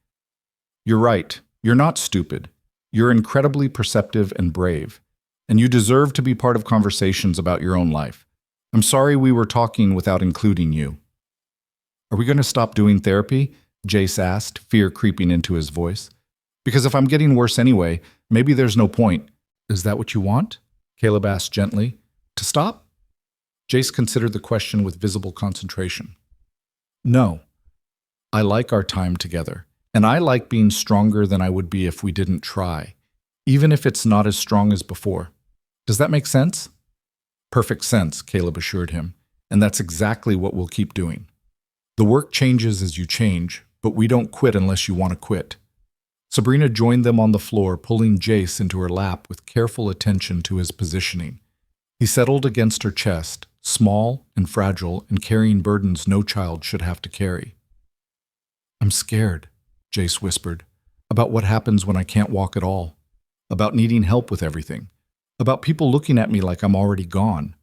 You're right. You're not stupid. You're incredibly perceptive and brave, and you deserve to be part of conversations about your own life. I'm sorry we were talking without including you. Are we going to stop doing therapy? Jace asked, fear creeping into his voice. Because if I'm getting worse anyway, maybe there's no point. Is that what you want? Caleb asked gently. To stop? Jace considered the question with visible concentration. No. I like our time together, and I like being stronger than I would be if we didn't try, even if it's not as strong as before. Does that make sense? Perfect sense, Caleb assured him, and that's exactly what we'll keep doing. The work changes as you change, but we don't quit unless you want to quit. Sabrina joined them on the floor, pulling Jace into her lap with careful attention to his positioning. He settled against her chest, small and fragile and carrying burdens no child should have to carry. I'm scared, Jace whispered, about what happens when I can't walk at all, about needing help with everything, about people looking at me like I'm already gone.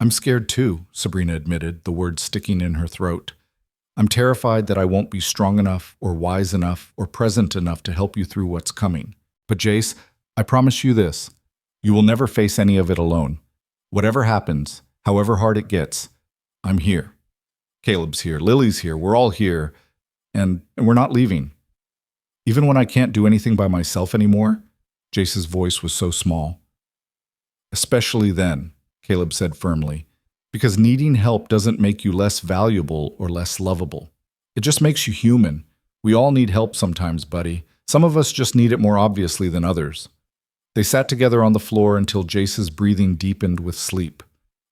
I'm scared too, Sabrina admitted, the words sticking in her throat. I'm terrified that I won't be strong enough or wise enough or present enough to help you through what's coming. But Jace, I promise you this, you will never face any of it alone. Whatever happens, however hard it gets, I'm here. Caleb's here, Lily's here, we're all here, and we're not leaving. Even when I can't do anything by myself anymore, Jace's voice was so small. Especially then, Caleb said firmly, because needing help doesn't make you less valuable or less lovable. It just makes you human. We all need help sometimes, buddy. Some of us just need it more obviously than others. They sat together on the floor until Jace's breathing deepened with sleep.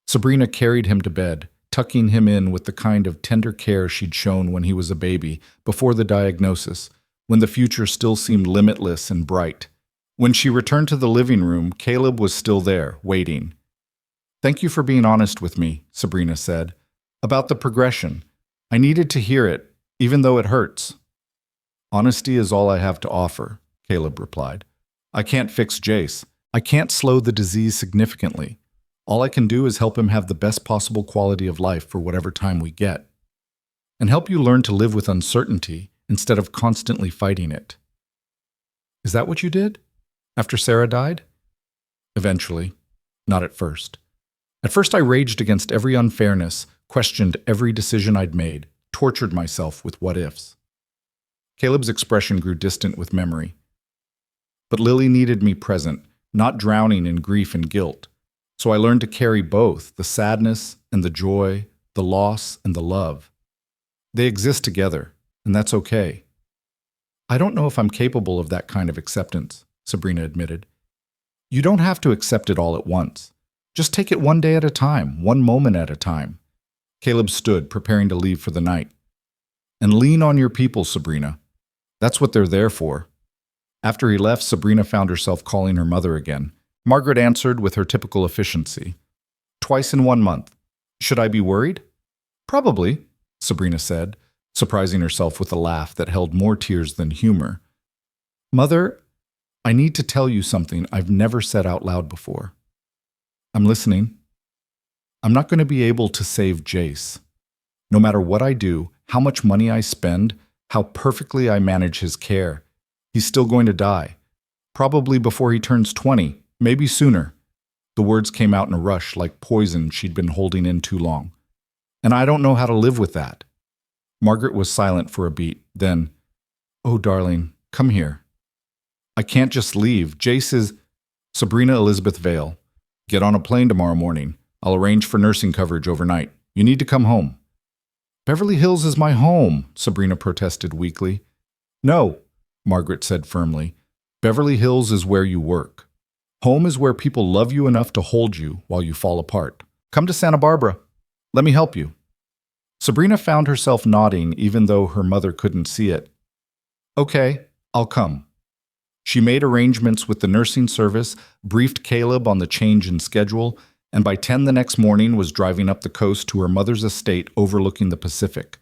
Sabrina carried him to bed, tucking him in with the kind of tender care she'd shown when he was a baby, before the diagnosis, when the future still seemed limitless and bright. When she returned to the living room, Caleb was still there, waiting. Thank you for being honest with me, Sabrina said. About the progression. I needed to hear it, even though it hurts. Honesty is all I have to offer, Caleb replied. I can't fix Jace. I can't slow the disease significantly. All I can do is help him have the best possible quality of life for whatever time we get. And help you learn to live with uncertainty instead of constantly fighting it. Is that what you did? After Sarah died? Eventually. Not at first. At first I raged against every unfairness, questioned every decision I'd made, tortured myself with what-ifs. Caleb's expression grew distant with memory. But Lily needed me present, not drowning in grief and guilt. So I learned to carry both, the sadness and the joy, the loss and the love. They exist together, and that's okay. I don't know if I'm capable of that kind of acceptance, Sabrina admitted. You don't have to accept it all at once. Just take it one day at a time, one moment at a time. Caleb stood, preparing to leave for the night. And lean on your people, Sabrina. That's what they're there for. After he left, Sabrina found herself calling her mother again. Margaret answered with her typical efficiency. Twice in 1 month. Should I be worried? Probably, Sabrina said, surprising herself with a laugh that held more tears than humor. Mother, I need to tell you something I've never said out loud before. I'm listening. I'm not going to be able to save Jace. No matter what I do, how much money I spend, how perfectly I manage his care, he's still going to die. Probably before he turns 20, maybe sooner. The words came out in a rush like poison she'd been holding in too long. And I don't know how to live with that. Margaret was silent for a beat, then, Oh, darling, come here. I can't just leave. Jace is Sabrina Elizabeth Vale. Get on a plane tomorrow morning. I'll arrange for nursing coverage overnight. You need to come home. Beverly Hills is my home, Sabrina protested weakly. No, Margaret said firmly. Beverly Hills is where you work. Home is where people love you enough to hold you while you fall apart. Come to Santa Barbara. Let me help you. Sabrina found herself nodding even though her mother couldn't see it. Okay, I'll come. She made arrangements with the nursing service, briefed Caleb on the change in schedule, and by 10 the next morning was driving up the coast to her mother's estate overlooking the Pacific.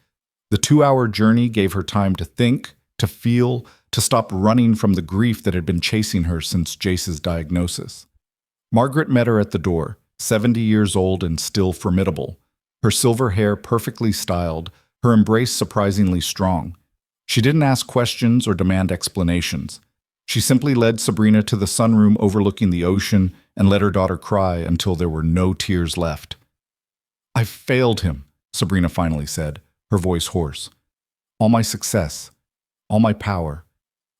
The 2-hour journey gave her time to think, to feel, to stop running from the grief that had been chasing her since Jace's diagnosis. Margaret met her at the door, 70 years old and still formidable, her silver hair perfectly styled, her embrace surprisingly strong. She didn't ask questions or demand explanations. She simply led Sabrina to the sunroom overlooking the ocean and let her daughter cry until there were no tears left. I've failed him, Sabrina finally said, her voice hoarse. All my success, all my power,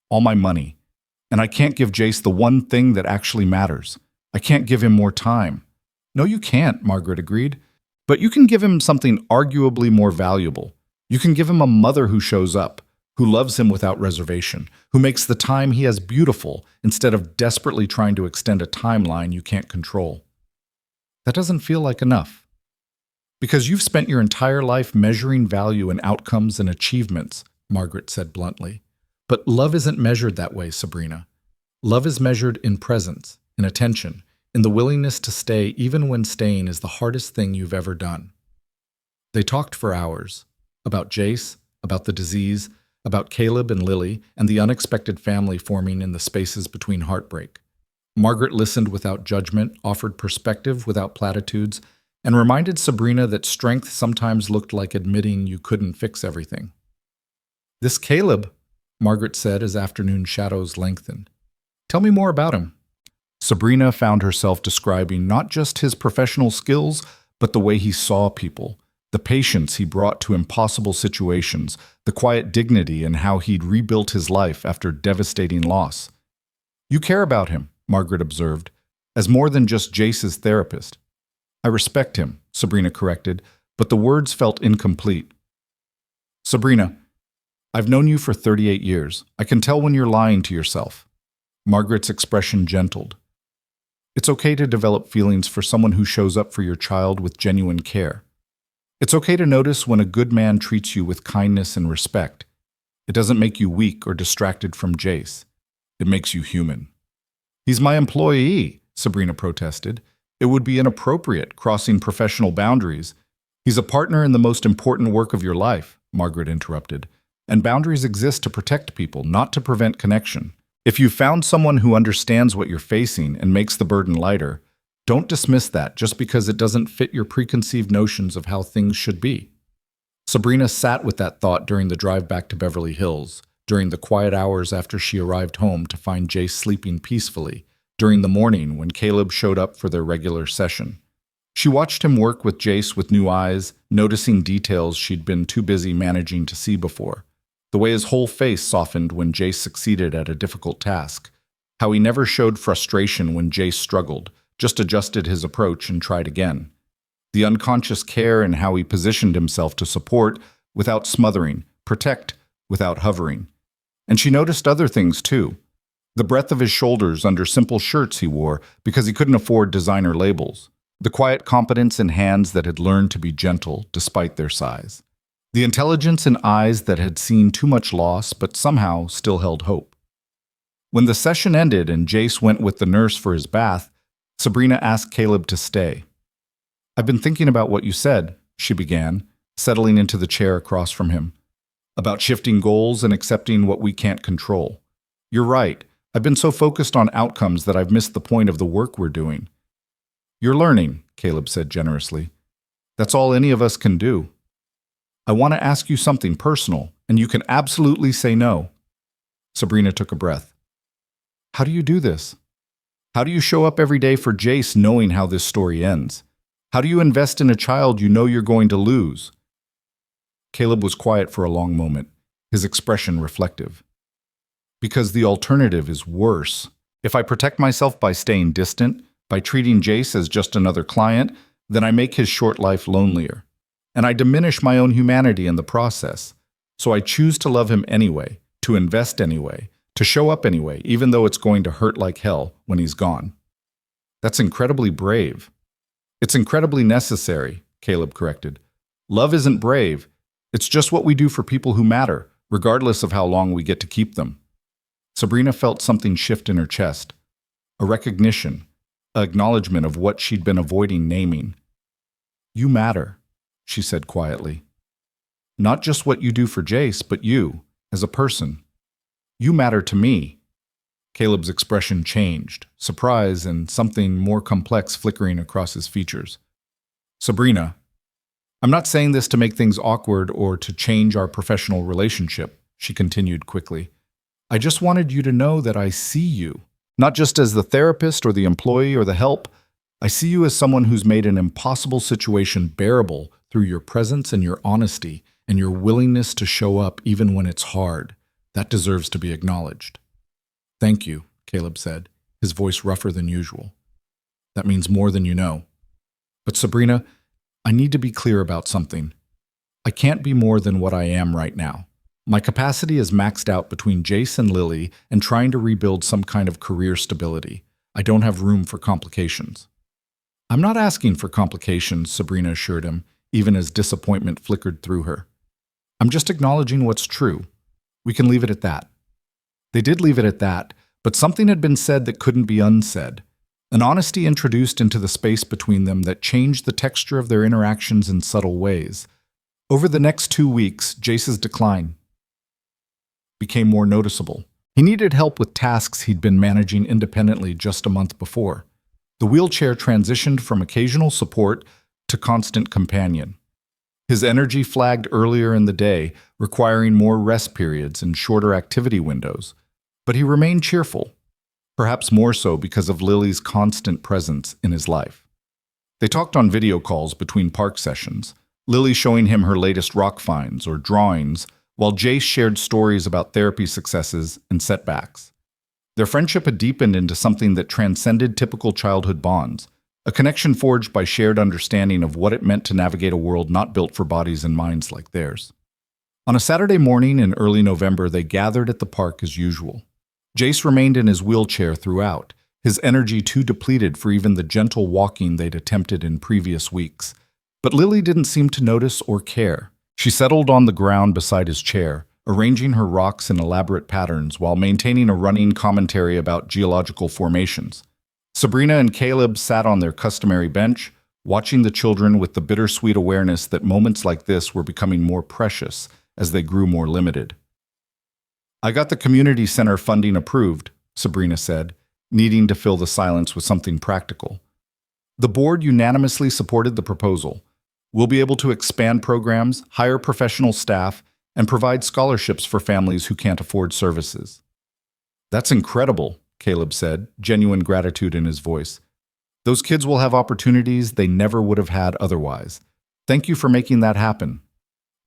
all my money. And I can't give Jace the one thing that actually matters. I can't give him more time. No, you can't, Margaret agreed. But you can give him something arguably more valuable. You can give him a mother who shows up, who loves him without reservation, who makes the time he has beautiful instead of desperately trying to extend a timeline you can't control. That doesn't feel like enough. Because you've spent your entire life measuring value in outcomes and achievements, Margaret said bluntly. But love isn't measured that way, Sabrina. Love is measured in presence, in attention, in the willingness to stay even when staying is the hardest thing you've ever done. They talked for hours, about Jace, about the disease, about Caleb and Lily, and the unexpected family forming in the spaces between heartbreak. Margaret listened without judgment, offered perspective without platitudes, and reminded Sabrina that strength sometimes looked like admitting you couldn't fix everything. "This Caleb," Margaret said as afternoon shadows lengthened. "Tell me more about him." Sabrina found herself describing not just his professional skills, but the way he saw people, the patience he brought to impossible situations, the quiet dignity in how he'd rebuilt his life after devastating loss. "You care about him," Margaret observed, "as more than just Jace's therapist." "I respect him," Sabrina corrected, but the words felt incomplete. "Sabrina, I've known you for 38 years. I can tell when you're lying to yourself." Margaret's expression gentled. "It's okay to develop feelings for someone who shows up for your child with genuine care. It's okay to notice when a good man treats you with kindness and respect. It doesn't make you weak or distracted from Jace. It makes you human." "He's my employee," Sabrina protested. "It would be inappropriate, crossing professional boundaries." "He's a partner in the most important work of your life," Margaret interrupted. "And boundaries exist to protect people, not to prevent connection. If you've found someone who understands what you're facing and makes the burden lighter, don't dismiss that just because it doesn't fit your preconceived notions of how things should be." Sabrina sat with that thought during the drive back to Beverly Hills, during the quiet hours after she arrived home to find Jace sleeping peacefully, during the morning when Caleb showed up for their regular session. She watched him work with Jace with new eyes, noticing details she'd been too busy managing to see before. The way his whole face softened when Jace succeeded at a difficult task. How he never showed frustration when Jace struggled, just adjusted his approach and tried again. The unconscious care in how he positioned himself to support without smothering, protect without hovering. And she noticed other things too. The breadth of his shoulders under simple shirts he wore because he couldn't afford designer labels. The quiet competence in hands that had learned to be gentle despite their size. The intelligence in eyes that had seen too much loss but somehow still held hope. When the session ended and Jace went with the nurse for his bath, Sabrina asked Caleb to stay. "I've been thinking about what you said," she began, settling into the chair across from him. "About shifting goals and accepting what we can't control. You're right. I've been so focused on outcomes that I've missed the point of the work we're doing." "You're learning," Caleb said generously. "That's all any of us can do." "I want to ask you something personal, and you can absolutely say no." Sabrina took a breath. "How do you do this? How do you show up every day for Jace knowing how this story ends? How do you invest in a child you know you're going to lose?" Caleb was quiet for a long moment, his expression reflective. "Because the alternative is worse. If I protect myself by staying distant, by treating Jace as just another client, then I make his short life lonelier. And I diminish my own humanity in the process. So I choose to love him anyway, to invest anyway, to show up anyway, even though it's going to hurt like hell when he's gone." "That's incredibly brave." "It's incredibly necessary," Caleb corrected. "Love isn't brave. It's just what we do for people who matter, regardless of how long we get to keep them." Sabrina felt something shift in her chest. A recognition, an acknowledgement of what she'd been avoiding naming. "You matter," she said quietly. "Not just what you do for Jace, but you, as a person. You matter to me." Caleb's expression changed, surprise and something more complex flickering across his features. "Sabrina, I'm not saying this to make things awkward or to change our professional relationship," she continued quickly. "I just wanted you to know that I see you, not just as the therapist or the employee or the help. I see you as someone who's made an impossible situation bearable through your presence and your honesty, and your willingness to show up even when it's hard. That deserves to be acknowledged. Thank you, Caleb said, his voice rougher than usual. That means more than you know. But Sabrina, I need to be clear about something. I can't be more than what I am right now. My capacity is maxed out between Jace and Lily and trying to rebuild some kind of career stability. I don't have room for complications. I'm not asking for complications, Sabrina assured him, even as disappointment flickered through her. I'm just acknowledging what's true. We can leave it at that. They did leave it at that, but something had been said that couldn't be unsaid. An honesty introduced into the space between them that changed the texture of their interactions in subtle ways. Over the next 2 weeks, Jace's decline became more noticeable. He needed help with tasks he'd been managing independently just a month before. The wheelchair transitioned from occasional support to constant companion. His energy flagged earlier in the day, requiring more rest periods and shorter activity windows. But he remained cheerful, perhaps more so because of Lily's constant presence in his life. They talked on video calls between park sessions, Lily showing him her latest rock finds or drawings, while Jace shared stories about therapy successes and setbacks. Their friendship had deepened into something that transcended typical childhood bonds, a connection forged by shared understanding of what it meant to navigate a world not built for bodies and minds like theirs. On a Saturday morning in early November, they gathered at the park as usual. Jace remained in his wheelchair throughout, his energy too depleted for even the gentle walking they'd attempted in previous weeks. But Lily didn't seem to notice or care. She settled on the ground beside his chair, arranging her rocks in elaborate patterns while maintaining a running commentary about geological formations. Sabrina and Caleb sat on their customary bench, watching the children with the bittersweet awareness that moments like this were becoming more precious as they grew more limited. I got the community center funding approved, Sabrina said, needing to fill the silence with something practical. The board unanimously supported the proposal. We'll be able to expand programs, hire professional staff, and provide scholarships for families who can't afford services. That's incredible, Caleb said, genuine gratitude in his voice. Those kids will have opportunities they never would have had otherwise. Thank you for making that happen.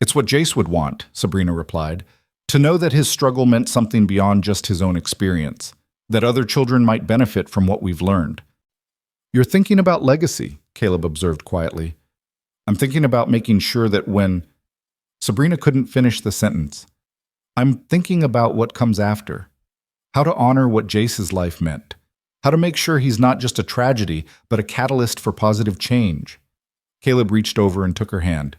It's what Jace would want, Sabrina replied, to know that his struggle meant something beyond just his own experience, that other children might benefit from what we've learned. You're thinking about legacy, Caleb observed quietly. I'm thinking about making sure that when… Sabrina couldn't finish the sentence. I'm thinking about what comes after. How to honor what Jace's life meant. How to make sure he's not just a tragedy, but a catalyst for positive change. Caleb reached over and took her hand.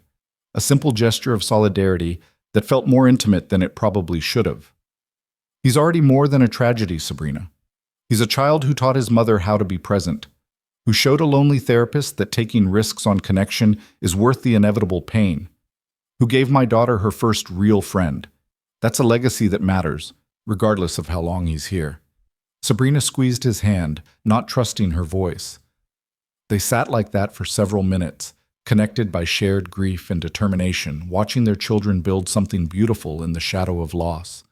A simple gesture of solidarity that felt more intimate than it probably should have. He's already more than a tragedy, Sabrina. He's a child who taught his mother how to be present, who showed a lonely therapist that taking risks on connection is worth the inevitable pain, who gave my daughter her first real friend. That's a legacy that matters, regardless of how long he's here. Sabrina squeezed his hand, not trusting her voice. They sat like that for several minutes, connected by shared grief and determination, watching their children build something beautiful in the shadow of loss.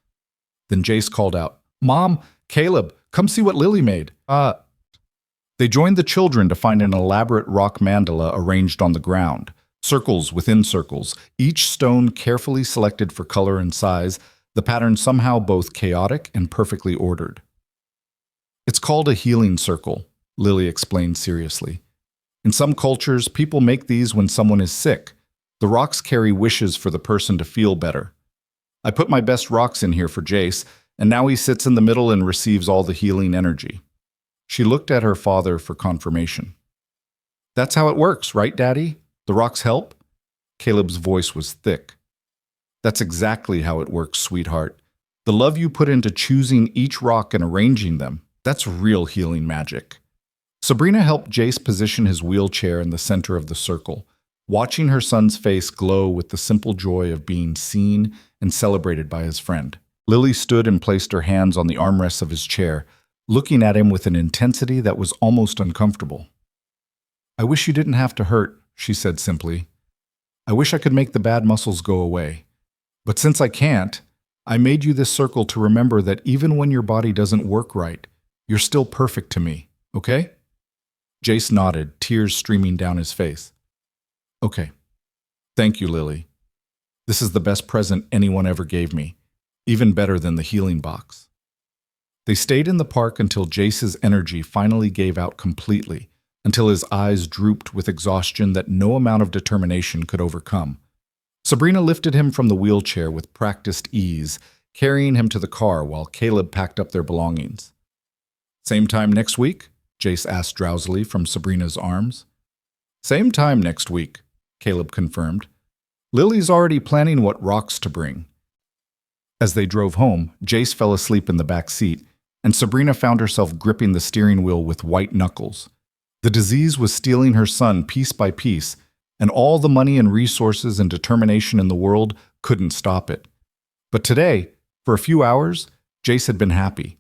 Then Jace called out, "Mom, Caleb, come see what Lily made." They joined the children to find an elaborate rock mandala arranged on the ground, circles within circles, each stone carefully selected for color and size, the pattern somehow both chaotic and perfectly ordered. It's called a healing circle, Lily explained seriously. In some cultures, people make these when someone is sick. The rocks carry wishes for the person to feel better. I put my best rocks in here for Jace, and now he sits in the middle and receives all the healing energy. She looked at her father for confirmation. That's how it works, right, Daddy? The rocks help? Caleb's voice was thick. That's exactly how it works, sweetheart. The love you put into choosing each rock and arranging them, that's real healing magic. Sabrina helped Jace position his wheelchair in the center of the circle, watching her son's face glow with the simple joy of being seen and celebrated by his friend. Lily stood and placed her hands on the armrests of his chair, looking at him with an intensity that was almost uncomfortable. I wish you didn't have to hurt, she said simply. I wish I could make the bad muscles go away. But since I can't, I made you this circle to remember that even when your body doesn't work right, you're still perfect to me, okay? Jace nodded, tears streaming down his face. Okay. Thank you, Lily. This is the best present anyone ever gave me, even better than the healing box. They stayed in the park until Jace's energy finally gave out completely, until his eyes drooped with exhaustion that no amount of determination could overcome. Sabrina lifted him from the wheelchair with practiced ease, carrying him to the car while Caleb packed up their belongings. "Same time next week?" Jace asked drowsily from Sabrina's arms. "Same time next week," Caleb confirmed. "Lily's already planning what rocks to bring." As they drove home, Jace fell asleep in the back seat, and Sabrina found herself gripping the steering wheel with white knuckles. The disease was stealing her son piece by piece, and all the money and resources and determination in the world couldn't stop it. But today, for a few hours, Jace had been happy,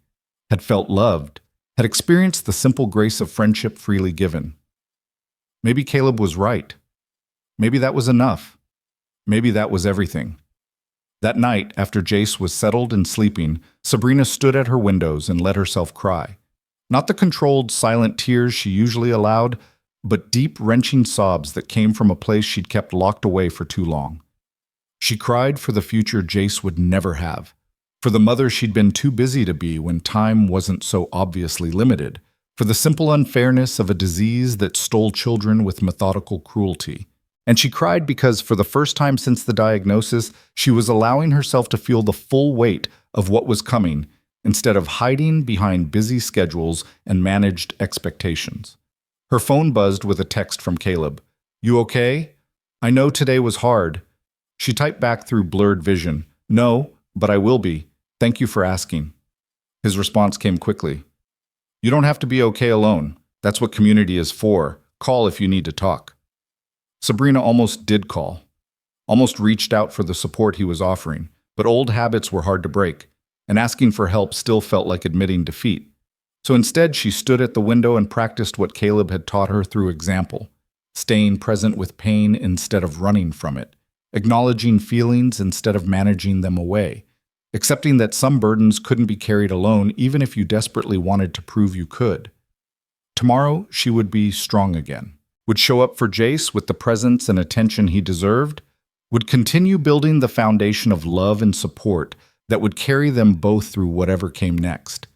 had felt loved, had experienced the simple grace of friendship freely given. Maybe Caleb was right. Maybe that was enough. Maybe that was everything. That night, after Jace was settled and sleeping, Sabrina stood at her windows and let herself cry. Not the controlled, silent tears she usually allowed, but deep, wrenching sobs that came from a place she'd kept locked away for too long. She cried for the future Jace would never have, for the mother she'd been too busy to be when time wasn't so obviously limited, for the simple unfairness of a disease that stole children with methodical cruelty. And she cried because, for the first time since the diagnosis, she was allowing herself to feel the full weight of what was coming, instead of hiding behind busy schedules and managed expectations. Her phone buzzed with a text from Caleb. "You okay? I know today was hard." She typed back through blurred vision. "No, but I will be. Thank you for asking." His response came quickly. "You don't have to be okay alone. That's what community is for. Call if you need to talk." Sabrina almost did call, almost reached out for the support he was offering, but old habits were hard to break, and asking for help still felt like admitting defeat. So instead, she stood at the window and practiced what Caleb had taught her through example, staying present with pain instead of running from it, acknowledging feelings instead of managing them away, accepting that some burdens couldn't be carried alone even if you desperately wanted to prove you could. Tomorrow, she would be strong again, would show up for Jace with the presence and attention he deserved, would continue building the foundation of love and support that would carry them both through whatever came next.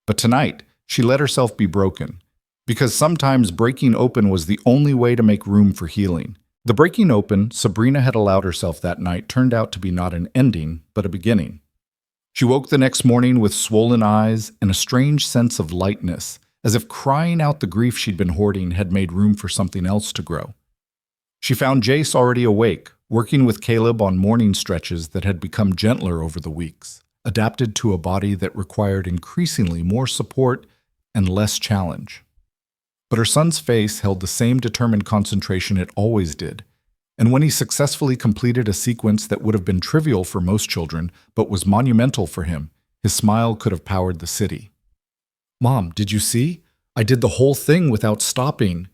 But tonight, she let herself be broken, because sometimes breaking open was the only way to make room for healing. The breaking open Sabrina had allowed herself that night turned out to be not an ending, but a beginning. She woke the next morning with swollen eyes and a strange sense of lightness, as if crying out the grief she'd been hoarding had made room for something else to grow. She found Jace already awake, working with Caleb on morning stretches that had become gentler over the weeks, adapted to a body that required increasingly more support and less challenge. But her son's face held the same determined concentration it always did, and when he successfully completed a sequence that would have been trivial for most children, but was monumental for him, his smile could have powered the city. "Mom, did you see? I did the whole thing without stopping."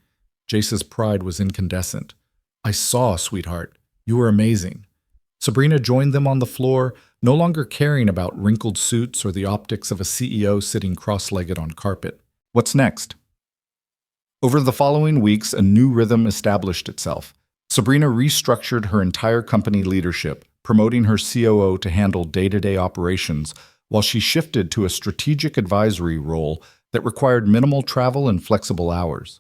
Jace's pride was incandescent. "I saw, sweetheart. You were amazing." Sabrina joined them on the floor, no longer caring about wrinkled suits or the optics of a CEO sitting cross-legged on carpet. What's next? Over the following weeks, a new rhythm established itself. Sabrina restructured her entire company leadership, promoting her COO to handle day-to-day operations, while she shifted to a strategic advisory role that required minimal travel and flexible hours.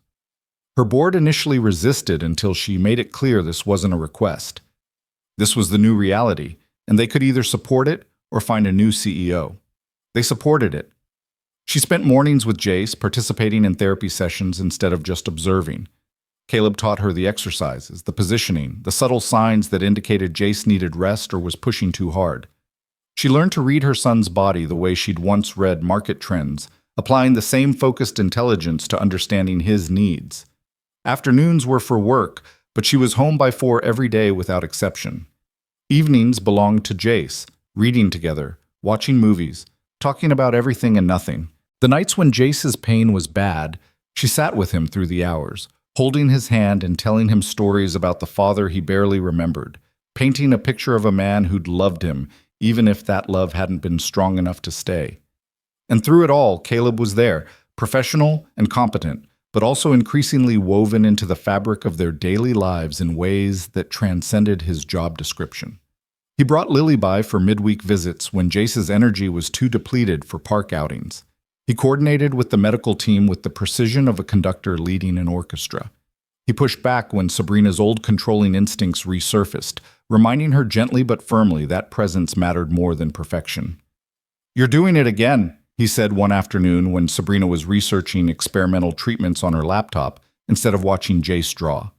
Her board initially resisted until she made it clear this wasn't a request. This was the new reality, and they could either support it or find a new CEO. They supported it. She spent mornings with Jace, participating in therapy sessions instead of just observing. Caleb taught her the exercises, the positioning, the subtle signs that indicated Jace needed rest or was pushing too hard. She learned to read her son's body the way she'd once read market trends, applying the same focused intelligence to understanding his needs. Afternoons were for work, but she was home by 4 every day without exception. Evenings belonged to Jace, reading together, watching movies, talking about everything and nothing. The nights when Jace's pain was bad, she sat with him through the hours, holding his hand and telling him stories about the father he barely remembered, painting a picture of a man who'd loved him, even if that love hadn't been strong enough to stay. And through it all, Caleb was there, professional and competent, but also increasingly woven into the fabric of their daily lives in ways that transcended his job description. He brought Lily by for midweek visits when Jace's energy was too depleted for park outings. He coordinated with the medical team with the precision of a conductor leading an orchestra. He pushed back when Sabrina's old controlling instincts resurfaced, reminding her gently but firmly that presence mattered more than perfection. "You're doing it again," he said one afternoon when Sabrina was researching experimental treatments on her laptop instead of watching Jace draw.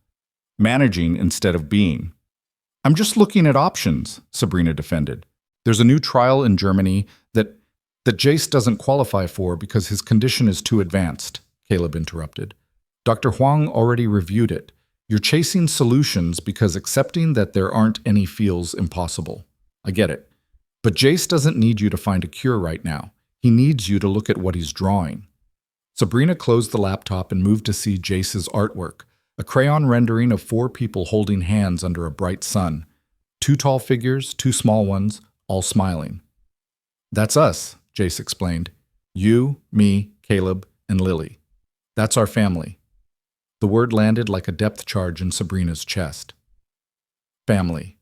"Managing instead of being." "I'm just looking at options," Sabrina defended. "There's a new trial in Germany that Jace doesn't qualify for because his condition is too advanced," Caleb interrupted. "Dr. Huang already reviewed it. You're chasing solutions because accepting that there aren't any feels impossible. I get it. But Jace doesn't need you to find a cure right now. He needs you to look at what he's drawing." Sabrina closed the laptop and moved to see Jace's artwork, a crayon rendering of 4 people holding hands under a bright sun. 2 tall figures, 2 small ones, all smiling. "That's us," Jace explained. "You, me, Caleb, and Lily. That's our family." The word landed like a depth charge in Sabrina's chest. Family.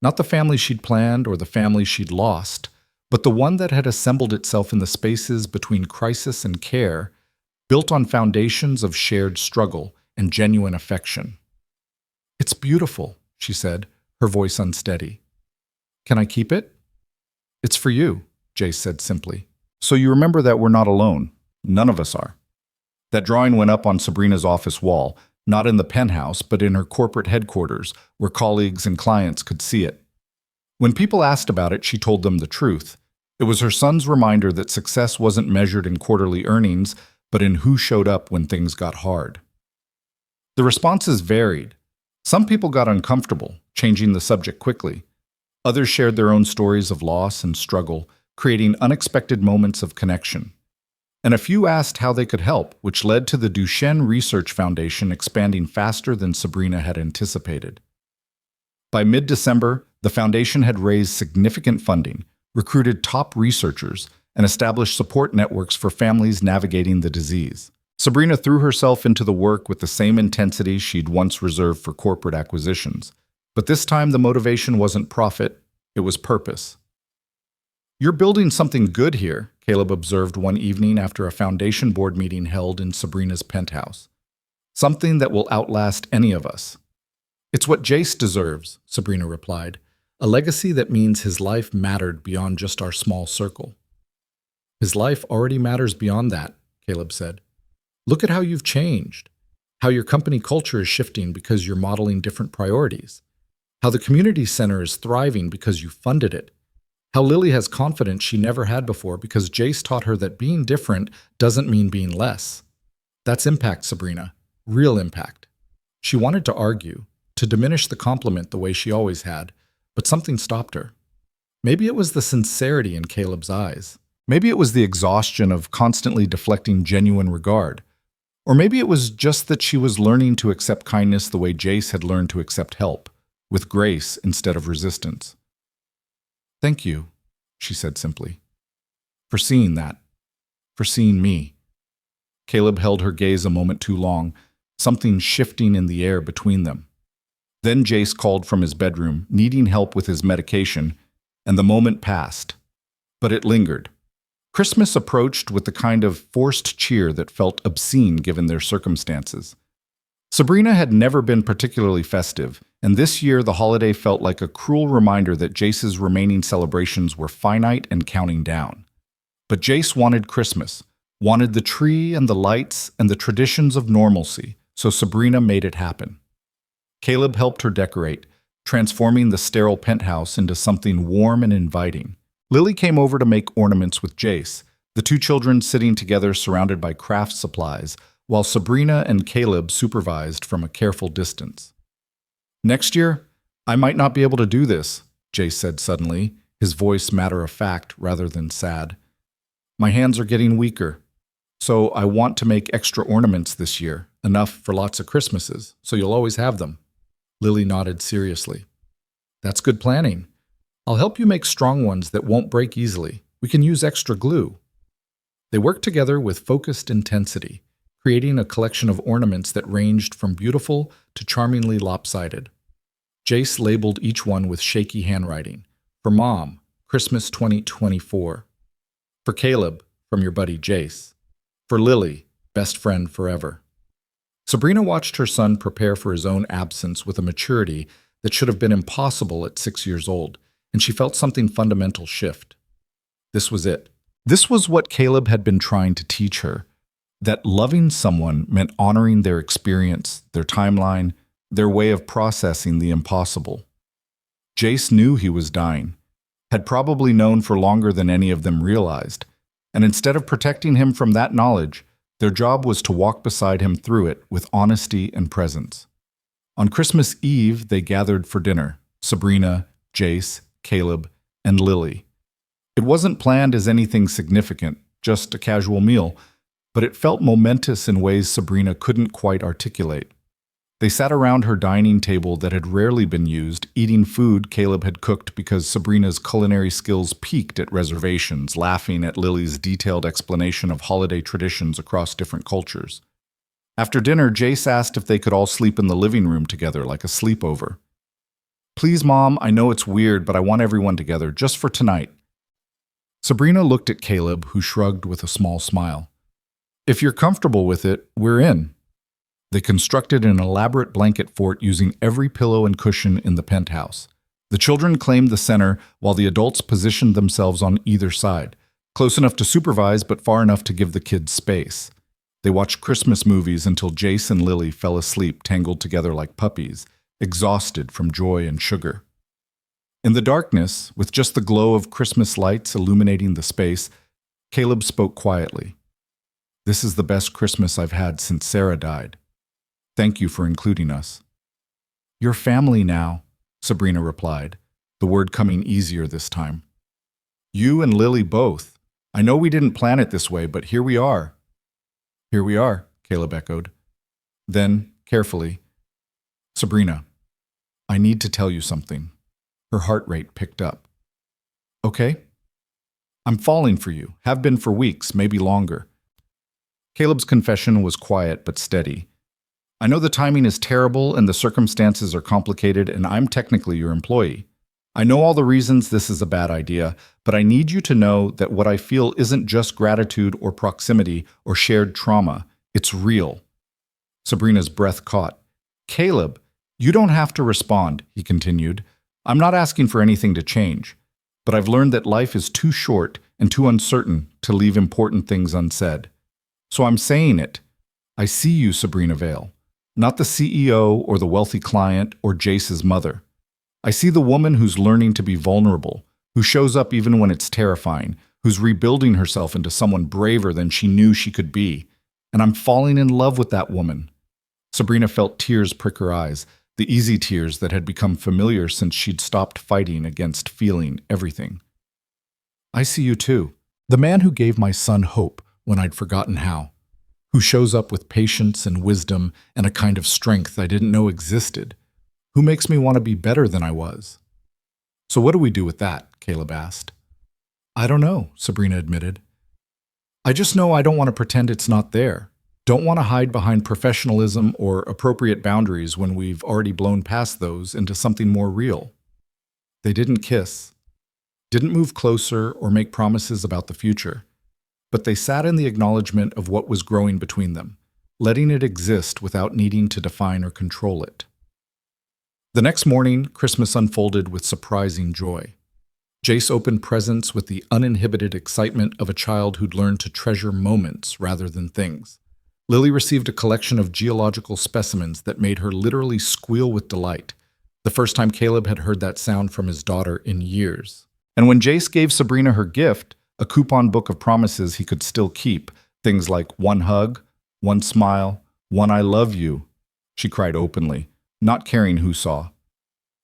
Not the family she'd planned or the family she'd lost, but the one that had assembled itself in the spaces between crisis and care, built on foundations of shared struggle and genuine affection. "It's beautiful," she said, her voice unsteady. "Can I keep it?" "It's for you," Jace said simply. "So you remember that we're not alone. None of us are." That drawing went up on Sabrina's office wall, not in the penthouse, but in her corporate headquarters, where colleagues and clients could see it. When people asked about it, she told them the truth. It was her son's reminder that success wasn't measured in quarterly earnings, but in who showed up when things got hard. The responses varied. Some people got uncomfortable, changing the subject quickly. Others shared their own stories of loss and struggle, creating unexpected moments of connection. And a few asked how they could help, which led to the Duchenne Research Foundation expanding faster than Sabrina had anticipated. By mid-December, the foundation had raised significant funding, recruited top researchers, and established support networks for families navigating the disease. Sabrina threw herself into the work with the same intensity she'd once reserved for corporate acquisitions. But this time the motivation wasn't profit, it was purpose. "You're building something good here," Caleb observed one evening after a foundation board meeting held in Sabrina's penthouse. "Something that will outlast any of us." "It's what Jace deserves," Sabrina replied. "A legacy that means his life mattered beyond just our small circle." "His life already matters beyond that," Caleb said. "Look at how you've changed, how your company culture is shifting because you're modeling different priorities, how the community center is thriving because you funded it, how Lily has confidence she never had before because Jace taught her that being different doesn't mean being less. That's impact, Sabrina, real impact." She wanted to argue, to diminish the compliment the way she always had, but something stopped her. Maybe it was the sincerity in Caleb's eyes. Maybe it was the exhaustion of constantly deflecting genuine regard. Or maybe it was just that she was learning to accept kindness the way Jace had learned to accept help, with grace instead of resistance. "Thank you," she said simply, "for seeing that, for seeing me." Caleb held her gaze a moment too long, something shifting in the air between them. Then Jace called from his bedroom, needing help with his medication, and the moment passed. But it lingered. Christmas approached with the kind of forced cheer that felt obscene given their circumstances. Sabrina had never been particularly festive, and this year the holiday felt like a cruel reminder that Jace's remaining celebrations were finite and counting down. But Jace wanted Christmas, wanted the tree and the lights and the traditions of normalcy, so Sabrina made it happen. Caleb helped her decorate, transforming the sterile penthouse into something warm and inviting. Lily came over to make ornaments with Jace, the 2 children sitting together surrounded by craft supplies, while Sabrina and Caleb supervised from a careful distance. "Next year, I might not be able to do this," Jace said suddenly, his voice matter-of-fact rather than sad. "My hands are getting weaker, so I want to make extra ornaments this year, enough for lots of Christmases, so you'll always have them." Lily nodded seriously. "That's good planning. I'll help you make strong ones that won't break easily. We can use extra glue." They worked together with focused intensity, creating a collection of ornaments that ranged from beautiful to charmingly lopsided. Jace labeled each one with shaky handwriting. For Mom, Christmas 2024. For Caleb, from your buddy Jace. For Lily, best friend forever. Sabrina watched her son prepare for his own absence with a maturity that should have been impossible at 6 years old, and she felt something fundamental shift. This was it. This was what Caleb had been trying to teach her, that loving someone meant honoring their experience, their timeline, their way of processing the impossible. Jace knew he was dying, had probably known for longer than any of them realized, and instead of protecting him from that knowledge, their job was to walk beside him through it with honesty and presence. On Christmas Eve, they gathered for dinner, Sabrina, Jace, Caleb, and Lily. It wasn't planned as anything significant, just a casual meal, but it felt momentous in ways Sabrina couldn't quite articulate. They sat around her dining table that had rarely been used, eating food Caleb had cooked because Sabrina's culinary skills peaked at reservations, laughing at Lily's detailed explanation of holiday traditions across different cultures. After dinner, Jace asked if they could all sleep in the living room together like a sleepover. Please, Mom, I know it's weird, but I want everyone together, just for tonight. Sabrina looked at Caleb, who shrugged with a small smile. If you're comfortable with it, we're in. They constructed an elaborate blanket fort using every pillow and cushion in the penthouse. The children claimed the center, while the adults positioned themselves on either side, close enough to supervise but far enough to give the kids space. They watched Christmas movies until Jace and Lily fell asleep, tangled together like puppies, exhausted from joy and sugar. In the darkness, with just the glow of Christmas lights illuminating the space, Caleb spoke quietly. This is the best Christmas I've had since Sarah died. Thank you for including us. You're family now, Sabrina replied, the word coming easier this time. You and Lily both. I know we didn't plan it this way, but here we are. Here we are, Caleb echoed. Then, carefully, Sabrina, I need to tell you something. Her heart rate picked up. Okay? I'm falling for you, have been for weeks, maybe longer. Caleb's confession was quiet but steady. I know the timing is terrible and the circumstances are complicated, and I'm technically your employee. I know all the reasons this is a bad idea, but I need you to know that what I feel isn't just gratitude or proximity or shared trauma. It's real. Sabrina's breath caught. Caleb, you don't have to respond, he continued. I'm not asking for anything to change, but I've learned that life is too short and too uncertain to leave important things unsaid. So I'm saying it. I see you, Sabrina Vale. Not the CEO or the wealthy client or Jace's mother. I see the woman who's learning to be vulnerable, who shows up even when it's terrifying, who's rebuilding herself into someone braver than she knew she could be. And I'm falling in love with that woman. Sabrina felt tears prick her eyes, the easy tears that had become familiar since she'd stopped fighting against feeling everything. I see you too. The man who gave my son hope when I'd forgotten how. Who shows up with patience and wisdom and a kind of strength I didn't know existed, who makes me want to be better than I was. So what do we do with that? Caleb asked. I don't know, Sabrina admitted. I just know I don't want to pretend it's not there. Don't want to hide behind professionalism or appropriate boundaries when we've already blown past those into something more real. They didn't kiss, didn't move closer or make promises about the future. But they sat in the acknowledgement of what was growing between them, letting it exist without needing to define or control it. The next morning, Christmas unfolded with surprising joy. Jace opened presents with the uninhibited excitement of a child who'd learned to treasure moments rather than things. Lily received a collection of geological specimens that made her literally squeal with delight, the first time Caleb had heard that sound from his daughter in years. And when Jace gave Sabrina her gift, a coupon book of promises he could still keep, things like one hug, one smile, one I love you, she cried openly, not caring who saw.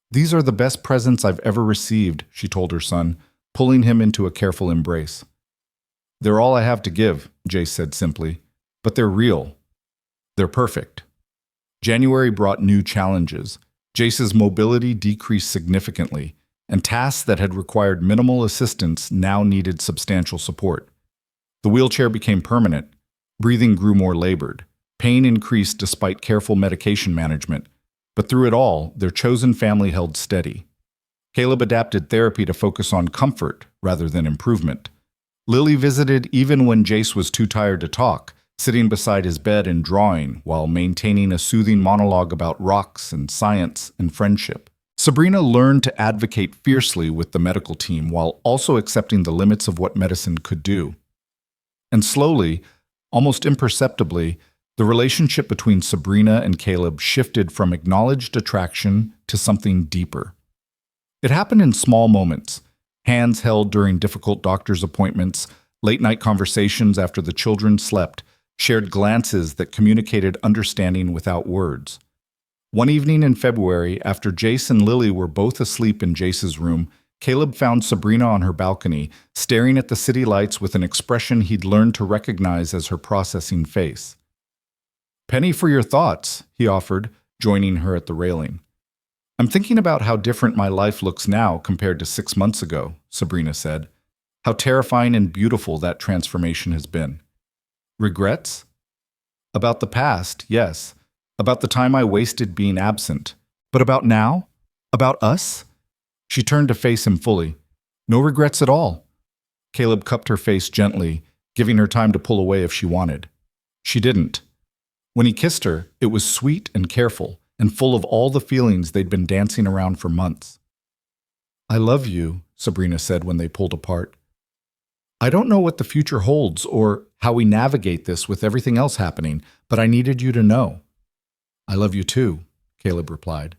These are the best presents I've ever received, she told her son, pulling him into a careful embrace. They're all I have to give, Jace said simply, but they're real. They're perfect. January brought new challenges. Jace's mobility decreased significantly, and tasks that had required minimal assistance now needed substantial support. The wheelchair became permanent. Breathing grew more labored. Pain increased despite careful medication management. But through it all, their chosen family held steady. Caleb adapted therapy to focus on comfort rather than improvement. Lily visited even when Jace was too tired to talk, sitting beside his bed and drawing while maintaining a soothing monologue about rocks and science and friendship. Sabrina learned to advocate fiercely with the medical team while also accepting the limits of what medicine could do. And slowly, almost imperceptibly, the relationship between Sabrina and Caleb shifted from acknowledged attraction to something deeper. It happened in small moments: hands held during difficult doctor's appointments, late-night conversations after the children slept, shared glances that communicated understanding without words. One evening in February, after Jace and Lily were both asleep in Jace's room, Caleb found Sabrina on her balcony, staring at the city lights with an expression he'd learned to recognize as her processing face. "Penny for your thoughts," he offered, joining her at the railing. "I'm thinking about how different my life looks now compared to 6 months ago," Sabrina said. "How terrifying and beautiful that transformation has been." "Regrets?" "About the past, yes. About the time I wasted being absent. But about now? About us?" She turned to face him fully. "No regrets at all." Caleb cupped her face gently, giving her time to pull away if she wanted. She didn't. When he kissed her, it was sweet and careful, and full of all the feelings they'd been dancing around for months. "I love you," Sabrina said when they pulled apart. "I don't know what the future holds or how we navigate this with everything else happening, but I needed you to know." "I love you too," Caleb replied.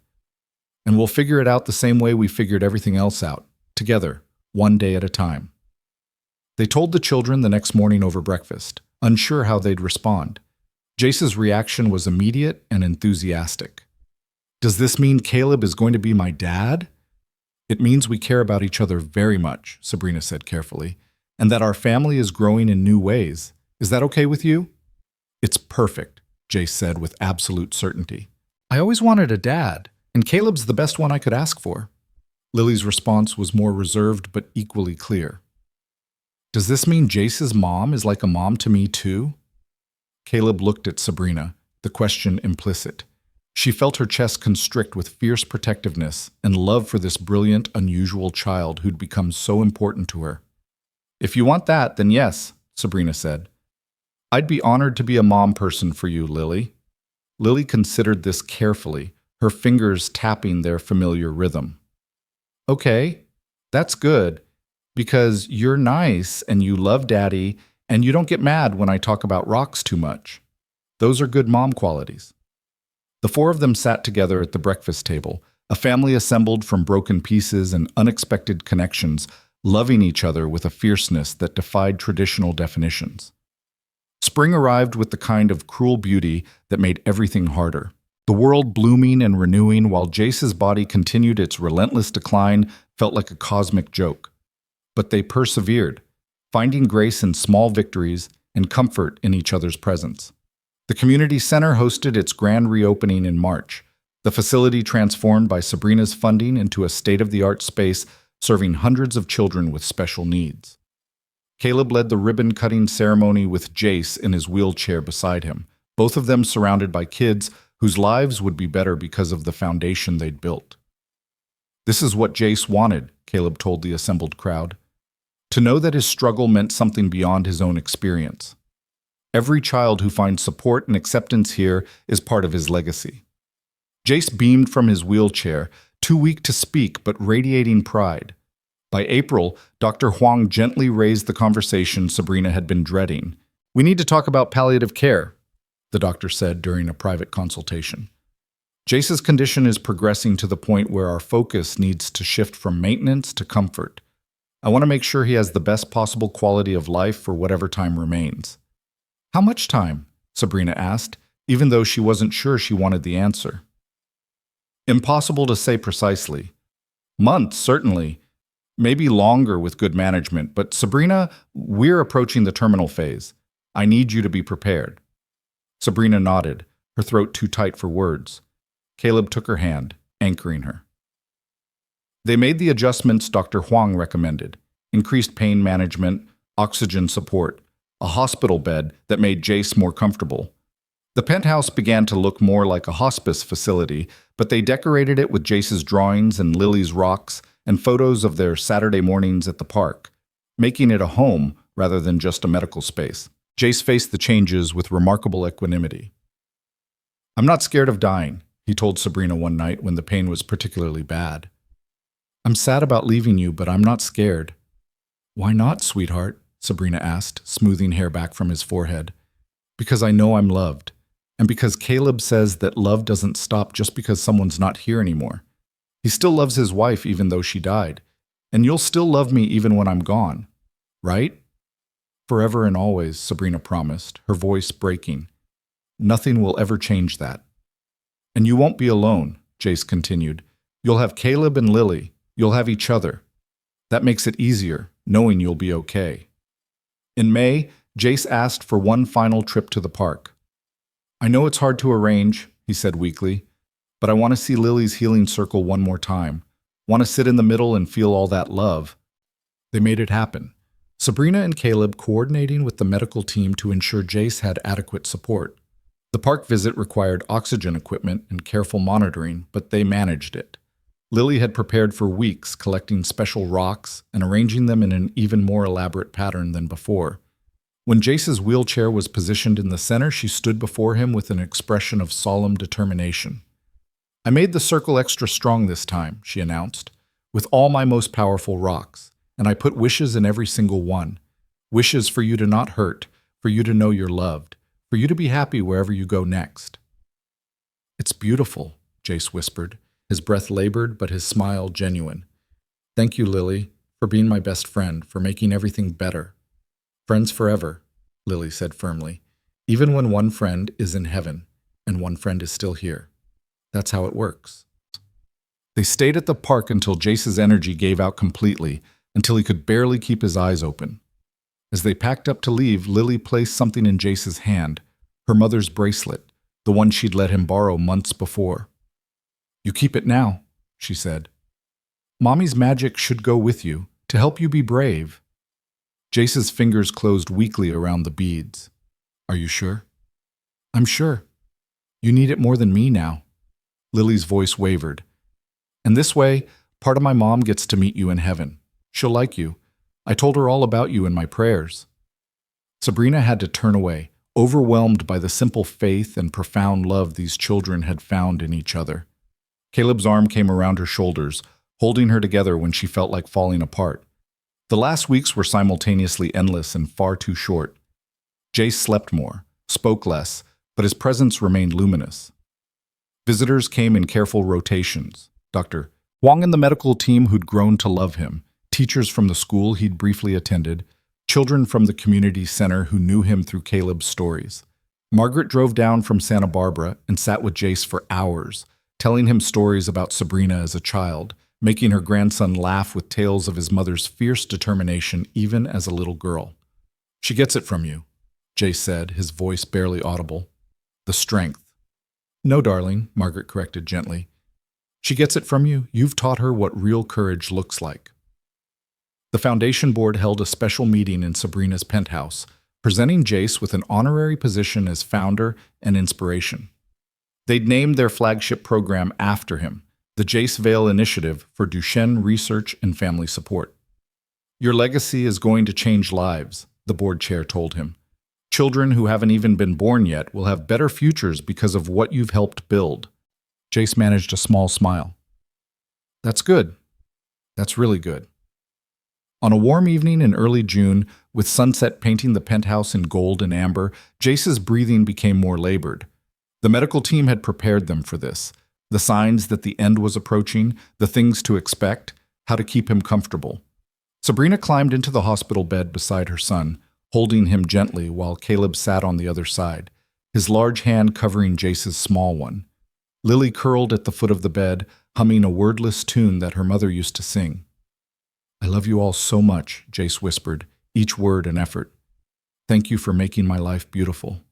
"And we'll figure it out the same way we figured everything else out, together, one day at a time." They told the children the next morning over breakfast, unsure how they'd respond. Jace's reaction was immediate and enthusiastic. "Does this mean Caleb is going to be my dad?" "It means we care about each other very much," Sabrina said carefully, "and that our family is growing in new ways. Is that okay with you?" "It's perfect," Jace said with absolute certainty. "I always wanted a dad, and Caleb's the best one I could ask for." Lily's response was more reserved but equally clear. "Does this mean Jace's mom is like a mom to me too?" Caleb looked at Sabrina, the question implicit. She felt her chest constrict with fierce protectiveness and love for this brilliant, unusual child who'd become so important to her. "If you want that, then yes," Sabrina said. "I'd be honored to be a mom person for you, Lily." Lily considered this carefully, her fingers tapping their familiar rhythm. "Okay, that's good, because you're nice and you love Daddy and you don't get mad when I talk about rocks too much. Those are good mom qualities." The four of them sat together at the breakfast table, a family assembled from broken pieces and unexpected connections, loving each other with a fierceness that defied traditional definitions. Spring arrived with the kind of cruel beauty that made everything harder. The world blooming and renewing while Jace's body continued its relentless decline felt like a cosmic joke. But they persevered, finding grace in small victories and comfort in each other's presence. The community center hosted its grand reopening in March, the facility transformed by Sabrina's funding into a state-of-the-art space serving hundreds of children with special needs. Caleb led the ribbon-cutting ceremony with Jace in his wheelchair beside him, both of them surrounded by kids whose lives would be better because of the foundation they'd built. "This is what Jace wanted," Caleb told the assembled crowd. "To know that his struggle meant something beyond his own experience. Every child who finds support and acceptance here is part of his legacy." Jace beamed from his wheelchair, too weak to speak but radiating pride. By April, Dr. Huang gently raised the conversation Sabrina had been dreading. "We need to talk about palliative care," the doctor said during a private consultation. "Jace's condition is progressing to the point where our focus needs to shift from maintenance to comfort. I want to make sure he has the best possible quality of life for whatever time remains." "How much time?" Sabrina asked, even though she wasn't sure she wanted the answer. "Impossible to say precisely. Months, certainly. Maybe longer with good management, but Sabrina, we're approaching the terminal phase. I need you to be prepared." Sabrina nodded, her throat too tight for words. Caleb took her hand, anchoring her. They made the adjustments Dr. Huang recommended: increased pain management, oxygen support, a hospital bed that made Jace more comfortable. The penthouse began to look more like a hospice facility, but they decorated it with Jace's drawings and Lily's rocks and photos of their Saturday mornings at the park, making it a home rather than just a medical space. Jace faced the changes with remarkable equanimity. "I'm not scared of dying," he told Sabrina one night when the pain was particularly bad. "I'm sad about leaving you, but I'm not scared." "Why not, sweetheart?" Sabrina asked, smoothing hair back from his forehead. "Because I know I'm loved. And because Caleb says that love doesn't stop just because someone's not here anymore. He still loves his wife even though she died. And you'll still love me even when I'm gone. Right?" "Forever and always," Sabrina promised, her voice breaking. "Nothing will ever change that." "And you won't be alone," Jace continued. "You'll have Caleb and Lily. You'll have each other. That makes it easier, knowing you'll be okay." In May, Jace asked for one final trip to the park. "I know it's hard to arrange," he said weakly, "but I want to see Lily's healing circle one more time. Want to sit in the middle and feel all that love." They made it happen. Sabrina and Caleb coordinating with the medical team to ensure Jace had adequate support. The park visit required oxygen equipment and careful monitoring, but they managed it. Lily had prepared for weeks, collecting special rocks and arranging them in an even more elaborate pattern than before. When Jace's wheelchair was positioned in the center, she stood before him with an expression of solemn determination. "I made the circle extra strong this time," she announced, "with all my most powerful rocks, and I put wishes in every single one. Wishes for you to not hurt, for you to know you're loved, for you to be happy wherever you go next." "It's beautiful," Jace whispered, his breath labored but his smile genuine. "Thank you, Lily, for being my best friend, for making everything better." "Friends forever," Lily said firmly, "even when one friend is in heaven and one friend is still here. That's how it works." They stayed at the park until Jace's energy gave out completely, until he could barely keep his eyes open. As they packed up to leave, Lily placed something in Jace's hand, her mother's bracelet, the one she'd let him borrow months before. "You keep it now," she said. "Mommy's magic should go with you, to help you be brave." Jace's fingers closed weakly around the beads. "Are you sure?" "I'm sure. You need it more than me now." Lily's voice wavered. "And this way, part of my mom gets to meet you in heaven. She'll like you. I told her all about you in my prayers." Sabrina had to turn away, overwhelmed by the simple faith and profound love these children had found in each other. Caleb's arm came around her shoulders, holding her together when she felt like falling apart. The last weeks were simultaneously endless and far too short. Jace slept more, spoke less, but his presence remained luminous. Visitors came in careful rotations. Dr. Wong and the medical team who'd grown to love him, teachers from the school he'd briefly attended, children from the community center who knew him through Caleb's stories. Margaret drove down from Santa Barbara and sat with Jace for hours, telling him stories about Sabrina as a child, making her grandson laugh with tales of his mother's fierce determination even as a little girl. "She gets it from you," Jace said, his voice barely audible. "The strength." "No, darling," Margaret corrected gently. "She gets it from you. You've taught her what real courage looks like." The foundation board held a special meeting in Sabrina's penthouse, presenting Jace with an honorary position as founder and inspiration. They'd named their flagship program after him, the Jace Vale Initiative for Duchenne Research and Family Support. "Your legacy is going to change lives," the board chair told him. "Children who haven't even been born yet will have better futures because of what you've helped build." Jace managed a small smile. "That's good. That's really good." On a warm evening in early June, with sunset painting the penthouse in gold and amber, Jace's breathing became more labored. The medical team had prepared them for this. The signs that the end was approaching, the things to expect, how to keep him comfortable. Sabrina climbed into the hospital bed beside her son, holding him gently while Caleb sat on the other side, his large hand covering Jace's small one. Lily curled at the foot of the bed, humming a wordless tune that her mother used to sing. "I love you all so much," Jace whispered, each word an effort. "Thank you for making my life beautiful."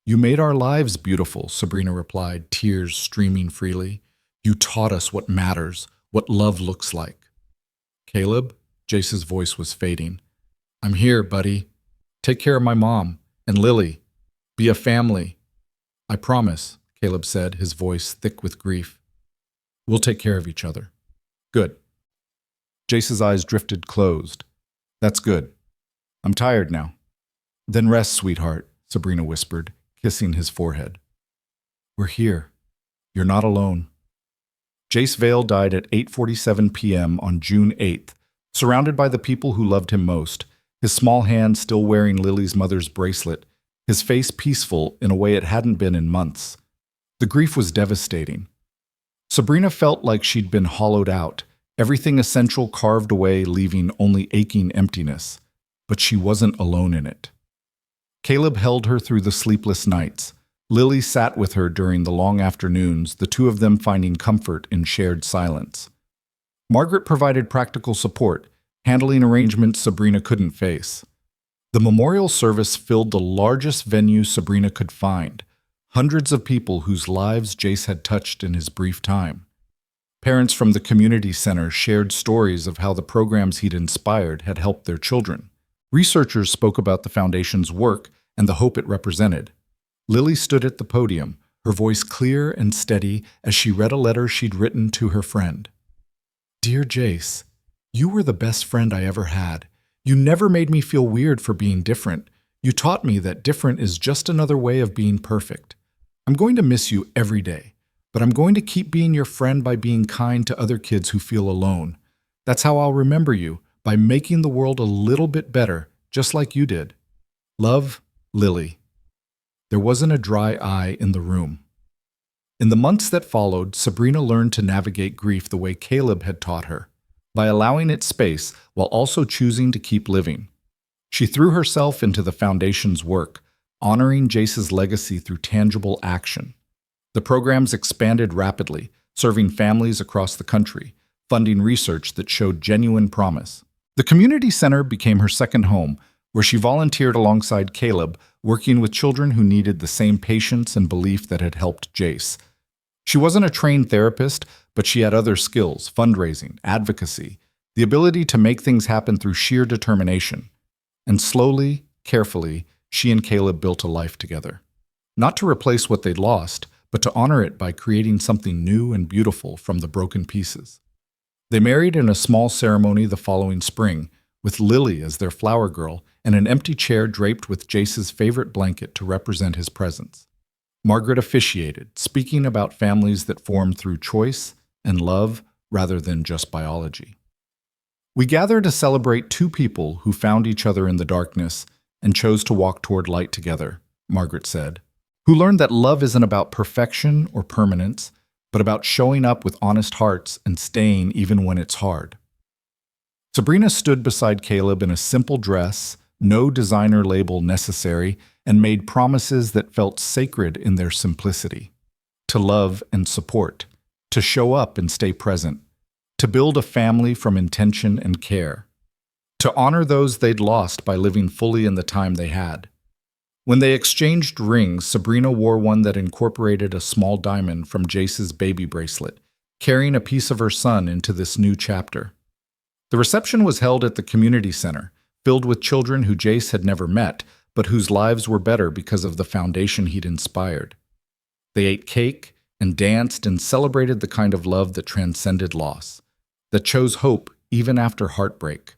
"You made our lives beautiful," Sabrina replied, tears streaming freely. "You taught us what matters, what love looks like." "Caleb," Jace's voice was fading. "I'm here, buddy. Take care of my mom and Lily. Be a family. I promise, Caleb said, his voice thick with grief. We'll take care of each other. Good. Jace's eyes drifted closed. That's good. I'm tired now. Then rest, sweetheart, Sabrina whispered, kissing his forehead. We're here. You're not alone. Jace Vale died at 8:47 p.m. on June 8th, surrounded by the people who loved him most, his small hand still wearing Lily's mother's bracelet, his face peaceful in a way it hadn't been in months. The grief was devastating. Sabrina felt like she'd been hollowed out, everything essential carved away, leaving only aching emptiness. But she wasn't alone in it. Caleb held her through the sleepless nights. Lily sat with her during the long afternoons, the two of them finding comfort in shared silence. Margaret provided practical support, handling arrangements Sabrina couldn't face. The memorial service filled the largest venue Sabrina could find, hundreds of people whose lives Jace had touched in his brief time. Parents from the community center shared stories of how the programs he'd inspired had helped their children. Researchers spoke about the foundation's work and the hope it represented. Lily stood at the podium, her voice clear and steady as she read a letter she'd written to her friend. Dear Jace, you were the best friend I ever had. You never made me feel weird for being different. You taught me that different is just another way of being perfect. I'm going to miss you every day, but I'm going to keep being your friend by being kind to other kids who feel alone. That's how I'll remember you, by making the world a little bit better, just like you did. Love, Lily. There wasn't a dry eye in the room. In the months that followed, Sabrina learned to navigate grief the way Caleb had taught her, by allowing it space while also choosing to keep living. She threw herself into the foundation's work, honoring Jace's legacy through tangible action. The programs expanded rapidly, serving families across the country, funding research that showed genuine promise. The community center became her second home, where she volunteered alongside Caleb, working with children who needed the same patience and belief that had helped Jace. She wasn't a trained therapist, but she had other skills: fundraising, advocacy, the ability to make things happen through sheer determination. And slowly, carefully, she and Caleb built a life together. Not to replace what they'd lost, but to honor it by creating something new and beautiful from the broken pieces. They married in a small ceremony the following spring, with Lily as their flower girl and an empty chair draped with Jace's favorite blanket to represent his presence. Margaret officiated, speaking about families that form through choice and love rather than just biology. We gather to celebrate two people who found each other in the darkness and chose to walk toward light together, Margaret said, who learned that love isn't about perfection or permanence, but about showing up with honest hearts and staying even when it's hard. Sabrina stood beside Caleb in a simple dress, no designer label necessary, and made promises that felt sacred in their simplicity. To love and support, to show up and stay present, to build a family from intention and care, to honor those they'd lost by living fully in the time they had. When they exchanged rings, Sabrina wore one that incorporated a small diamond from Jace's baby bracelet, carrying a piece of her son into this new chapter. The reception was held at the community center, filled with children who Jace had never met, but whose lives were better because of the foundation he'd inspired. They ate cake and danced and celebrated the kind of love that transcended loss, that chose hope even after heartbreak.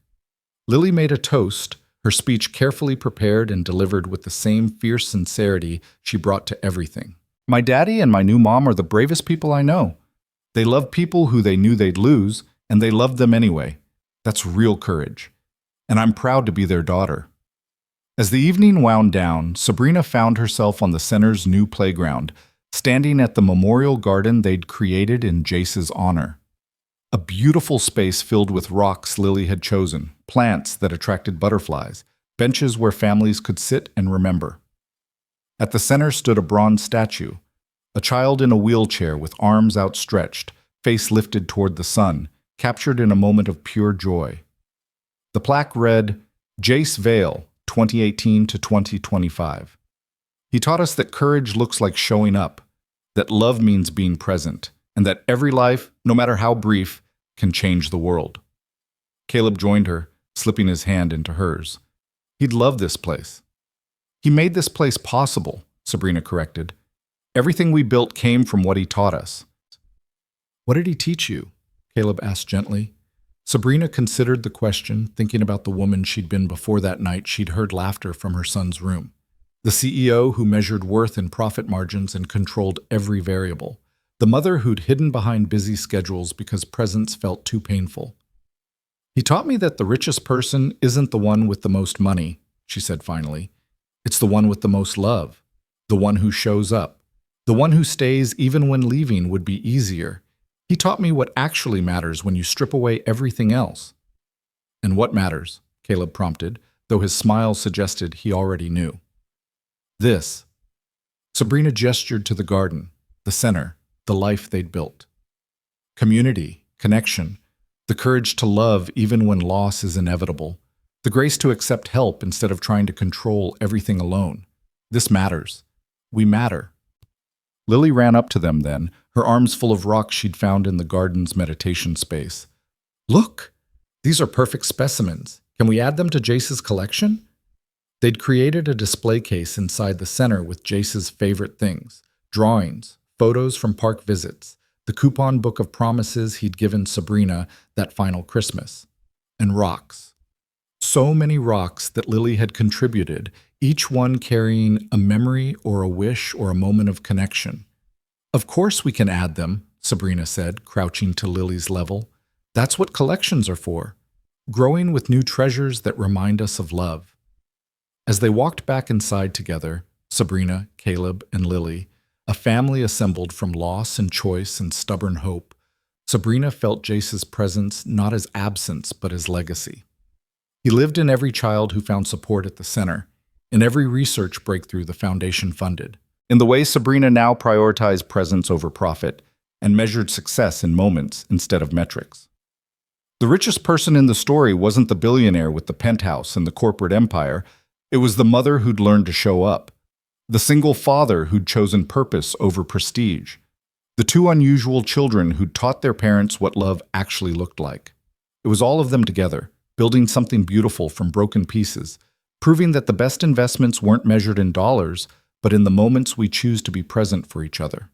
Lily made a toast, her speech carefully prepared and delivered with the same fierce sincerity she brought to everything. My daddy and my new mom are the bravest people I know. They love people who they knew they'd lose, and they loved them anyway. That's real courage. And I'm proud to be their daughter. As the evening wound down, Sabrina found herself on the center's new playground, standing at the memorial garden they'd created in Jace's honor. A beautiful space filled with rocks Lily had chosen, plants that attracted butterflies, benches where families could sit and remember. At the center stood a bronze statue, a child in a wheelchair with arms outstretched, face lifted toward the sun, captured in a moment of pure joy. The plaque read, Jace Vale, 2018 to 2025. He taught us that courage looks like showing up, that love means being present, and that every life, no matter how brief, can change the world. Caleb joined her, slipping his hand into hers. He'd love this place. He made this place possible, Sabrina corrected. Everything we built came from what he taught us. What did he teach you? Caleb asked gently. Sabrina considered the question, thinking about the woman she'd been before that night she'd heard laughter from her son's room. The CEO who measured worth in profit margins and controlled every variable. The mother who'd hidden behind busy schedules because presence felt too painful. He taught me that the richest person isn't the one with the most money, she said finally. It's the one with the most love, the one who shows up, the one who stays even when leaving would be easier. He taught me what actually matters when you strip away everything else. And what matters? Caleb prompted, though his smile suggested he already knew. This. Sabrina gestured to the garden, the center, the life they'd built. Community, connection, the courage to love even when loss is inevitable, the grace to accept help instead of trying to control everything alone. This matters. We matter. Lily ran up to them then, her arms full of rocks she'd found in the garden's meditation space. Look! These are perfect specimens. Can we add them to Jace's collection? They'd created a display case inside the center with Jace's favorite things, drawings, photos from park visits, the coupon book of promises he'd given Sabrina that final Christmas, and rocks. So many rocks that Lily had contributed, each one carrying a memory or a wish or a moment of connection. Of course we can add them, Sabrina said, crouching to Lily's level. That's what collections are for, growing with new treasures that remind us of love. As they walked back inside together, Sabrina, Caleb, and Lily, a family assembled from loss and choice and stubborn hope, Sabrina felt Jace's presence not as absence but as legacy. He lived in every child who found support at the center, in every research breakthrough the foundation funded, in the way Sabrina now prioritized presence over profit and measured success in moments instead of metrics. The richest person in the story wasn't the billionaire with the penthouse and the corporate empire. It was the mother who'd learned to show up, the single father who'd chosen purpose over prestige, the two unusual children who'd taught their parents what love actually looked like. It was all of them together, building something beautiful from broken pieces, proving that the best investments weren't measured in dollars, but in the moments we choose to be present for each other.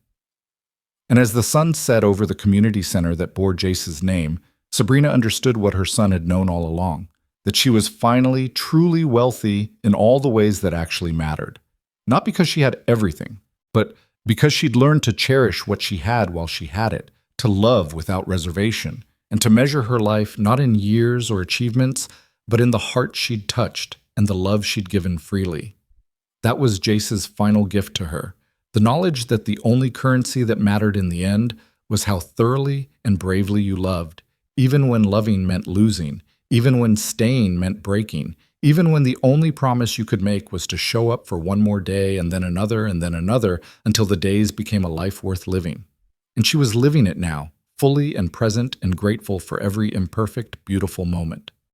And as the sun set over the community center that bore Jace's name, Sabrina understood what her son had known all along, that she was finally truly wealthy in all the ways that actually mattered. Not because she had everything, but because she'd learned to cherish what she had while she had it, to love without reservation, and to measure her life not in years or achievements, but in the heart she'd touched and the love she'd given freely. That was Jace's final gift to her, the knowledge that the only currency that mattered in the end was how thoroughly and bravely you loved, even when loving meant losing, even when staying meant breaking, even when the only promise you could make was to show up for one more day and then another until the days became a life worth living. And she was living it now, fully and present and grateful for every imperfect, beautiful moment.